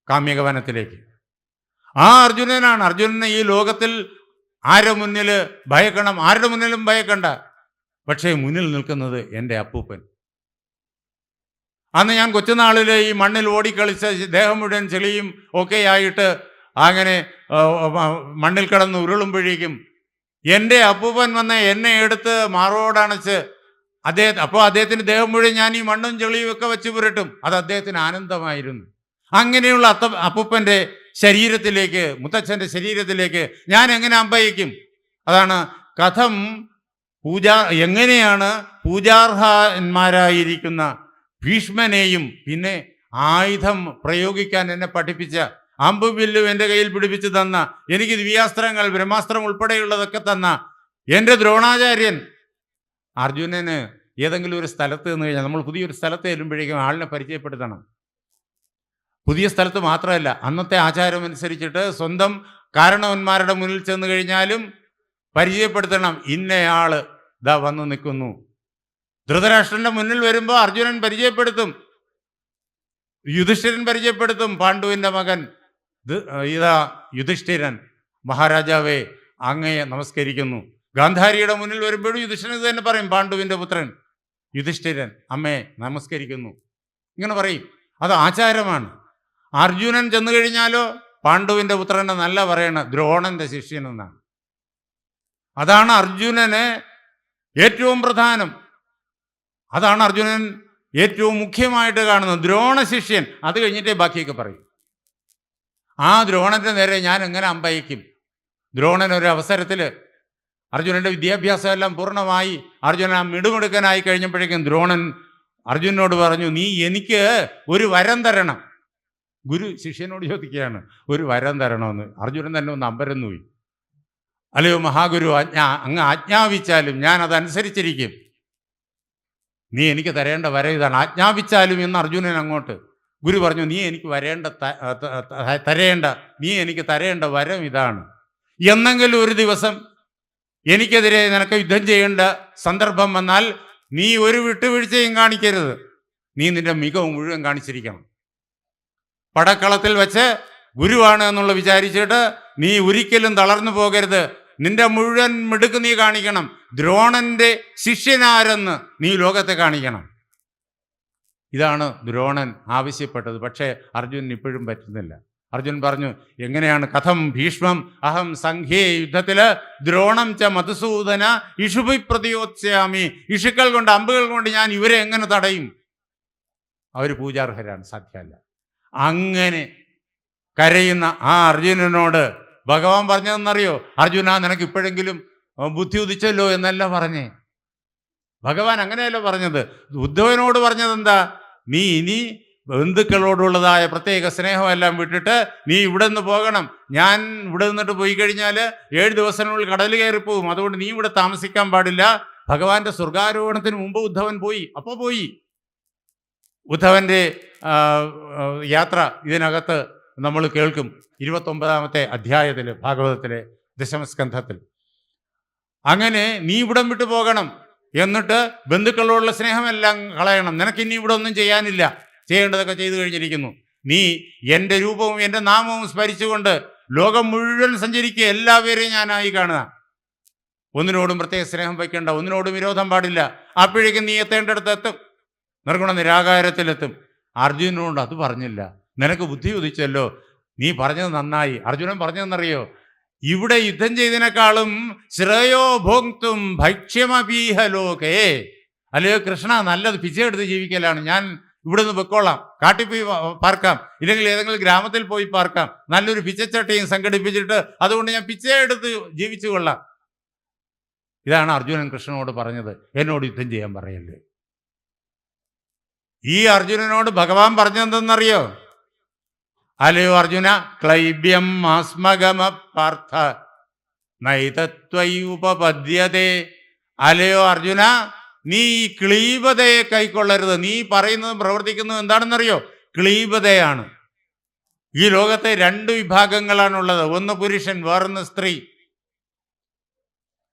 കാമ്യകവനത്തിലേക്ക്. ആ അർജുനനാണ്. അർജുനനെ ഈ ലോകത്തിൽ ആരുടെ മുന്നിൽ ഭയക്കണം? ആരുടെ മുന്നിലും ഭയക്കണ്ട. പക്ഷേ മുന്നിൽ നിൽക്കുന്നത് എൻ്റെ അപ്പൂപ്പൻ. അന്ന് ഞാൻ കൊച്ചുനാളിൽ ഈ മണ്ണിൽ ഓടിക്കളിച്ച് ദേഹം മുഴുവൻ ചെളിയും ഒക്കെയായിട്ട് അങ്ങനെ മണ്ണിൽ കിടന്ന് ഉരുളുമ്പോഴേക്കും എൻ്റെ അപ്പൂപ്പൻ വന്ന് എന്നെ എടുത്ത് മാറോടണച്ച് അദ്ദേഹത്തിൻ്റെ ദേഹം മുഴുവൻ ഞാൻ ഈ മണ്ണും ചെളിയും ഒക്കെ വെച്ച് പുരട്ടും. അത് അദ്ദേഹത്തിന് ആനന്ദമായിരുന്നു. അങ്ങനെയുള്ള അപ്പൂപ്പൻ്റെ ശരീരത്തിലേക്ക്, മുത്തച്ഛൻ്റെ ശരീരത്തിലേക്ക് ഞാൻ എങ്ങനെ അമ്പയിക്കും? അതാണ് കഥം എങ്ങനെയാണ് പൂജാർഹന്മാരായിരിക്കുന്ന ഭീഷ്മനെയും പിന്നെ ആയുധം പ്രയോഗിക്കാൻ എന്നെ പഠിപ്പിച്ച, അമ്പുവില്ലും എൻ്റെ കയ്യിൽ പിടിപ്പിച്ച് തന്ന, എനിക്ക് ദിവ്യാസ്ത്രങ്ങൾ ബ്രഹ്മാസ്ത്രം ഉൾപ്പെടെയുള്ളതൊക്കെ തന്ന എൻ്റെ ദ്രോണാചാര്യൻ അർജുനന് ഏതെങ്കിലും ഒരു സ്ഥലത്ത് നിന്ന് കഴിഞ്ഞാൽ, നമ്മൾ പുതിയൊരു സ്ഥലത്ത് ചെല്ലുമ്പോഴേക്കും ആളിനെ പരിചയപ്പെടുത്തണം. പുതിയ സ്ഥലത്ത് മാത്രമല്ല, അന്നത്തെ ആചാരം അനുസരിച്ചിട്ട് സ്വന്തം കാരണവന്മാരുടെ മുന്നിൽ ചെന്ന് കഴിഞ്ഞാലും പരിചയപ്പെടുത്തണം. ഇന്നയാള് ദാ വന്ന് നിൽക്കുന്നു. ധൃതരാഷ്ട്രന്റെ മുന്നിൽ വരുമ്പോൾ അർജുനൻ പരിചയപ്പെടുത്തും, യുധിഷ്ഠിരൻ പരിചയപ്പെടുത്തും. പാണ്ഡുവിൻ്റെ മകൻ ഇതാ യുധിഷ്ഠിരൻ, മഹാരാജാവേ അങ്ങയെ നമസ്കരിക്കുന്നു. ഗാന്ധാരിയുടെ മുന്നിൽ വരുമ്പോഴും യുധിഷ്ഠിരൻ ഇത് തന്നെ പറയും, പാണ്ഡുവിൻ്റെ പുത്രൻ യുധിഷ്ഠിരൻ അമ്മയെ നമസ്കരിക്കുന്നു, ഇങ്ങനെ പറയും. അത് ആചാരമാണ്. അർജുനൻ ചെന്നു കഴിഞ്ഞാലോ പാണ്ഡുവിൻ്റെ പുത്രൻ എന്നല്ല പറയണ, ദ്രോണന്റെ ശിഷ്യൻ എന്നാണ്. അതാണ് അർജുനന് ഏറ്റവും പ്രധാനം. അതാണ് അർജുനൻ ഏറ്റവും മുഖ്യമായിട്ട് കാണുന്നത്, ദ്രോണ ശിഷ്യൻ. അത് കഴിഞ്ഞിട്ടേ ബാക്കിയൊക്കെ പറയും. ആ ദ്രോണന്റെ നേരെ ഞാൻ എങ്ങനെ അമ്പയിക്കും? ദ്രോണൻ ഒരു അവസരത്തിൽ അർജുനന്റെ വിദ്യാഭ്യാസം എല്ലാം പൂർണ്ണമായി അർജുനൻ ആ മിടുമിടുക്കനായി കഴിഞ്ഞപ്പോഴേക്കും ദ്രോണൻ അർജുനനോട് പറഞ്ഞു, നീ എനിക്ക് ഒരു വരം തരണം. ഗുരു ശിഷ്യനോട് ചോദിക്കുകയാണ്, ഒരു വരം തരണമെന്ന്. അർജുനൻ തന്നെ ഒന്ന് അമ്പരന്നു പോയി. അല്ലയോ മഹാഗുരു, അങ്ങ് ആജ്ഞാപിച്ചാലും ഞാൻ അതനുസരിച്ചിരിക്കും. നീ എനിക്ക് തരേണ്ട വരം ഇതാണ്, ആജ്ഞാപിച്ചാലും എന്ന് അർജുനൻ അങ്ങോട്ട്. ഗുരു പറഞ്ഞു, നീ എനിക്ക് തരേണ്ട വരം ഇതാണ്. എന്നെങ്കിലും ഒരു ദിവസം എനിക്കെതിരെ നിനക്ക് യുദ്ധം ചെയ്യേണ്ട സന്ദർഭം വന്നാൽ നീ ഒരു വിട്ടുവീഴ്ചയും കാണിക്കരുത്. നീ നിന്റെ മികവ് മുഴുവൻ കാണിച്ചിരിക്കണം. പടക്കളത്തിൽ വെച്ച് ഗുരുവാണ് എന്നുള്ള വിചാരിച്ചിട്ട് നീ ഒരിക്കലും തളർന്നു പോകരുത്. നിന്റെ മുഴുവൻ മിടുക്ക് നീ കാണിക്കണം. ദ്രോണന്റെ ശിഷ്യനാരെന്ന് നീ ലോകത്തെ കാണിക്കണം. ഇതാണ് ദ്രോണൻ ആവശ്യപ്പെട്ടത്. പക്ഷേ അർജുനൻ ഇപ്പോഴും പറ്റുന്നില്ല. അർജുനൻ പറഞ്ഞു, എങ്ങനെയാണ്? കഥം ഭീഷ്മം അഹം സംഘേ യുദ്ധത്തില് ദ്രോണം ച മധുസൂദന ഇഷുഭി പ്രതിയോത്സ്യാമി. ഇഷുക്കൾ കൊണ്ട്, അമ്പുകൾ കൊണ്ട് ഞാൻ ഇവരെ എങ്ങനെ തടയും? അവർ പൂജാർഹരാണ്, സാധ്യമല്ല. അങ്ങനെ കരയുന്ന ആ അർജുനനോട് ഭഗവാൻ പറഞ്ഞതെന്നറിയോ? അർജുന, നിനക്ക് ഇപ്പോഴെങ്കിലും ബുദ്ധി ഉദിച്ചല്ലോ എന്നല്ല പറഞ്ഞേ. ഭഗവാൻ അങ്ങനെയല്ല പറഞ്ഞത്. ഉദ്ധവനോട് പറഞ്ഞത് എന്താ? നീ ഇനി ബന്ധുക്കളോടുള്ളതായ പ്രത്യേക സ്നേഹമെല്ലാം വിട്ടിട്ട് നീ ഇവിടെ നിന്ന് പോകണം. ഞാൻ ഇവിടെ നിന്നിട്ട് പോയി കഴിഞ്ഞാൽ 7 ദിവസത്തിനുള്ളിൽ കടൽ കയറിപ്പോവും. അതുകൊണ്ട് നീ ഇവിടെ താമസിക്കാൻ പാടില്ല. ഭഗവാന്റെ സ്വർഗാരോഹണത്തിന് മുമ്പ് ഉദ്ധവൻ പോയി. അപ്പോൾ പോയി ഉദ്ധവന്റെ യാത്ര ഇതിനകത്ത് നമ്മൾ കേൾക്കും. 29-ാമത്തെ അധ്യായത്തിൽ, ഭാഗവതത്തിലെ ദശമസ്കന്ധത്തിൽ. അങ്ങനെ നീ ഇവിടം വിട്ടു പോകണം, എന്നിട്ട് ബന്ധുക്കളോടുള്ള സ്നേഹമെല്ലാം കളയണം. നിനക്കിനി ഇവിടെ ഒന്നും ചെയ്യാനില്ല, ചെയ്യേണ്ടതൊക്കെ ചെയ്തു കഴിഞ്ഞിരിക്കുന്നു. നീ എൻ്റെ രൂപവും എൻ്റെ നാമവും സ്മരിച്ചുകൊണ്ട് ലോകം മുഴുവൻ സഞ്ചരിക്കുക. എല്ലാവരെയും ഞാനായി കാണുക. ഒന്നിനോടും പ്രത്യേക സ്നേഹം വയ്ക്കേണ്ട, ഒന്നിനോടും വിരോധം പാടില്ല. അപ്പോഴേക്കും നീ എത്തേണ്ടടുത്ത് എത്തും, നിർഗുണ നിരാകാരത്തിലെത്തും. അർജുനനോട് അത് പറഞ്ഞില്ല. നിനക്ക് ബുദ്ധി ഉദിച്ചല്ലോ, നീ പറഞ്ഞത് നന്നായി. അർജുനൻ പറഞ്ഞതെന്നറിയോ? ഇവിടെ യുദ്ധം ചെയ്തതിനേക്കാളും ശ്രേയോ ഭോക്തും ഭക്ഷ്യമപീഹ ലോകേ. അല്ലയോ കൃഷ്ണ, നല്ലത് പിച്ചയെടുത്ത് ജീവിക്കലാണ്. ഞാൻ ഇവിടെ നിന്ന് പൊയ്ക്കോളാം, കാട്ടിൽ പോയി പാർക്കാം, ഇല്ലെങ്കിൽ ഏതെങ്കിലും ഗ്രാമത്തിൽ പോയി പാർക്കാം, നല്ലൊരു പിച്ചച്ചട്ടയും സംഘടിപ്പിച്ചിട്ട് അതുകൊണ്ട് ഞാൻ പിച്ചയെടുത്ത് ജീവിച്ചു കൊള്ളാം. ഇതാണ് അർജുനൻ കൃഷ്ണനോട് പറഞ്ഞത്, എന്നോട് യുദ്ധം ചെയ്യാൻ പറയല്ലേ. ഈ അർജുനനോട് ഭഗവാൻ പറഞ്ഞതെന്തെന്നറിയോ? അല്ലയോ അർജുന, ക്ലൈബ്യം ആസ്മഗമ പാർത്ഥ നൈതത്വയുപപദ്യതേ. അല്ലയോ അർജുന, നീ ഈ ക്ലീബതയെ കൈക്കൊള്ളരുത്. നീ പറയുന്നതും പ്രവർത്തിക്കുന്നതും എന്താണെന്നറിയോ? ക്ലീബതയാണ്. ഈ ലോകത്തെ രണ്ട് വിഭാഗങ്ങളാണുള്ളത്, ഒന്ന് പുരുഷൻ, വേറൊന്ന് സ്ത്രീ.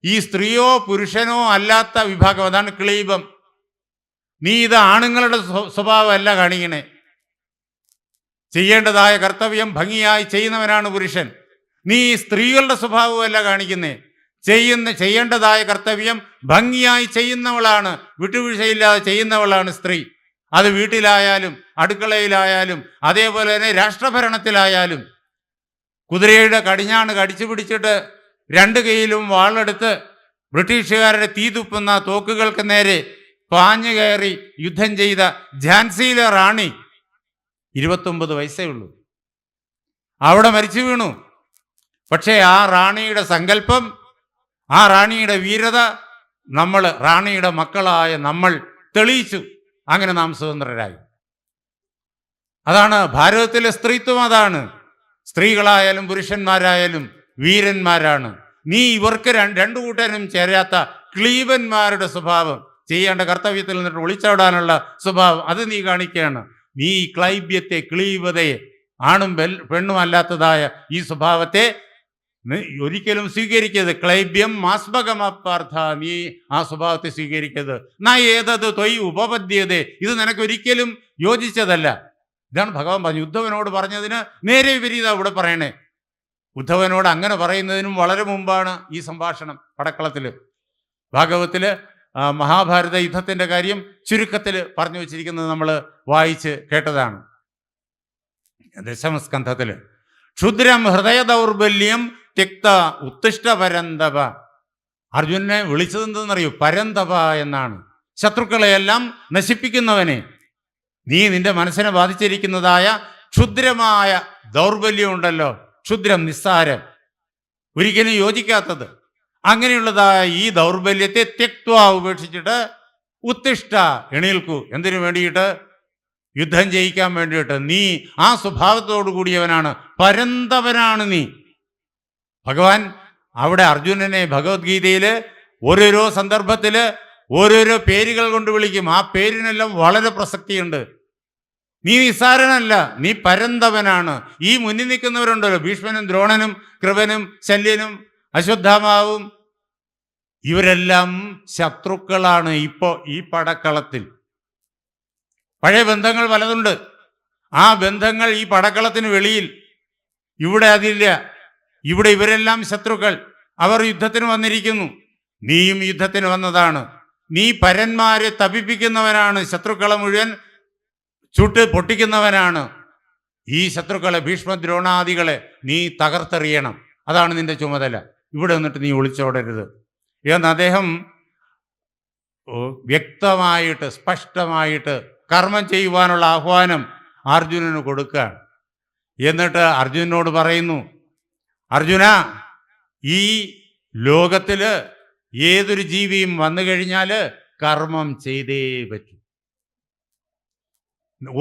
ഈ സ്ത്രീയോ പുരുഷനോ അല്ലാത്ത വിഭാഗം, അതാണ് ക്ലീബം. നീ ഇത് ആണുങ്ങളുടെ സ്വഭാവമല്ല കാണിക്കണേ. ചെയ്യേണ്ടതായ കർത്തവ്യം ഭംഗിയായി ചെയ്യുന്നവനാണ് പുരുഷൻ. നീ സ്ത്രീകളുടെ സ്വഭാവമല്ല കാണിക്കുന്നേ. ചെയ്യേണ്ടതായ കർത്തവ്യം ഭംഗിയായി ചെയ്യുന്നവളാണ്, വിട്ടുവീഴ്ചയില്ലാതെ ചെയ്യുന്നവളാണ് സ്ത്രീ. അത് വീട്ടിലായാലും അടുക്കളയിലായാലും അതേപോലെ തന്നെ രാഷ്ട്രഭരണത്തിലായാലും. കുതിരയുടെ കടിഞ്ഞാണ് കടിച്ചു പിടിച്ചിട്ട് രണ്ട് കൈയിലും വാളെടുത്ത് ബ്രിട്ടീഷുകാരുടെ തീ തുപ്പുന്ന തോക്കുകൾക്ക് നേരെ പാഞ്ഞു കയറി യുദ്ധം ചെയ്ത ഝാൻസിയിലെ റാണി 29 വയസ്സേ ഉള്ളൂ. അവിടെ മരിച്ചു വീണു. പക്ഷേ ആ റാണിയുടെ സങ്കല്പം, ആ റാണിയുടെ വീരത റാണിയുടെ മക്കളായ നമ്മൾ തെളിയിച്ചു. അങ്ങനെ നാം സ്വതന്ത്രരായി. അതാണ് ഭാരതത്തിലെ സ്ത്രീത്വം. അതാണ്, സ്ത്രീകളായാലും പുരുഷന്മാരായാലും വീരന്മാരാണ്. നീ ഇവർക്ക് രണ്ടു കൂട്ടരും ചേരാത്ത ക്ലീബന്മാരുടെ സ്വഭാവം, ചെയ്യേണ്ട കർത്തവ്യത്തിൽ നിന്നിട്ട് ഒളിച്ചോടാനുള്ള സ്വഭാവം, അത് നീ കാണിക്കുകയാണ്. നീ ഈ ക്ലൈബ്യത്തെ, ക്ലീബതയെ, ആണും പെണ്ണും അല്ലാത്തതായ ഈ സ്വഭാവത്തെ ഒരിക്കലും സ്വീകരിക്കരുത്. ക്ലൈബ്യം മാസ്മകമപ്പാർത്ഥ, നീ ആ സ്വഭാവത്തെ സ്വീകരിക്കരുത്. ഏതത് തൊയ് ഉപപദ്യത, ഇത് നിനക്കൊരിക്കലും യോജിച്ചതല്ല. ഇതാണ് ഭഗവാൻ പറഞ്ഞു. ഉദ്ധവനോട് പറഞ്ഞതിന് നേരെ വിപരീതം ഇവിടെ പറയണേ. ഉദ്ധവനോട് അങ്ങനെ പറയുന്നതിനും വളരെ മുമ്പാണ് ഈ സംഭാഷണം പടക്കളത്തിൽ. ഭാഗവത്തിൽ മഹാഭാരത യുദ്ധത്തിൻ്റെ കാര്യം ചുരുക്കത്തിൽ പറഞ്ഞു വച്ചിരിക്കുന്നത് നമ്മൾ വായിച്ച് കേട്ടതാണ്. ദശമസ്കന്ധത്തിൽ ക്ഷുദ്രം ഹൃദയ ദൗർബല്യം ത്യക്ത ഉത്തിഷ്ഠ പരന്തപ. അർജുനനെ വിളിച്ചതെന്തെന്നറിയൂ? പരന്തപ എന്നാണ്. ശത്രുക്കളെയെല്ലാം നശിപ്പിക്കുന്നവനെ, നീ നിന്റെ മനസ്സിനെ ബാധിച്ചിരിക്കുന്നതായ ക്ഷുദ്രമായ ദൗർബല്യം ഉണ്ടല്ലോ, ക്ഷുദ്രം, നിസ്സാരം, ഒരിക്കലും യോജിക്കാത്തത്, അങ്ങനെയുള്ളതായ ഈ ദൗർബല്യത്തെ ത്യക്ത്വ, ഉപേക്ഷിച്ചിട്ട് ഉത്തിഷ്ഠ, എണീൽക്കൂ. എന്തിനു വേണ്ടിയിട്ട്? യുദ്ധം ജയിക്കാൻ വേണ്ടിയിട്ട്. നീ ആ സ്വഭാവത്തോടു കൂടിയവനാണ്, പരന്തവനാണ് നീ. ഭഗവാൻ അവിടെ അർജുനനെ ഭഗവത്ഗീതയിൽ ഓരോരോ സന്ദർഭത്തിൽ ഓരോരോ പേരുകൾ കൊണ്ട് വിളിക്കും. ആ പേരിനെല്ലാം വളരെ പ്രസക്തിയുണ്ട്. നീ നിസ്സാരനല്ല, നീ പരന്തവനാണ്. ഈ മുന്നിൽ നിൽക്കുന്നവരുണ്ടല്ലോ, ഭീഷ്മനും ദ്രോണനും കൃപനും ശല്യനും അശ്വത്ഥാമാവും, ഇവരെല്ലാം ശത്രുക്കളാണ് ഇപ്പോൾ ഈ പടക്കളത്തിൽ. പഴയ ബന്ധങ്ങൾ പലതുണ്ട്. ആ ബന്ധങ്ങൾ ഈ പടക്കളത്തിന് വെളിയിൽ. ഇവിടെ അതില്ല. ഇവിടെ ഇവരെല്ലാം ശത്രുക്കൾ. അവർ യുദ്ധത്തിന് വന്നിരിക്കുന്നു. നീയും യുദ്ധത്തിന് വന്നതാണ്. നീ പരന്മാരെ തപിപ്പിക്കുന്നവനാണ്, ശത്രുക്കളെ മുഴുവൻ ചുട്ട് പൊട്ടിക്കുന്നവനാണ്. ഈ ശത്രുക്കളെ, ഭീഷ്മദ്രോണാദികളെ നീ തകർത്തെറിയണം. അതാണ് നിന്റെ ചുമതല. ഇവിടെ നിന്നിട്ട് നീ ഒളിച്ചോടരുത് എന്ന് അദ്ദേഹം വ്യക്തമായിട്ട് സ്പഷ്ടമായിട്ട് കർമ്മം ചെയ്യുവാനുള്ള ആഹ്വാനം അർജുനന് കൊടുക്കുകയാണ്. എന്നിട്ട് അർജുനനോട് പറയുന്നു, അർജുന, ഈ ലോകത്തിൽ ഏതൊരു ജീവിയും വന്നു കഴിഞ്ഞാൽ കർമ്മം ചെയ്തേ പറ്റൂ.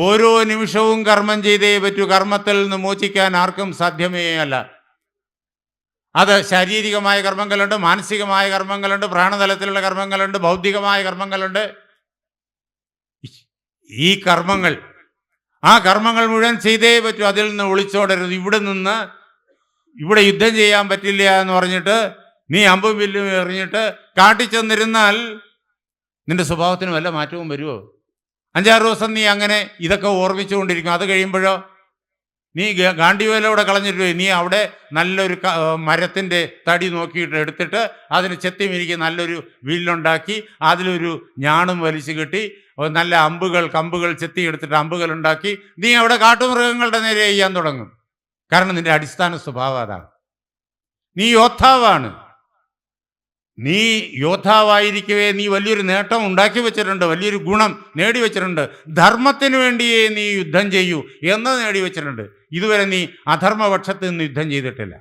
ഓരോ നിമിഷവും കർമ്മം ചെയ്തേ പറ്റൂ. കർമ്മത്തിൽ നിന്ന് മോചിക്കാൻ ആർക്കും സാധ്യമേ അല്ല. അത് ശാരീരികമായ കർമ്മങ്ങളുണ്ട്, മാനസികമായ കർമ്മങ്ങളുണ്ട്, പ്രാണതലത്തിലുള്ള കർമ്മങ്ങളുണ്ട്, ബൗദ്ധികമായ കർമ്മങ്ങളുണ്ട്. ഈ കർമ്മങ്ങൾ, ആ കർമ്മങ്ങൾ മുഴുവൻ ചെയ്തേ പറ്റൂ. അതിൽ നിന്ന് ഒളിച്ചോടരുത്. ഇവിടെ യുദ്ധം ചെയ്യാൻ പറ്റില്ല എന്ന് പറഞ്ഞിട്ട് നീ അമ്പും വില്ലും എറിഞ്ഞിട്ട് കാട്ടിച്ചെന്നിരുന്നാൽ നിന്റെ സ്വഭാവത്തിന് വല്ല മാറ്റവും വരുമോ? 5-6 ദിവസം നീ അങ്ങനെ ഇതൊക്കെ ഓർമ്മിച്ചുകൊണ്ടിരിക്കും. അത് കഴിയുമ്പോഴോ നീ ഗാന്ധിവേലൂടെ കളഞ്ഞിട്ട് പോയി. നീ അവിടെ നല്ലൊരു മരത്തിൻ്റെ തടി നോക്കിയിട്ട് എടുത്തിട്ട് അതിന് ചെത്തിമിരിക്ക് നല്ലൊരു വില്ലുണ്ടാക്കി അതിലൊരു ഞാണും വലിച്ചു കെട്ടി നല്ല കമ്പുകൾ ചെത്തി എടുത്തിട്ട് അമ്പുകൾ ഉണ്ടാക്കി നീ അവിടെ കാട്ടുമൃഗങ്ങളുടെ നേരെ ചെയ്യാൻ തുടങ്ങും. കാരണം നിന്റെ അടിസ്ഥാന സ്വഭാവം അതാണ്. നീ യോദ്ധാവാണ്. നീ യോദ്ധാവായിരിക്കവേ നീ വലിയൊരു നേട്ടം ഉണ്ടാക്കി വെച്ചിട്ടുണ്ട്, വലിയൊരു ഗുണം നേടിവെച്ചിട്ടുണ്ട്. ധർമ്മത്തിന് വേണ്ടിയേ നീ യുദ്ധം ചെയ്യൂ എന്ന് നേടിവെച്ചിട്ടുണ്ട്. ഇതുവരെ നീ അധർമ്മപക്ഷത്ത് നിന്ന് യുദ്ധം ചെയ്തിട്ടില്ല.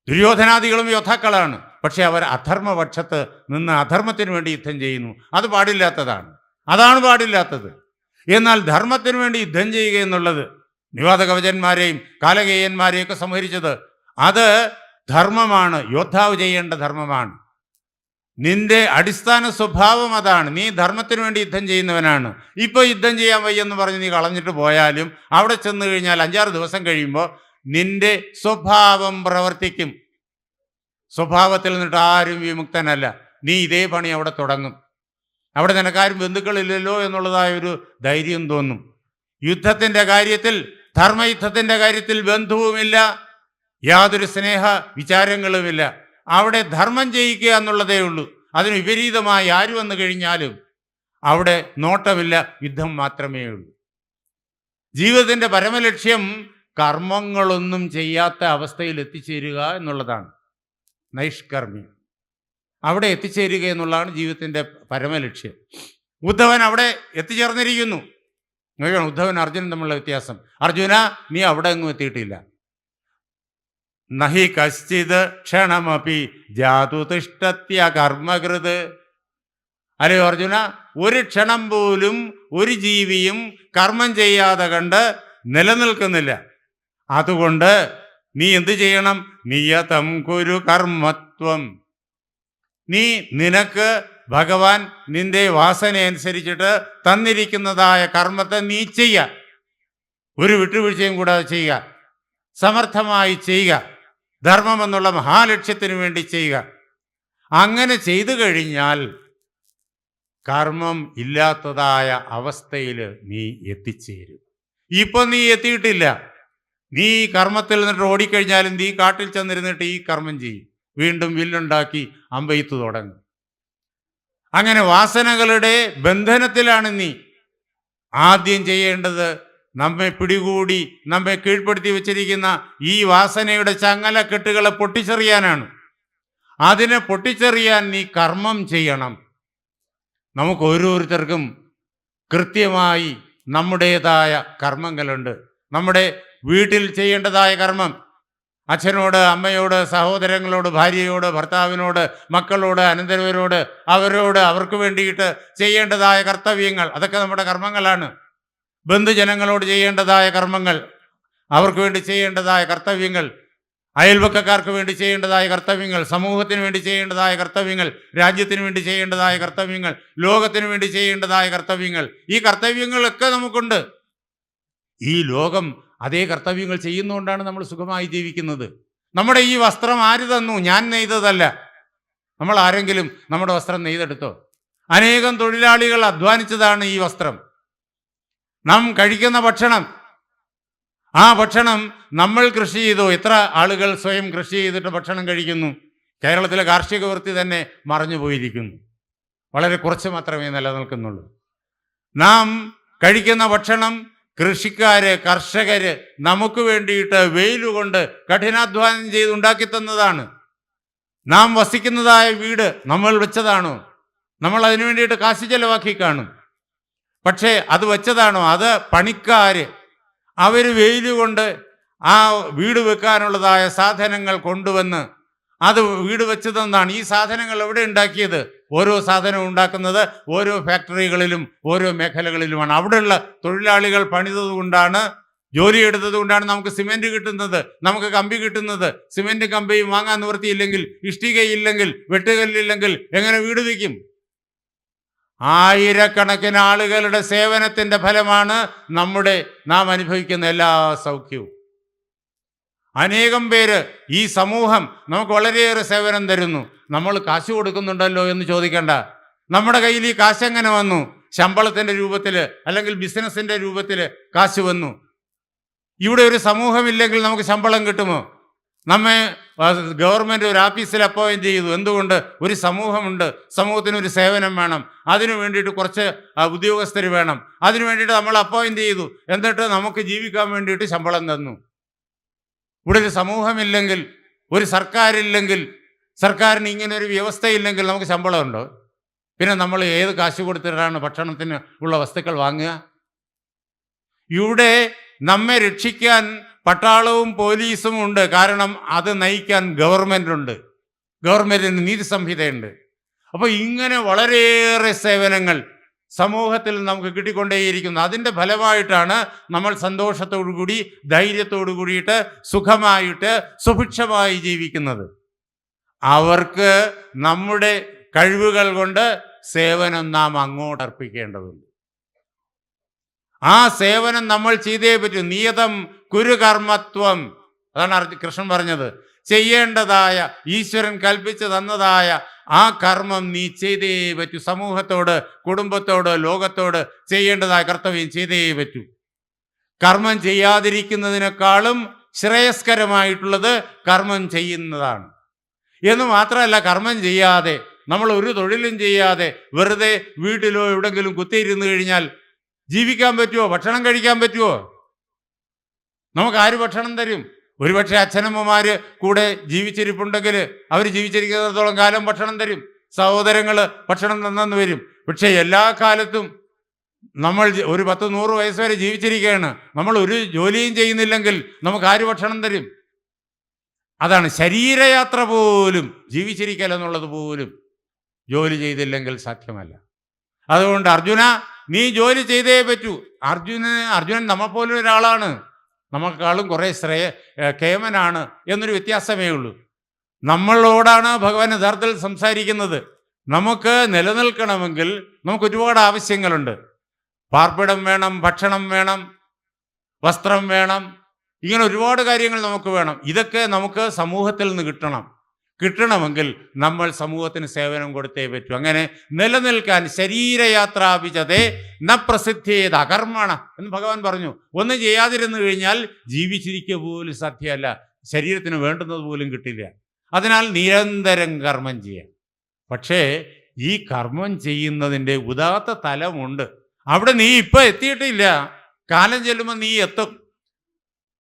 ദുര്യോധനാദികളും യോദ്ധാക്കളാണ്, പക്ഷെ അവർ അധർമ്മപക്ഷത്ത് നിന്ന് അധർമ്മത്തിന് വേണ്ടി യുദ്ധം ചെയ്യുന്നു. അത് പാടില്ലാത്തതാണ്, അതാണ് പാടില്ലാത്തത്. എന്നാൽ ധർമ്മത്തിന് വേണ്ടി യുദ്ധം ചെയ്യുക എന്നുള്ളത് നിവാതകവചന്മാരെയും കാലകേയന്മാരെയൊക്കെ സംഹരിച്ചത് അത് ധർമ്മമാണ്, യോദ്ധാവ് ചെയ്യേണ്ട ധർമ്മമാണ്. നിന്റെ അടിസ്ഥാന സ്വഭാവം അതാണ്. നീ ധർമ്മത്തിന് വേണ്ടി യുദ്ധം ചെയ്യുന്നവനാണ്. ഇപ്പോൾ യുദ്ധം ചെയ്യാൻ വയ്യെന്ന് പറഞ്ഞ് നീ കളഞ്ഞിട്ട് പോയാലും അവിടെ ചെന്ന് കഴിഞ്ഞാൽ 5-6 ദിവസം കഴിയുമ്പോൾ നിന്റെ സ്വഭാവം പ്രവർത്തിക്കും. സ്വഭാവത്തിൽ നിന്നിട്ട് ആരും വിമുക്തനല്ല. നീ ഇതേ പണി അവിടെ തുടങ്ങും. അവിടെ നിനക്കാരും ബന്ധുക്കളില്ലല്ലോ എന്നുള്ളതായൊരു ധൈര്യം തോന്നും. യുദ്ധത്തിൻ്റെ കാര്യത്തിൽ, ധർമ്മയുദ്ധത്തിൻ്റെ കാര്യത്തിൽ ബന്ധുവുമില്ല, യാതൊരു സ്നേഹ വിചാരങ്ങളുമില്ല. അവിടെ ധർമ്മം ചെയ്യിക്കുക എന്നുള്ളതേ ഉള്ളൂ. അതിന് വിപരീതമായി ആര് വന്നു കഴിഞ്ഞാലും അവിടെ നോട്ടമില്ല, യുദ്ധം മാത്രമേ ഉള്ളൂ. ജീവിതത്തിൻ്റെ പരമലക്ഷ്യം കർമ്മങ്ങളൊന്നും ചെയ്യാത്ത അവസ്ഥയിൽ എത്തിച്ചേരുക എന്നുള്ളതാണ്, നൈഷ്കർമ്മ്യം. അവിടെ എത്തിച്ചേരുക എന്നുള്ളതാണ് ജീവിതത്തിൻ്റെ പരമലക്ഷ്യം. ഉദ്ധവൻ അവിടെ എത്തിച്ചേർന്നിരിക്കുന്നു. നോക്കണം ഉദ്ധവൻ അർജുനൻ തമ്മിലുള്ള വ്യത്യാസം. അർജുന, നീ അവിടെ എങ്ങും എത്തിയിട്ടില്ല. നഹി കശ്ചിത് ക്ഷണമപി ജാതു തിഷ്ടത്യ കർമ്മകൃത്. അല്ലയോ അർജുന, ഒരു ക്ഷണം പോലും ഒരു ജീവിയും കർമ്മം ചെയ്യാതെ കണ്ട് നിലനിൽക്കുന്നില്ല. അതുകൊണ്ട് നീ എന്ത് ചെയ്യണം? നിയതം കുരു കർമ്മത്വം. നിനക്ക് ഭഗവാൻ നിന്റെ വാസന അനുസരിച്ചിട്ട് തന്നിരിക്കുന്നതായ കർമ്മത്തെ നീ ചെയ്യുക. ഒരു വിട്ടുവീഴ്ചയും കൂടാതെ ചെയ്യുക, സമർത്ഥമായി ചെയ്യുക, ധർമ്മം എന്നുള്ള മഹാലക്ഷ്യത്തിന് വേണ്ടി ചെയ്യുക. അങ്ങനെ ചെയ്തു കഴിഞ്ഞാൽ കർമ്മം ഇല്ലാത്തതായ അവസ്ഥയിൽ നീ എത്തിച്ചേരും. ഇപ്പം നീ എത്തിയിട്ടില്ല. നീ കർമ്മത്തിൽ നിന്നിട്ട് ഓടിക്കഴിഞ്ഞാലും നീ കാട്ടിൽ ചെന്നിരുന്നിട്ട് ഈ കർമ്മം ചെയ്യും. വീണ്ടും വില്ലുണ്ടാക്കി അമ്പെയ്ത്ത് തുടങ്ങും. അങ്ങനെ വാസനകളുടെ ബന്ധനത്തിലാണ് നീ. ആദ്യം ചെയ്യേണ്ടത് നമ്മെ പിടികൂടി നമ്മെ കീഴ്പ്പെടുത്തി വെച്ചിരിക്കുന്ന ഈ വാസനയുടെ ചങ്ങലക്കെട്ടുകളെ പൊട്ടിച്ചെറിയാനാണ്. അതിനെ പൊട്ടിച്ചെറിയാൻ നീ കർമ്മം ചെയ്യണം. നമുക്ക് ഓരോരുത്തർക്കും കൃത്യമായി നമ്മുടേതായ കർമ്മങ്ങളുണ്ട്. നമ്മുടെ വീട്ടിൽ ചെയ്യേണ്ടതായ കർമ്മം, അച്ഛനോട്, അമ്മയോട്, സഹോദരങ്ങളോട്, ഭാര്യയോട്, ഭർത്താവിനോട്, മക്കളോട്, അനന്തരവരോട്, അവർക്ക് വേണ്ടിയിട്ട് ചെയ്യേണ്ടതായ കർത്തവ്യങ്ങൾ, അതൊക്കെ നമ്മുടെ കർമ്മങ്ങളാണ്. ബന്ധുജനങ്ങളോട് ചെയ്യേണ്ടതായ കർമ്മങ്ങൾ, അവർക്ക് വേണ്ടി ചെയ്യേണ്ടതായ കർത്തവ്യങ്ങൾ, അയൽവക്കക്കാർക്ക് വേണ്ടി ചെയ്യേണ്ടതായ കർത്തവ്യങ്ങൾ, സമൂഹത്തിന് വേണ്ടി ചെയ്യേണ്ടതായ കർത്തവ്യങ്ങൾ, രാജ്യത്തിന് വേണ്ടി ചെയ്യേണ്ടതായ കർത്തവ്യങ്ങൾ, ലോകത്തിന് വേണ്ടി ചെയ്യേണ്ടതായ കർത്തവ്യങ്ങൾ. ഈ കർത്തവ്യങ്ങളൊക്കെ നമുക്കുണ്ട്. ഈ ലോകം അതേ കർത്തവ്യങ്ങൾ ചെയ്യുന്നതുകൊണ്ടാണ് നമ്മൾ സുഖമായി ജീവിക്കുന്നത്. നമ്മുടെ ഈ വസ്ത്രം ആര് തന്നു? ഞാൻ നെയ്തതല്ല. നമ്മൾ ആരെങ്കിലും നമ്മുടെ വസ്ത്രം നെയ്തെടുത്തോ? അനേകം തൊഴിലാളികൾ അധ്വാനിച്ചതാണ് ഈ വസ്ത്രം. നാം കഴിക്കുന്ന ഭക്ഷണം, ആ ഭക്ഷണം നമ്മൾ കൃഷി ചെയ്തോ? എത്ര ആളുകൾ സ്വയം കൃഷി ചെയ്തിട്ട് ഭക്ഷണം കഴിക്കുന്നു? കേരളത്തിലെ കാർഷിക വൃത്തി തന്നെ മറഞ്ഞു പോയിരിക്കുന്നു. വളരെ കുറച്ച് മാത്രമേ നിലനിൽക്കുന്നുള്ളൂ. നാം കഴിക്കുന്ന ഭക്ഷണം കൃഷിക്കാര്, കർഷകര് നമുക്ക് വേണ്ടിയിട്ട് വെയിലുകൊണ്ട് കഠിനാധ്വാനം ചെയ്ത് ഉണ്ടാക്കി തന്നതാണ്. നാം വസിക്കുന്നതായ വീട് നമ്മൾ വെച്ചതാണോ? നമ്മൾ അതിനു വേണ്ടിയിട്ട് കാശ് ചെലവാക്കി കാണും. പക്ഷേ അത് വെച്ചതാണോ? അത് പണിക്കാര്, അവർ വെയിലുകൊണ്ട് ആ വീട് വെക്കാനുള്ളതായ സാധനങ്ങൾ കൊണ്ടുവന്ന് അത് വീട് വെച്ചതെന്നാണ്. ഈ സാധനങ്ങൾ എവിടെ ഉണ്ടാക്കിയത്? ഓരോ സാധനവും ഉണ്ടാക്കുന്നത് ഓരോ ഫാക്ടറികളിലും ഓരോ മേഖലകളിലുമാണ്. അവിടെയുള്ള തൊഴിലാളികൾ പണിതത് കൊണ്ടാണ്, ജോലിയെടുത്തത് കൊണ്ടാണ് നമുക്ക് സിമെന്റ് കിട്ടുന്നത്, നമുക്ക് കമ്പി കിട്ടുന്നത്. സിമെന്റ് കമ്പിയും വാങ്ങാൻ നിവൃത്തിയില്ലെങ്കിൽ, ഇഷ്ടികയില്ലെങ്കിൽ, വെട്ടുകല്ലില്ലെങ്കിൽ എങ്ങനെ വീട് വയ്ക്കും? ആയിരക്കണക്കിന് ആളുകളുടെ സേവനത്തിൻ്റെ ഫലമാണ് നാം അനുഭവിക്കുന്ന എല്ലാ സൗഖ്യവും. അനേകം പേര്, ഈ സമൂഹം നമുക്ക് വളരെയേറെ സേവനം തരുന്നു. നമ്മൾ കാശ് കൊടുക്കുന്നുണ്ടല്ലോ എന്ന് ചോദിക്കേണ്ട. നമ്മുടെ കയ്യിൽ ഈ കാശ് എങ്ങനെ വന്നു? ശമ്പളത്തിൻ്റെ രൂപത്തിൽ അല്ലെങ്കിൽ ബിസിനസ്സിൻ്റെ രൂപത്തിൽ കാശ് വന്നു. ഇവിടെ ഒരു സമൂഹമില്ലെങ്കിൽ നമുക്ക് ശമ്പളം കിട്ടുമോ? നമ്മെ ഗവൺമെൻറ് ഒരു ഓഫീസിൽ അപ്പോയിൻ്റ് ചെയ്തു. എന്തുകൊണ്ട്? ഒരു സമൂഹമുണ്ട്, സമൂഹത്തിന് ഒരു സേവനം വേണം, അതിനു വേണ്ടിയിട്ട് കുറച്ച് ഉദ്യോഗസ്ഥർ വേണം, അതിനു വേണ്ടിയിട്ട് നമ്മൾ അപ്പോയിൻ്റ് ചെയ്തു. എന്നിട്ട് നമുക്ക് ജീവിക്കാൻ വേണ്ടിയിട്ട് ശമ്പളം തന്നു. ഇവിടെ ഒരു സമൂഹമില്ലെങ്കിൽ, ഒരു സർക്കാരില്ലെങ്കിൽ, സർക്കാരിന് ഇങ്ങനെ ഒരു വ്യവസ്ഥയില്ലെങ്കിൽ നമുക്ക് ശമ്പളമുണ്ടോ? പിന്നെ നമ്മൾ ഏത് കാശ് കൊടുത്തിട്ടാണ് ഭക്ഷണത്തിന് ഉള്ള വസ്തുക്കൾ വാങ്ങുക? ഇവിടെ നമ്മെ രക്ഷിക്കാൻ പട്ടാളവും പോലീസും ഉണ്ട്. കാരണം അത് നയിക്കാൻ ഗവൺമെൻറ് ഉണ്ട്, ഗവൺമെൻറ്റിന് നീതി സംഹിതയുണ്ട്. അപ്പോൾ ഇങ്ങനെ വളരെയേറെ സേവനങ്ങൾ സമൂഹത്തിൽ നമുക്ക് കിട്ടിക്കൊണ്ടേയിരിക്കുന്നു. അതിൻ്റെ ഫലമായിട്ടാണ് നമ്മൾ സന്തോഷത്തോടു കൂടി, ധൈര്യത്തോടു കൂടിയിട്ട്, സുഖമായിട്ട്, സുഭിക്ഷമായി ജീവിക്കുന്നത്. അവർക്ക് നമ്മുടെ കഴിവുകൾ കൊണ്ട് സേവനം നാം അങ്ങോട്ട് അർപ്പിക്കേണ്ടതുണ്ട്. ആ സേവനം നമ്മൾ ചെയ്തേ പറ്റൂ. നിയതം കുരുകർമ്മത്വം, അതാണ് കൃഷ്ണൻ പറഞ്ഞത്. ചെയ്യേണ്ടതായ, ഈശ്വരൻ കൽപ്പിച്ചു തന്നതായ ആ കർമ്മം നീ ചെയ്തേ പറ്റൂ. സമൂഹത്തോട്, കുടുംബത്തോട്, ലോകത്തോട് ചെയ്യേണ്ടതായ കർത്തവ്യം ചെയ്തേ പറ്റൂ. കർമ്മം ചെയ്യാതിരിക്കുന്നതിനേക്കാളും ശ്രേയസ്കരമായിട്ടുള്ളത് കർമ്മം ചെയ്യുന്നതാണ്. എന്ന് മാത്രമല്ല, കർമ്മം ചെയ്യാതെ, നമ്മൾ ഒരു തൊഴിലും ചെയ്യാതെ വെറുതെ വീട്ടിലോ എവിടെങ്കിലും കുത്തിയിരുന്ന് കഴിഞ്ഞാൽ ജീവിക്കാൻ പറ്റുമോ? ഭക്ഷണം കഴിക്കാൻ പറ്റുമോ? നമുക്ക് ആര് ഭക്ഷണം തരും? ഒരുപക്ഷെ അച്ഛനമ്മമാർ കൂടെ ജീവിച്ചിരിപ്പുണ്ടെങ്കിൽ അവർ ജീവിച്ചിരിക്കുന്നിടത്തോളം കാലം ഭക്ഷണം തരും. സഹോദരങ്ങൾ ഭക്ഷണം തന്നെന്ന് വരും. പക്ഷേ എല്ലാ കാലത്തും നമ്മൾ ഒരു 10-100 വയസ്സ് വരെ ജീവിച്ചിരിക്കുകയാണ്. നമ്മൾ ഒരു ജോലിയും ചെയ്യുന്നില്ലെങ്കിൽ നമുക്ക് ആര് ഭക്ഷണം തരും? അതാണ് ശരീരയാത്ര പോലും, ജീവിച്ചിരിക്കൽ എന്നുള്ളത് പോലും ജോലി ചെയ്തില്ലെങ്കിൽ സാധ്യമല്ല. അതുകൊണ്ട് അർജുന, നീ ജോലി ചെയ്തേ പറ്റൂ. അർജുനൻ നമ്മളെപ്പോലെ ഒരാളാണ്. നമ്മളെക്കാളും കുറേ കേമനാണ് എന്നൊരു വ്യത്യാസമേ ഉള്ളൂ. നമ്മളോടാണ് ഭഗവാൻ യഥാർത്ഥത്തിൽ സംസാരിക്കുന്നത്. നമുക്ക് നിലനിൽക്കണമെങ്കിൽ നമുക്ക് ഒരുപാട് ആവശ്യങ്ങളുണ്ട്. പാർപ്പിടം വേണം, ഭക്ഷണം വേണം, വസ്ത്രം വേണം, ഇങ്ങനെ ഒരുപാട് കാര്യങ്ങൾ നമുക്ക് വേണം. ഇതൊക്കെ നമുക്ക് സമൂഹത്തിൽ നിന്ന് കിട്ടണമെങ്കിൽ നമ്മൾ സമൂഹത്തിന് സേവനം കൊടുത്തേ പറ്റൂ. അങ്ങനെ നിലനിൽക്കാൻ ശരീരയാത്രാപിച്ചതേ ന പ്രസിദ്ധേത് അകർമ്മണ എന്ന് ഭഗവാൻ പറഞ്ഞു. ഒന്നും ചെയ്യാതിരുന്നു കഴിഞ്ഞാൽ ജീവിച്ചിരിക്കുക പോലും സാധ്യമല്ല, ശരീരത്തിന് വേണ്ടുന്നത് പോലും കിട്ടില്ല. അതിനാൽ നിരന്തരം കർമ്മം ചെയ്യാം. പക്ഷേ ഈ കർമ്മം ചെയ്യുന്നതിൻ്റെ ഉദാത്ത തലമുണ്ട്. അവിടെ നീ ഇപ്പം എത്തിയിട്ടില്ല, കാലം ചെല്ലുമ്പോൾ നീ എത്തും.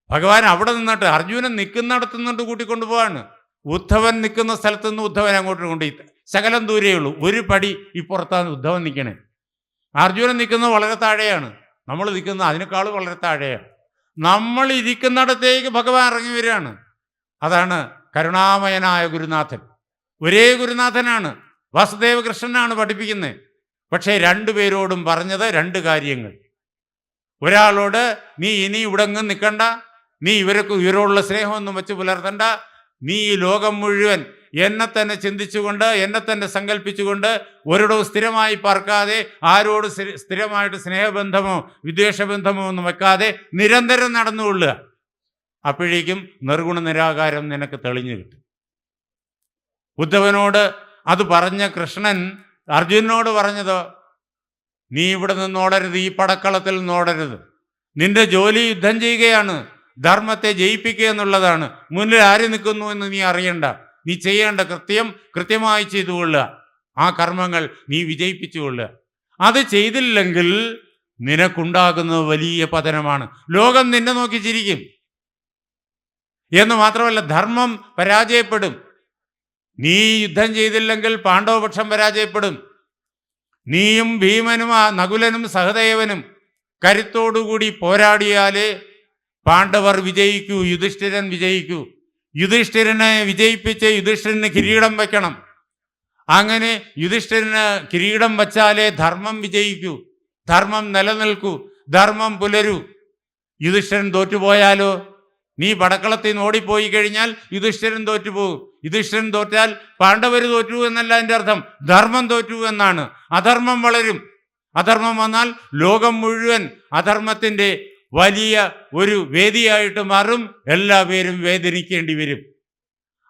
ഭഗവാൻ അവിടെ നിന്നിട്ട് അർജുനൻ നിൽക്കുന്നിടത്ത് നിന്നിട്ട് കൂട്ടിക്കൊണ്ടുപോവാണ്. ഉദ്ധവൻ നിൽക്കുന്ന സ്ഥലത്ത് നിന്ന് ഉദ്ധവൻ അങ്ങോട്ട് കൊണ്ടുപോയി. ശകലം ദൂരേ ഉള്ളൂ, ഒരു പടി ഇപ്പുറത്താണ് ഉദ്ധവൻ നിൽക്കണേ. അർജുനൻ നിൽക്കുന്നത് വളരെ താഴെയാണ്, നമ്മൾ നിൽക്കുന്നത് അതിനേക്കാളും വളരെ താഴെയാണ്. നമ്മൾ ഇരിക്കുന്നിടത്തേക്ക് ഭഗവാൻ ഇറങ്ങി വരികയാണ്. അതാണ് കരുണാമയനായ ഗുരുനാഥൻ. ഒരേ ഗുരുനാഥനാണ്, വാസുദേവ കൃഷ്ണനാണ് പഠിപ്പിക്കുന്നത്. പക്ഷേ രണ്ടുപേരോടും പറഞ്ഞത് 2 കാര്യങ്ങൾ. ഒരാളോട് നീ ഇനി ഇവിടെങ്ങും നിൽക്കണ്ട, നീ ഇവരോടുള്ള സ്നേഹമൊന്നും വെച്ച് പുലർത്തണ്ട, നീ ഈ ലോകം മുഴുവൻ എന്നെ തന്നെ ചിന്തിച്ചുകൊണ്ട്, എന്നെ തന്നെ സങ്കല്പിച്ചുകൊണ്ട്, ഒരിടവും സ്ഥിരമായി പാർക്കാതെ, ആരോട് സ്ഥിരമായിട്ട് സ്നേഹബന്ധമോ വിദ്വേഷബന്ധമോ ഒന്നും വെക്കാതെ നിരന്തരം നടന്നുകൊള്ളുക. അപ്പോഴേക്കും നിർഗുണ നിരാകാരം നിനക്ക് തെളിഞ്ഞു കിട്ടും. ഉദ്ധവനോട് അത് പറഞ്ഞ കൃഷ്ണൻ അർജുനനോട് പറഞ്ഞതോ, നീ ഇവിടെ നിന്നോടരുത്, ഈ പടക്കളത്തിൽ നിന്നോടരുത്. നിന്റെ ജോലി യുദ്ധം ചെയ്യുകയാണ്, ധർമ്മത്തെ ജയിപ്പിക്കുക എന്നുള്ളതാണ്. മുന്നിൽ ആര് നിൽക്കുന്നു എന്ന് നീ അറിയണ്ട. നീ ചെയ്യേണ്ട കൃത്യമായി ചെയ്തുകൊള്ളുക. ആ കർമ്മങ്ങൾ നീ വിജയിപ്പിച്ചുകൊള്ളുക. അത് ചെയ്തില്ലെങ്കിൽ നിനക്കുണ്ടാകുന്നത് വലിയ പതനമാണ്. ലോകം നിന്നെ നോക്കി ചിരിക്കും. എന്ന് മാത്രമല്ല, ധർമ്മം പരാജയപ്പെടും. നീ യുദ്ധം ചെയ്തില്ലെങ്കിൽ പാണ്ഡവപക്ഷം പരാജയപ്പെടും. നീയും ഭീമനും നകുലനും സഹദേവനും കരുത്തോടുകൂടി പോരാടിയാലേ പാണ്ഡവർ വിജയിക്കൂ, യുധിഷ്ഠിരൻ വിജയിക്കൂ. യുധിഷ്ഠിരനെ വിജയിപ്പിച്ച് യുധിഷ്ഠിരന് കിരീടം വയ്ക്കണം. അങ്ങനെ യുധിഷ്ഠിരന് കിരീടം വച്ചാലേ ധർമ്മം വിജയിക്കൂ, ധർമ്മം നിലനിൽക്കൂ, ധർമ്മം പുലരൂ. യുധിഷ്ഠിരൻ തോറ്റുപോയാലോ? നീ പടക്കളത്തിൽ നിന്ന് ഓടിപ്പോയി കഴിഞ്ഞാൽ യുധിഷ്ഠിരൻ തോറ്റുപോകും. യുധിഷ്ഠിരൻ തോറ്റാൽ പാണ്ഡവർ തോറ്റു എന്നല്ല എൻ്റെ അർത്ഥം, ധർമ്മം തോറ്റു എന്നാണ്. അധർമ്മം വളരും. അധർമ്മം വന്നാൽ ലോകം മുഴുവൻ അധർമ്മത്തിൻ്റെ വലിയ ഒരു വേദിയായിട്ട് മാറും. എല്ലാവരും വേദനിക്കേണ്ടി വരും.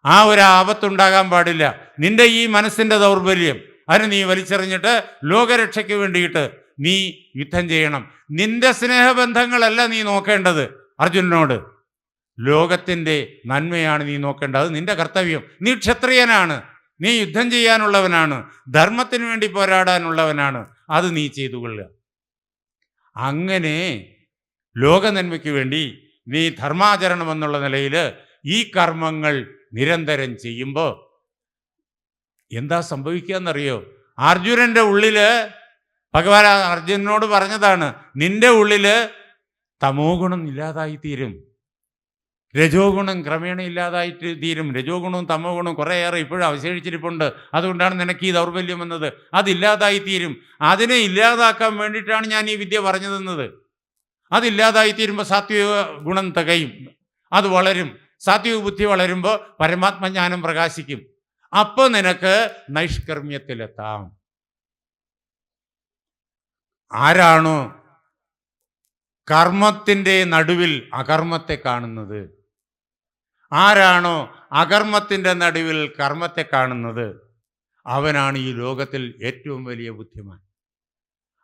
ആ ഒരു ആപത്തുണ്ടാകാൻ പാടില്ല. നിന്റെ ഈ മനസ്സിൻ്റെ ദൗർബല്യം അതിന് നീ വലിച്ചെറിഞ്ഞിട്ട് ലോകരക്ഷയ്ക്ക് വേണ്ടിയിട്ട് നീ യുദ്ധം ചെയ്യണം. നിന്റെ സ്നേഹബന്ധങ്ങളല്ല നീ നോക്കേണ്ടത് അർജുനനോട്, ലോകത്തിൻ്റെ നന്മയാണ് നീ നോക്കേണ്ടത്. അത് നിന്റെ കർത്തവ്യം. നീ ക്ഷത്രിയനാണ്, നീ യുദ്ധം ചെയ്യാനുള്ളവനാണ്, ധർമ്മത്തിന് വേണ്ടി പോരാടാനുള്ളവനാണ്. അത് നീ ചെയ്തുകൊള്ളുക. അങ്ങനെ ലോക നന്മയ്ക്ക് വേണ്ടി നീ ധർമാചരണം എന്നുള്ള നിലയിൽ ഈ കർമ്മങ്ങൾ നിരന്തരം ചെയ്യുമ്പോൾ എന്താ സംഭവിക്കുക? അർജുനന്റെ ഉള്ളില് ഭഗവാൻ അർജുനനോട് പറഞ്ഞതാണ്, നിന്റെ ഉള്ളില് തമോ ഗുണം ഇല്ലാതായിത്തീരും, രജോ ഗുണം ക്രമേണ ഇല്ലാതായിട്ട് തീരും. രജോ ഗുണവും തമോ ഗുണവും കുറേയേറെ ഇപ്പോഴും അവശേഷിച്ചിരിപ്പുണ്ട്. അതുകൊണ്ടാണ് നിനക്ക് ഈ ദൗർബല്യം വന്നത്. അതില്ലാതായിത്തീരും. അതിനെ ഇല്ലാതാക്കാൻ വേണ്ടിയിട്ടാണ് ഞാൻ ഈ വിദ്യ പറഞ്ഞു തന്നത്. അതില്ലാതായിത്തീരുമ്പോൾ സാത്വിക ഗുണം തികയും, അത് വളരും. സാത്വിക ബുദ്ധി വളരുമ്പോൾ പരമാത്മജ്ഞാനം പ്രകാശിക്കും. അപ്പോൾ നിനക്ക് നൈഷ്കർമ്മ്യത്തിലെത്താം. ആരാണോ കർമ്മത്തിൻ്റെ നടുവിൽ അകർമ്മത്തെ കാണുന്നത്, ആരാണോ അകർമ്മത്തിൻ്റെ നടുവിൽ കർമ്മത്തെ കാണുന്നത്, അവനാണ് ഈ ലോകത്തിൽ ഏറ്റവും വലിയ ബുദ്ധിമാൻ.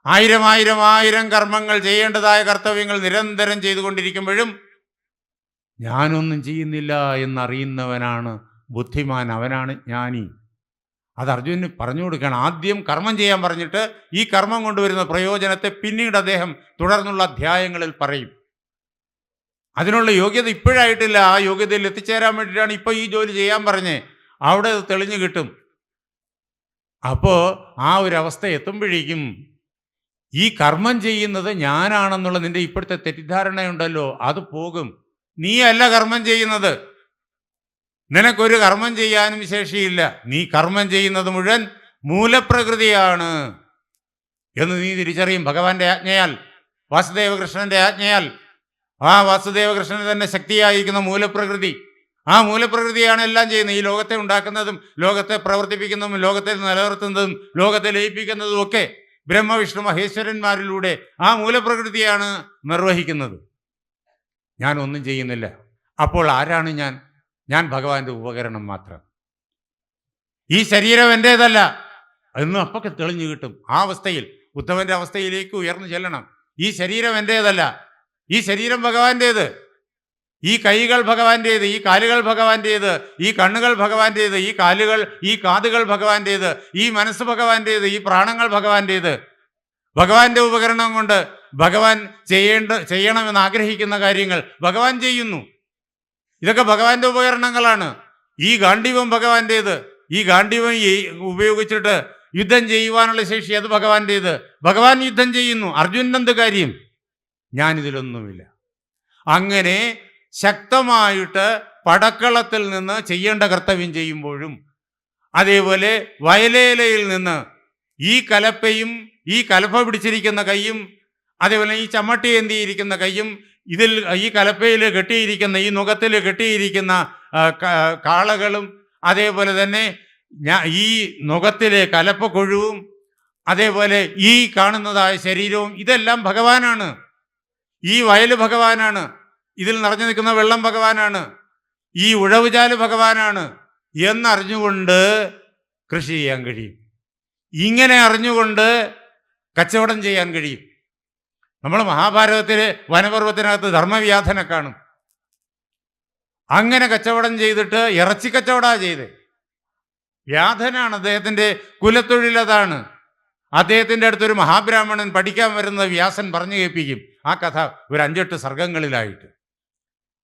ആയിരം കർമ്മങ്ങൾ, ചെയ്യേണ്ടതായ കർത്തവ്യങ്ങൾ നിരന്തരം ചെയ്തുകൊണ്ടിരിക്കുമ്പോഴും ഞാനൊന്നും ചെയ്യുന്നില്ല എന്നറിയുന്നവനാണ് ബുദ്ധിമാൻ, അവനാണ് ജ്ഞാനി. അത് അർജുനന് പറഞ്ഞു കൊടുക്കണം. ആദ്യം കർമ്മം ചെയ്യാൻ പറഞ്ഞിട്ട് ഈ കർമ്മം കൊണ്ടുവരുന്ന പ്രയോജനത്തെ പിന്നീട് അദ്ദേഹം തുടർന്നുള്ള അധ്യായങ്ങളിൽ പറയും. അതിനുള്ള യോഗ്യത ഇപ്പോഴായിട്ടില്ല. ആ യോഗ്യതയിൽ എത്തിച്ചേരാൻ വേണ്ടിയിട്ടാണ് ഇപ്പോൾ ഈ ജോലി ചെയ്യാൻ പറഞ്ഞേ. അവിടെ അത് തെളിഞ്ഞു കിട്ടും. അപ്പോൾ ആ ഒരു അവസ്ഥ എത്തുമ്പോഴേക്കും ഈ കർമ്മം ചെയ്യുന്നത് ഞാനാണെന്നുള്ള നിന്റെ ഇപ്പോഴത്തെ തെറ്റിദ്ധാരണയുണ്ടല്ലോ, അത് പോകും. നീയല്ല കർമ്മം ചെയ്യുന്നത്. നിനക്കൊരു കർമ്മം ചെയ്യാനും ശേഷിയില്ല. നീ കർമ്മം ചെയ്യുന്നത് മുഴുവൻ മൂലപ്രകൃതിയാണ് എന്ന് നീ തിരിച്ചറിയും. ഭഗവാന്റെ ആജ്ഞയാൽ, വാസുദേവകൃഷ്ണന്റെ ആജ്ഞയാൽ. ആ വാസുദേവകൃഷ്ണൻ തന്നെ ശക്തിയായിരിക്കുന്ന മൂലപ്രകൃതി, ആ മൂലപ്രകൃതിയാണ് എല്ലാം ചെയ്യുന്നത്. ഈ ലോകത്തെ ഉണ്ടാക്കുന്നതും ലോകത്തെ പ്രവർത്തിപ്പിക്കുന്നതും ലോകത്തെ നിലനിർത്തുന്നതും ലോകത്തെ ലയിപ്പിക്കുന്നതും ഒക്കെ ബ്രഹ്മവിഷ്ണു മഹേശ്വരന്മാരിലൂടെ ആ മൂലപ്രകൃതിയാണ് നിർവഹിക്കുന്നത്. ഞാൻ ഒന്നും ചെയ്യുന്നില്ല. അപ്പോൾ ആരാണ് ഞാൻ? ഞാൻ ഭഗവാന്റെ ഉപകരണം മാത്രം. ഈ ശരീരം എൻ്റേതല്ല എന്നും അപ്പൊക്കെ തെളിഞ്ഞു കിട്ടും. ആ അവസ്ഥയിൽ, ഉദ്ധവന്റെ അവസ്ഥയിലേക്ക് ഉയർന്നു ചെല്ലണം. ഈ ശരീരം എൻ്റേതല്ല, ഈ ശരീരം ഭഗവാന്റേത്. ഈ കൈകൾ ഭഗവാന്റേത്, ഈ കാലുകൾ ഭഗവാന്റേത്, ഈ കണ്ണുകൾ ഭഗവാന്റേത്, ഈ കാതുകൾ ഭഗവാന്റേത്, ഈ മനസ്സ് ഭഗവാന്റേത്, ഈ പ്രാണങ്ങൾ ഭഗവാന്റേത്. ഭഗവാന്റെ ഉപകരണം കൊണ്ട് ഭഗവാൻ ചെയ്യണമെന്ന് ആഗ്രഹിക്കുന്ന കാര്യങ്ങൾ ഭഗവാൻ ചെയ്യുന്നു. ഇതൊക്കെ ഭഗവാന്റെ ഉപകരണങ്ങളാണ്. ഈ ഗാണ്ഡീവം ഭഗവാന്റേത്. ഈ ഗാണ്ഡീവം ഉപയോഗിച്ചിട്ട് യുദ്ധം ചെയ്യുവാനുള്ള ശേഷി അത് ഭഗവാന്റേത്. ഭഗവാൻ യുദ്ധം ചെയ്യുന്നു. അർജുനനെന്ത് കാര്യം? ഞാനിതിലൊന്നുമില്ല. അങ്ങനെ ശക്തമായിട്ട് പടക്കളത്തിൽ നിന്ന് ചെയ്യേണ്ട കർത്തവ്യം ചെയ്യുമ്പോഴും, അതേപോലെ വയലേലയിൽ നിന്ന് ഈ കലപ്പയും ഈ കലപ്പ പിടിച്ചിരിക്കുന്ന കൈയും, അതേപോലെ ഈ ചമ്മട്ടി എന്തിയിരിക്കുന്ന കൈയും, ഇതിൽ ഈ കലപ്പയിൽ കെട്ടിയിരിക്കുന്ന, ഈ നുഖത്തിൽ കെട്ടിയിരിക്കുന്ന കാളകളും, അതേപോലെ തന്നെ ഈ നുഖത്തിലെ കലപ്പ കൊഴുവും, അതേപോലെ ഈ കാണുന്നതായ ശരീരവും, ഇതെല്ലാം ഭഗവാനാണ്. ഈ വയല് ഭഗവാനാണ്. ഇതിൽ നിറഞ്ഞു നിൽക്കുന്ന വെള്ളം ഭഗവാനാണ്. ഈ ഉഴവുചാല് ഭഗവാനാണ് എന്നറിഞ്ഞുകൊണ്ട് കൃഷി ചെയ്യാൻ കഴിയും. ഇങ്ങനെ അറിഞ്ഞുകൊണ്ട് കച്ചവടം ചെയ്യാൻ കഴിയും. നമ്മൾ മഹാഭാരതത്തിലെ വനപർവ്വത്തിനകത്ത് ധർമ്മവ്യാധനെ കാണും. അങ്ങനെ കച്ചവടം ചെയ്തിട്ട് ഇറച്ചി കച്ചവടമാണ് ചെയ്ത്. വ്യാധനാണ്, അദ്ദേഹത്തിൻ്റെ കുലത്തൊഴിലതാണ്. അദ്ദേഹത്തിൻ്റെ അടുത്തൊരു മഹാബ്രാഹ്മണൻ പഠിക്കാൻ വരുന്നത് വ്യാസൻ പറഞ്ഞു കേൾപ്പിക്കും. ആ കഥ ഒരു 5-8 സർഗങ്ങളിലായിട്ട്.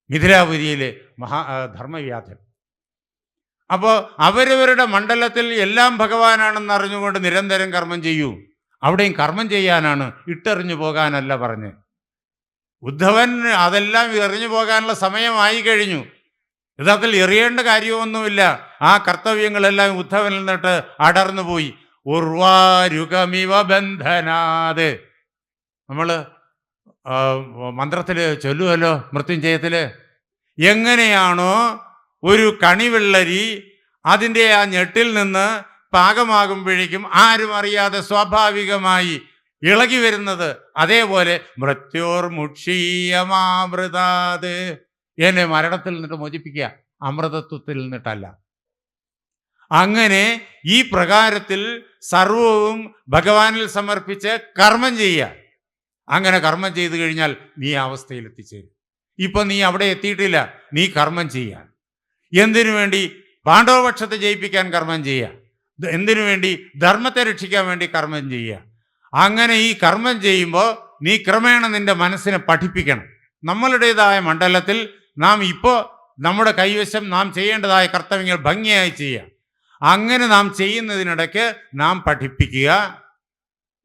മിഥിലാപുരിയിലെ ധർമ്മവ്യാധൻ. അപ്പോൾ അവരവരുടെ മണ്ഡലത്തിൽ എല്ലാം ഭഗവാനാണെന്ന് അറിഞ്ഞുകൊണ്ട് നിരന്തരം കർമ്മം ചെയ്യൂ. അവിടെയും കർമ്മം ചെയ്യാനാണ്, ഇട്ടെറിഞ്ഞു പോകാനല്ല പറഞ്ഞ്. ഉദ്ധവൻ അതെല്ലാം എറിഞ്ഞു പോകാനുള്ള സമയമായി കഴിഞ്ഞു. യഥാർത്ഥത്തിൽ എറിയേണ്ട കാര്യമൊന്നുമില്ല. ആ കർത്തവ്യങ്ങളെല്ലാം ഉദ്ധവനിൽ നിന്നിട്ട് അടർന്നു പോയി. ഉർവാരുകമിവ ബന്ധനാത് നമ്മൾ മന്ത്രത്തിൽ ചൊല്ലുമല്ലോ, മൃത്യുഞ്ജയത്തിൽ. എങ്ങനെയാണോ ഒരു കണിവെള്ളരി അതിൻ്റെ ആ ഞെട്ടിൽ നിന്ന് പാകമാകുമ്പോഴേക്കും ആരും അറിയാതെ സ്വാഭാവികമായി ഇളകി വരുന്നത്, അതേപോലെ മൃത്യോർമുക്ഷീയമാമൃതാത്, എന്നെ മരണത്തിൽ നിന്നിട്ട് മോചിപ്പിക്കുക, അമൃതത്വത്തിൽ നിന്നിട്ടല്ല. അങ്ങനെ ഈ പ്രകാരത്തിൽ സർവവും ഭഗവാനിൽ സമർപ്പിച്ച് കർമ്മം ചെയ്യുക. അങ്ങനെ കർമ്മം ചെയ്തു കഴിഞ്ഞാൽ നീ ആ അവസ്ഥയിൽ എത്തിച്ചേരും. ഇപ്പം നീ അവിടെ എത്തിയിട്ടില്ല. നീ കർമ്മം ചെയ്യാൻ എന്തിനു വേണ്ടി? പാണ്ഡവപക്ഷത്തെ ജയിപ്പിക്കാൻ കർമ്മം ചെയ്യുക. എന്തിനു വേണ്ടി? ധർമ്മത്തെ രക്ഷിക്കാൻ വേണ്ടി കർമ്മം ചെയ്യുക. അങ്ങനെ ഈ കർമ്മം ചെയ്യുമ്പോൾ നീ ക്രമേണ നിന്റെ മനസ്സിനെ പഠിപ്പിക്കണം. നമ്മളുടേതായ മണ്ഡലത്തിൽ നാം ഇപ്പോൾ നമ്മുടെ കൈവശം നാം ചെയ്യേണ്ടതായ കർത്തവ്യങ്ങൾ ഭംഗിയായി ചെയ്യുക. അങ്ങനെ നാം ചെയ്യുന്നതിനിടയ്ക്ക് നാം പഠിപ്പിക്കുക.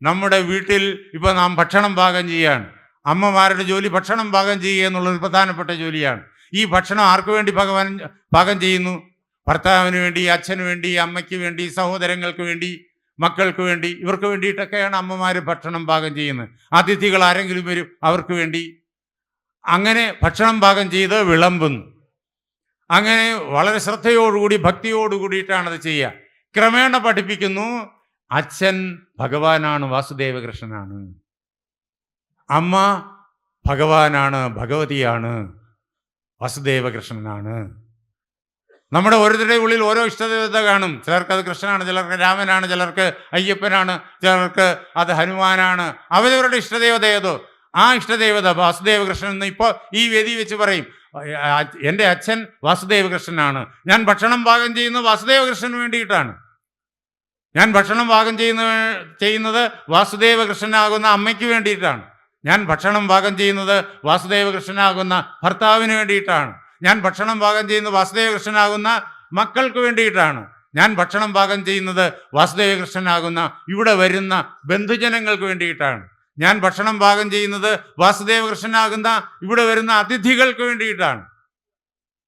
നമ്മുടെ വീട്ടിൽ ഇപ്പോൾ നാം ഭക്ഷണം പാകം ചെയ്യുകയാണ്. അമ്മമാരുടെ ജോലി ഭക്ഷണം പാകം ചെയ്യുക എന്നുള്ളൊരു പ്രധാനപ്പെട്ട ജോലിയാണ്. ഈ ഭക്ഷണം ആർക്കു വേണ്ടി ഭഗവാൻ പാകം ചെയ്യുന്നു? ഭർത്താവിന് വേണ്ടി, അച്ഛന് വേണ്ടി, അമ്മയ്ക്ക് വേണ്ടി, സഹോദരങ്ങൾക്ക് വേണ്ടി, മക്കൾക്ക് വേണ്ടി, ഇവർക്ക് വേണ്ടിയിട്ടൊക്കെയാണ് അമ്മമാർ ഭക്ഷണം പാകം ചെയ്യുന്നത്. അതിഥികൾ ആരെങ്കിലും വരും, അവർക്ക് വേണ്ടി. അങ്ങനെ ഭക്ഷണം പാകം ചെയ്ത് വിളമ്പുന്നു. അങ്ങനെ വളരെ ശ്രദ്ധയോടുകൂടി ഭക്തിയോടുകൂടിയിട്ടാണത് ചെയ്യുക. ക്രമേണ പഠിപ്പിക്കുന്നു, അച്ഛൻ ഭഗവാനാണ്, വാസുദേവകൃഷ്ണനാണ്. അമ്മ ഭഗവാനാണ്, ഭഗവതിയാണ്, വാസുദേവകൃഷ്ണനാണ്. നമ്മുടെ ഓരോരുത്തരുടെ ഉള്ളിൽ ഓരോ ഇഷ്ടദേവത കാണും. ചിലർക്ക് അത് കൃഷ്ണനാണ്, ചിലർക്ക് രാമനാണ്, ചിലർക്ക് അയ്യപ്പനാണ്, ചിലർക്ക് അത് ഹനുമാനാണ്. അവരവരുടെ ഇഷ്ടദേവത ഏതോ ആ ഇഷ്ടദേവത വാസുദേവകൃഷ്ണൻ എന്ന് ഇപ്പോൾ ഈ വേദി വെച്ച് പറയും. എൻ്റെ അച്ഛൻ വാസുദേവകൃഷ്ണനാണ്. ഞാൻ ഭക്ഷണം പാകം ചെയ്യുന്നത് വാസുദേവകൃഷ്ണന് വേണ്ടിയിട്ടാണ്. ഞാൻ ഭക്ഷണം പാകം ചെയ്യുന്നത് വാസുദേവകൃഷ്ണനാകുന്ന അമ്മയ്ക്ക് വേണ്ടിയിട്ടാണ്. ഞാൻ ഭക്ഷണം പാകം ചെയ്യുന്നത് വാസുദേവകൃഷ്ണനാകുന്ന ഭർത്താവിന് വേണ്ടിയിട്ടാണ്. ഞാൻ ഭക്ഷണം പാകം ചെയ്യുന്നത് വാസുദേവകൃഷ്ണനാകുന്ന മക്കൾക്ക് വേണ്ടിയിട്ടാണ്. ഞാൻ ഭക്ഷണം പാകം ചെയ്യുന്നത് വാസുദേവകൃഷ്ണനാകുന്ന ഇവിടെ വരുന്ന ബന്ധുജനങ്ങൾക്ക് വേണ്ടിയിട്ടാണ്. ഞാൻ ഭക്ഷണം പാകം ചെയ്യുന്നത് വാസുദേവകൃഷ്ണനാകുന്ന ഇവിടെ വരുന്ന അതിഥികൾക്ക് വേണ്ടിയിട്ടാണ്.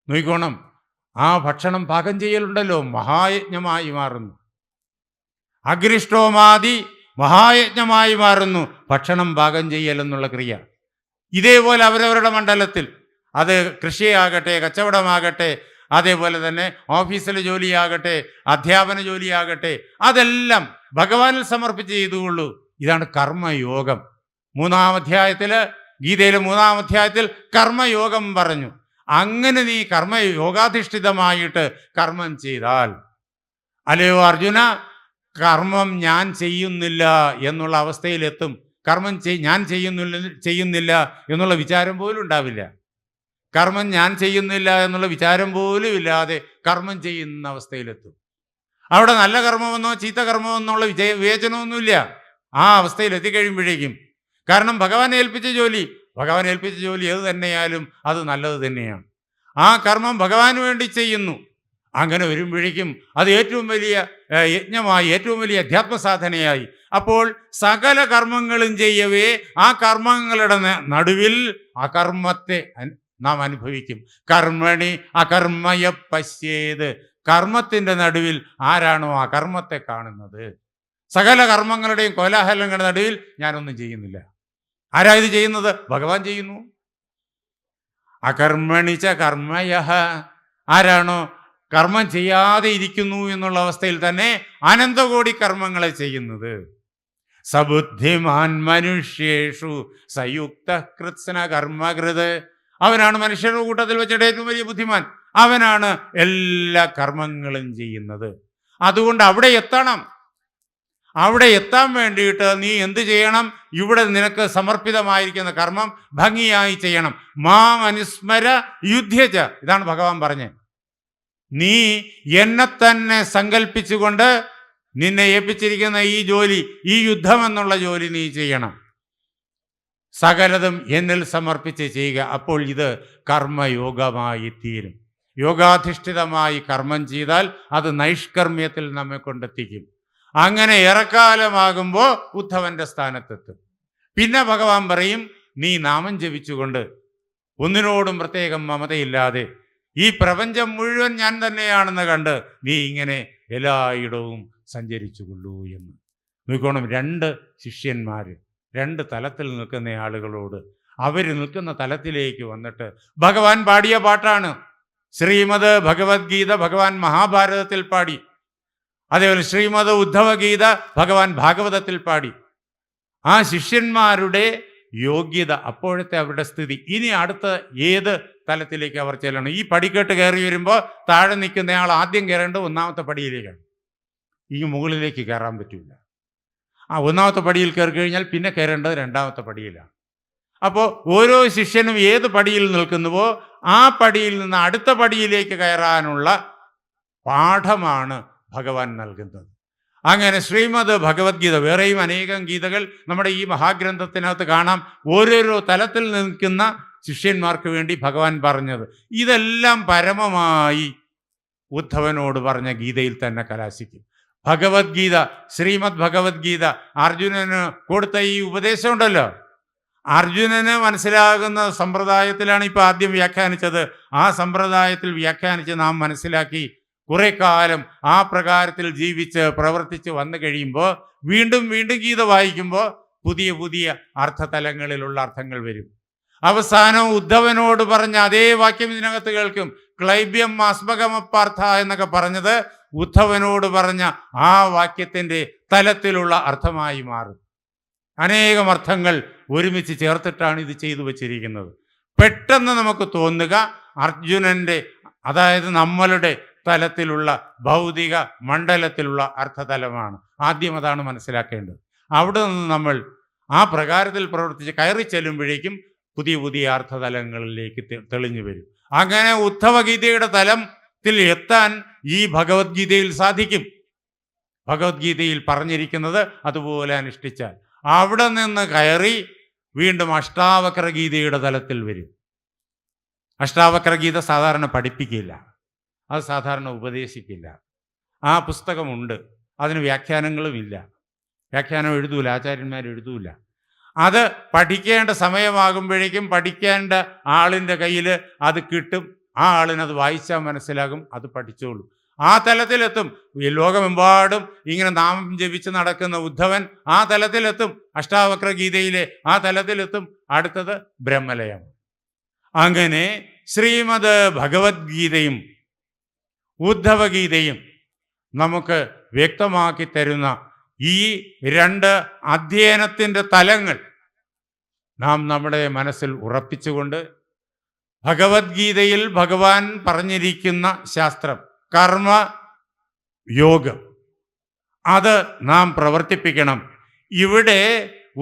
നോക്കിക്കോണം, ആ ഭക്ഷണം പാകം ചെയ്യലുണ്ടല്ലോ മഹായജ്ഞമായി മാറുന്നു. അഗ്രിഷ്ടോമാദി മഹായജ്ഞമായി മാറുന്നു ഭക്ഷണം പാകം ചെയ്യലെന്നുള്ള ക്രിയ. ഇതേപോലെ അവരവരുടെ മണ്ഡലത്തിൽ, അത് കൃഷിയാകട്ടെ, കച്ചവടമാകട്ടെ, അതേപോലെ തന്നെ ഓഫീസിലെ ജോലിയാകട്ടെ, അധ്യാപന ജോലിയാകട്ടെ, അതെല്ലാം ഭഗവാനിൽ സമർപ്പിച്ച് ചെയ്തുകൊള്ളൂ. ഇതാണ് കർമ്മയോഗം. ഗീതയിലെ 3-ാം അധ്യായത്തിൽ കർമ്മയോഗം പറഞ്ഞു. അങ്ങനെ നീ കർമ്മയോഗാധിഷ്ഠിതമായിട്ട് കർമ്മം ചെയ്താൽ, അല്ലയോ അർജുന, കർമ്മം ഞാൻ ചെയ്യുന്നില്ല എന്നുള്ള അവസ്ഥയിലെത്തും. കർമ്മം ഞാൻ ചെയ്യുന്നില്ല എന്നുള്ള വിചാരം പോലും ഉണ്ടാവില്ല. കർമ്മം ഞാൻ ചെയ്യുന്നില്ല എന്നുള്ള വിചാരം പോലും ഇല്ലാതെ കർമ്മം ചെയ്യുന്ന അവസ്ഥയിലെത്തും. അവിടെ നല്ല കർമ്മമെന്നോ ചീത്ത കർമ്മമെന്നുള്ള വിവേചനമൊന്നുമില്ല. ആ അവസ്ഥയിൽ എത്തിക്കഴിയുമ്പോഴേക്കും, കാരണം ഭഗവാൻ ഏൽപ്പിച്ച ജോലി ഏത് തന്നെയായാലും അത് നല്ലത് തന്നെയാണ്. ആ കർമ്മം ഭഗവാന് വേണ്ടി ചെയ്യുന്നു. അങ്ങനെ വരുമ്പോഴേക്കും അത് ഏറ്റവും വലിയ യജ്ഞമായി, ഏറ്റവും വലിയ അധ്യാത്മസാധനയായി. അപ്പോൾ സകല കർമ്മങ്ങളും ചെയ്യവേ ആ കർമ്മങ്ങളുടെ നടുവിൽ അകർമ്മത്തെ നാം അനുഭവിക്കും. കർമ്മണി അകർമ്മയ പശ്യേത്. കർമ്മത്തിൻ്റെ നടുവിൽ ആരാണോ ആ കർമ്മത്തെ കാണുന്നത്, സകല കർമ്മങ്ങളുടെയും കോലാഹലങ്ങളുടെ നടുവിൽ ഞാനൊന്നും ചെയ്യുന്നില്ല. ആരാ ഇത് ചെയ്യുന്നത്? ഭഗവാൻ ചെയ്യുന്നു. അകർമ്മണിച്ച കർമ്മയഃ. ആരാണോ കർമ്മം ചെയ്യാതെ ഇരിക്കുന്നു എന്നുള്ള അവസ്ഥയിൽ തന്നെ അനന്തകോടി കർമ്മങ്ങളെ ചെയ്യുന്നത്. സബുദ്ധിമാൻ മനുഷ്യേഷു സയുക്ത കൃത്സ്ന കർമ്മകൃത്. അവനാണ് മനുഷ്യരുടെ കൂട്ടത്തിൽ വെച്ചിട്ട് ഏറ്റവും വലിയ ബുദ്ധിമാൻ. അവനാണ് എല്ലാ കർമ്മങ്ങളും ചെയ്യുന്നത്. അതുകൊണ്ട് അവിടെ എത്തണം. അവിടെ എത്താൻ വേണ്ടിയിട്ട് നീ എന്ത് ചെയ്യണം? ഇവിടെ നിനക്ക് സമർപ്പിതമായിരിക്കുന്ന കർമ്മം ഭംഗിയായി ചെയ്യണം. മാം അനുസ്മര യുദ്ധ്യച. ഇതാണ് ഭഗവാൻ പറഞ്ഞത്. നീ എന്നെ തന്നെ സങ്കല്പിച്ചുകൊണ്ട് നിന്നെ ഏൽപ്പിച്ചിരിക്കുന്ന ഈ ജോലി, ഈ യുദ്ധം എന്നുള്ള ജോലി നീ ചെയ്യണം. സകലതും എന്നിൽ സമർപ്പിച്ച് ചെയ്യുക. അപ്പോൾ ഇത് കർമ്മയോഗമായി തീരും. യോഗാധിഷ്ഠിതമായി കർമ്മം ചെയ്താൽ അത് നൈഷ്കർമ്മ്യത്തിൽ നമ്മെ കൊണ്ടെത്തിക്കും. അങ്ങനെ ഏറെക്കാലമാകുമ്പോൾ ഉദ്ധവന്റെ സ്ഥാനത്തെത്തും. പിന്നെ ഭഗവാൻ പറയും, നീ നാമം ജപിച്ചുകൊണ്ട് ഒന്നിനോടും പ്രത്യേകം മമതയില്ലാതെ ഈ പ്രപഞ്ചം മുഴുവൻ ഞാൻ തന്നെയാണെന്ന് കണ്ട് നീ ഇങ്ങനെ എല്ലായിടവും സഞ്ചരിച്ചുകൊള്ളൂ എന്ന്. നോക്കണം, 2 ശിഷ്യന്മാർ 2 തലത്തിൽ നിൽക്കുന്ന ആളുകളോട് അവർ നിൽക്കുന്ന തലത്തിലേക്ക് വന്നിട്ട് ഭഗവാൻ പാടിയ പാട്ടാണ്. ശ്രീമദ് ഭഗവത്ഗീത ഭഗവാൻ മഹാഭാരതത്തിൽ പാടി. അതേപോലെ ശ്രീമദ് ഉദ്ധവഗീത ഭഗവാൻ ഭാഗവതത്തിൽ പാടി. ആ ശിഷ്യന്മാരുടെ യോഗ്യത, അപ്പോഴത്തെ അവരുടെ സ്ഥിതി, ഇനി അടുത്ത ഏത് തലത്തിലേക്ക് അവർ ചെല്ലണം? ഈ പടിക്കെട്ട് കയറി വരുമ്പോൾ താഴെ നിൽക്കുന്നയാൾ ആദ്യം കയറേണ്ടത് 1-ാമത്തെ പടിയിലേക്കാണ്. ഈ മുകളിലേക്ക് കയറാൻ പറ്റില്ല. ആ 1-ാമത്തെ പടിയിൽ കയറി കഴിഞ്ഞാൽ പിന്നെ കയറേണ്ടത് 2-ാമത്തെ പടിയിലാണ്. അപ്പോൾ ഓരോ ശിഷ്യനും ഏത് പടിയിൽ നിൽക്കുന്നുവോ ആ പടിയിൽ നിന്ന് അടുത്ത പടിയിലേക്ക് കയറാനുള്ള പാഠമാണ് ഭഗവാൻ നൽകുന്നത്. അങ്ങനെ ശ്രീമദ് ഭഗവത്ഗീത, വേറെയും അനേകം ഗീതകൾ നമ്മുടെ ഈ മഹാഗ്രന്ഥത്തിനകത്ത് കാണാം. ഓരോരോ തലത്തിൽ നിൽക്കുന്ന ശിഷ്യന്മാർക്ക് വേണ്ടി ഭഗവാൻ പറഞ്ഞത്. ഇതെല്ലാം പരമമായി ഉദ്ധവനോട് പറഞ്ഞ ഗീതയിൽ തന്നെ കലാശിക്കും. ഭഗവത്ഗീത, ശ്രീമദ് ഭഗവത്ഗീത അർജുനന് കൊടുത്ത ഈ ഉപദേശം ഉണ്ടല്ലോ, അർജുനന് മനസ്സിലാകുന്ന സമ്പ്രദായത്തിലാണ് ഇപ്പം ആദ്യം വ്യാഖ്യാനിച്ചത്. ആ സമ്പ്രദായത്തിൽ വ്യാഖ്യാനിച്ച് നാം മനസ്സിലാക്കി കുറെ കാലം ആ പ്രകാരത്തിൽ ജീവിച്ച് പ്രവർത്തിച്ച് വന്നു കഴിയുമ്പോൾ വീണ്ടും വീണ്ടും ഗീത വായിക്കുമ്പോൾ പുതിയ പുതിയ അർത്ഥതലങ്ങളിലുള്ള അർത്ഥങ്ങൾ വരും. അവസാനം ഉദ്ധവനോട് പറഞ്ഞ അതേ വാക്യം ഇതിനകത്ത് കേൾക്കും. ക്ലൈബ്യം അസ്മഗമപ്പാർത്ഥ എന്നൊക്കെ പറഞ്ഞത് ഉദ്ധവനോട് പറഞ്ഞ ആ വാക്യത്തിൻ്റെ തലത്തിലുള്ള അർത്ഥമായി മാറും. അനേകം അർത്ഥങ്ങൾ ഒരുമിച്ച് ചേർത്തിട്ടാണ് ഇത് ചെയ്തു വച്ചിരിക്കുന്നത്. പെട്ടെന്ന് നമുക്ക് തോന്നുക അർജുനൻ്റെ, അതായത് നമ്മളുടെ തലത്തിലുള്ള ഭൗതിക മണ്ഡലത്തിലുള്ള അർത്ഥതലമാണ്. ആദ്യം അതാണ് മനസ്സിലാക്കേണ്ടത്. അവിടെ നിന്ന് നമ്മൾ ആ പ്രകാരത്തിൽ പ്രവർത്തിച്ച് കയറി ചെല്ലുമ്പോഴേക്കും പുതിയ പുതിയ അർത്ഥതലങ്ങളിലേക്ക് തെളിഞ്ഞു വരും. അങ്ങനെ ഉദ്ധവഗീതയുടെ തലത്തിൽ എത്താൻ ഈ ഭഗവത്ഗീതയിൽ സാധിക്കും. ഭഗവത്ഗീതയിൽ പറഞ്ഞിരിക്കുന്നത് അതുപോലെ അനുഷ്ഠിച്ചാൽ അവിടെ നിന്ന് കയറി വീണ്ടും അഷ്ടാവക്ര ഗീതയുടെ തലത്തിൽ വരും. അഷ്ടാവക്ര ഗീത സാധാരണ പഠിപ്പിക്കില്ല, അത് സാധാരണ ഉപദേശിക്കില്ല. ആ പുസ്തകമുണ്ട്, അതിന് വ്യാഖ്യാനങ്ങളുമില്ല, വ്യാഖ്യാനം എഴുതൂല, ആചാര്യന്മാർ എഴുതൂല. അത് പഠിക്കേണ്ട സമയമാകുമ്പോഴേക്കും പഠിക്കേണ്ട ആളിൻ്റെ കയ്യിൽ അത് കിട്ടും. ആ ആളിനത് വായിച്ചാൽ മനസ്സിലാകും, അത് പഠിച്ചോളൂ. ആ തലത്തിലെത്തും. ഈ ലോകമെമ്പാടും ഇങ്ങനെ നാമം ജപിച്ച് നടക്കുന്ന ഉദ്ധവൻ ആ തലത്തിലെത്തും. അഷ്ടാവക്ര ഗീതയിലെ ആ തലത്തിലെത്തും. അടുത്തത് ബ്രഹ്മലയം. അങ്ങനെ ശ്രീമദ് ഭഗവത്ഗീതയും ഉദ്ധവഗീതയും നമുക്ക് വ്യക്തമാക്കി തരുന്ന ഈ രണ്ട് അധ്യയനത്തിൻ്റെ തലങ്ങൾ നാം നമ്മുടെ മനസ്സിൽ ഉറപ്പിച്ചുകൊണ്ട് ഭഗവത്ഗീതയിൽ ഭഗവാൻ പറഞ്ഞിരിക്കുന്ന ശാസ്ത്രം കർമ്മ യോഗം, അത് നാം പ്രവർത്തിപ്പിക്കണം. ഇവിടെ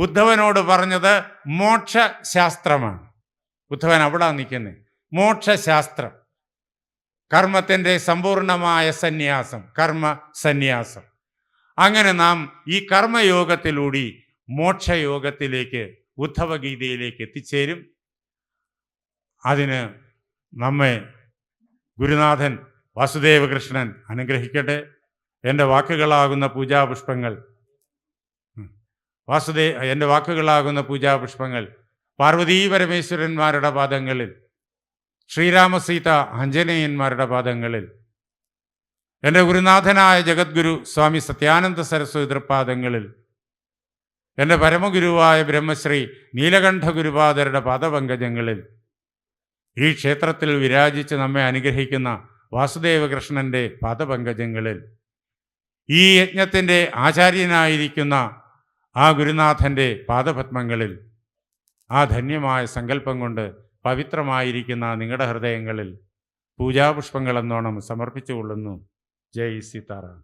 ഉദ്ധവനോട് പറഞ്ഞത് മോക്ഷശാസ്ത്രമാണ്. ഉദ്ധവൻ അവിടെ നിൽക്കുന്നത്. മോക്ഷശാസ്ത്രം, കർമ്മത്തിൻ്റെ സമ്പൂർണമായ സന്യാസം, കർമ്മ സന്യാസം. അങ്ങനെ നാം ഈ കർമ്മയോഗത്തിലൂടെ മോക്ഷയോഗത്തിലേക്ക്, ഉദ്ധവഗീതയിലേക്ക് എത്തിച്ചേരും. അതിന് നമ്മെ ഗുരുനാഥൻ വാസുദേവകൃഷ്ണൻ അനുഗ്രഹിക്കട്ടെ. എൻ്റെ വാക്കുകളാകുന്ന പൂജാപുഷ്പങ്ങൾ എൻ്റെ വാക്കുകളാകുന്ന പൂജാപുഷ്പങ്ങൾ പാർവതീ പരമേശ്വരന്മാരുടെ പാദങ്ങളിൽ, ശ്രീരാമസീത ആഞ്ജനേയന്മാരുടെ പാദങ്ങളിൽ, എൻ്റെ ഗുരുനാഥനായ ജഗദ്ഗുരു സ്വാമി സത്യാനന്ദ സരസ്വതി തൃപ്പാദങ്ങളിൽ, എൻ്റെ പരമഗുരുവായ ബ്രഹ്മശ്രീ നീലകണ്ഠ ഗുരുപാദരുടെ പാദപങ്കജങ്ങളിൽ, ഈ ക്ഷേത്രത്തിൽ വിരാജിച്ച് നമ്മെ അനുഗ്രഹിക്കുന്ന വാസുദേവകൃഷ്ണൻ്റെ പാദപങ്കജങ്ങളിൽ, ഈ യജ്ഞത്തിൻ്റെ ആചാര്യനായിരിക്കുന്ന ആ ഗുരുനാഥൻ്റെ പാദപത്മങ്ങളിൽ, ആ ധന്യമായ സങ്കല്പം കൊണ്ട് പവിത്രമായിരിക്കുന്ന നിങ്ങളുടെ ഹൃദയങ്ങളിൽ പൂജാപുഷ്പങ്ങളെന്നോണം സമർപ്പിച്ചുകൊള്ളുന്നു. ജയ് സീതാറാം.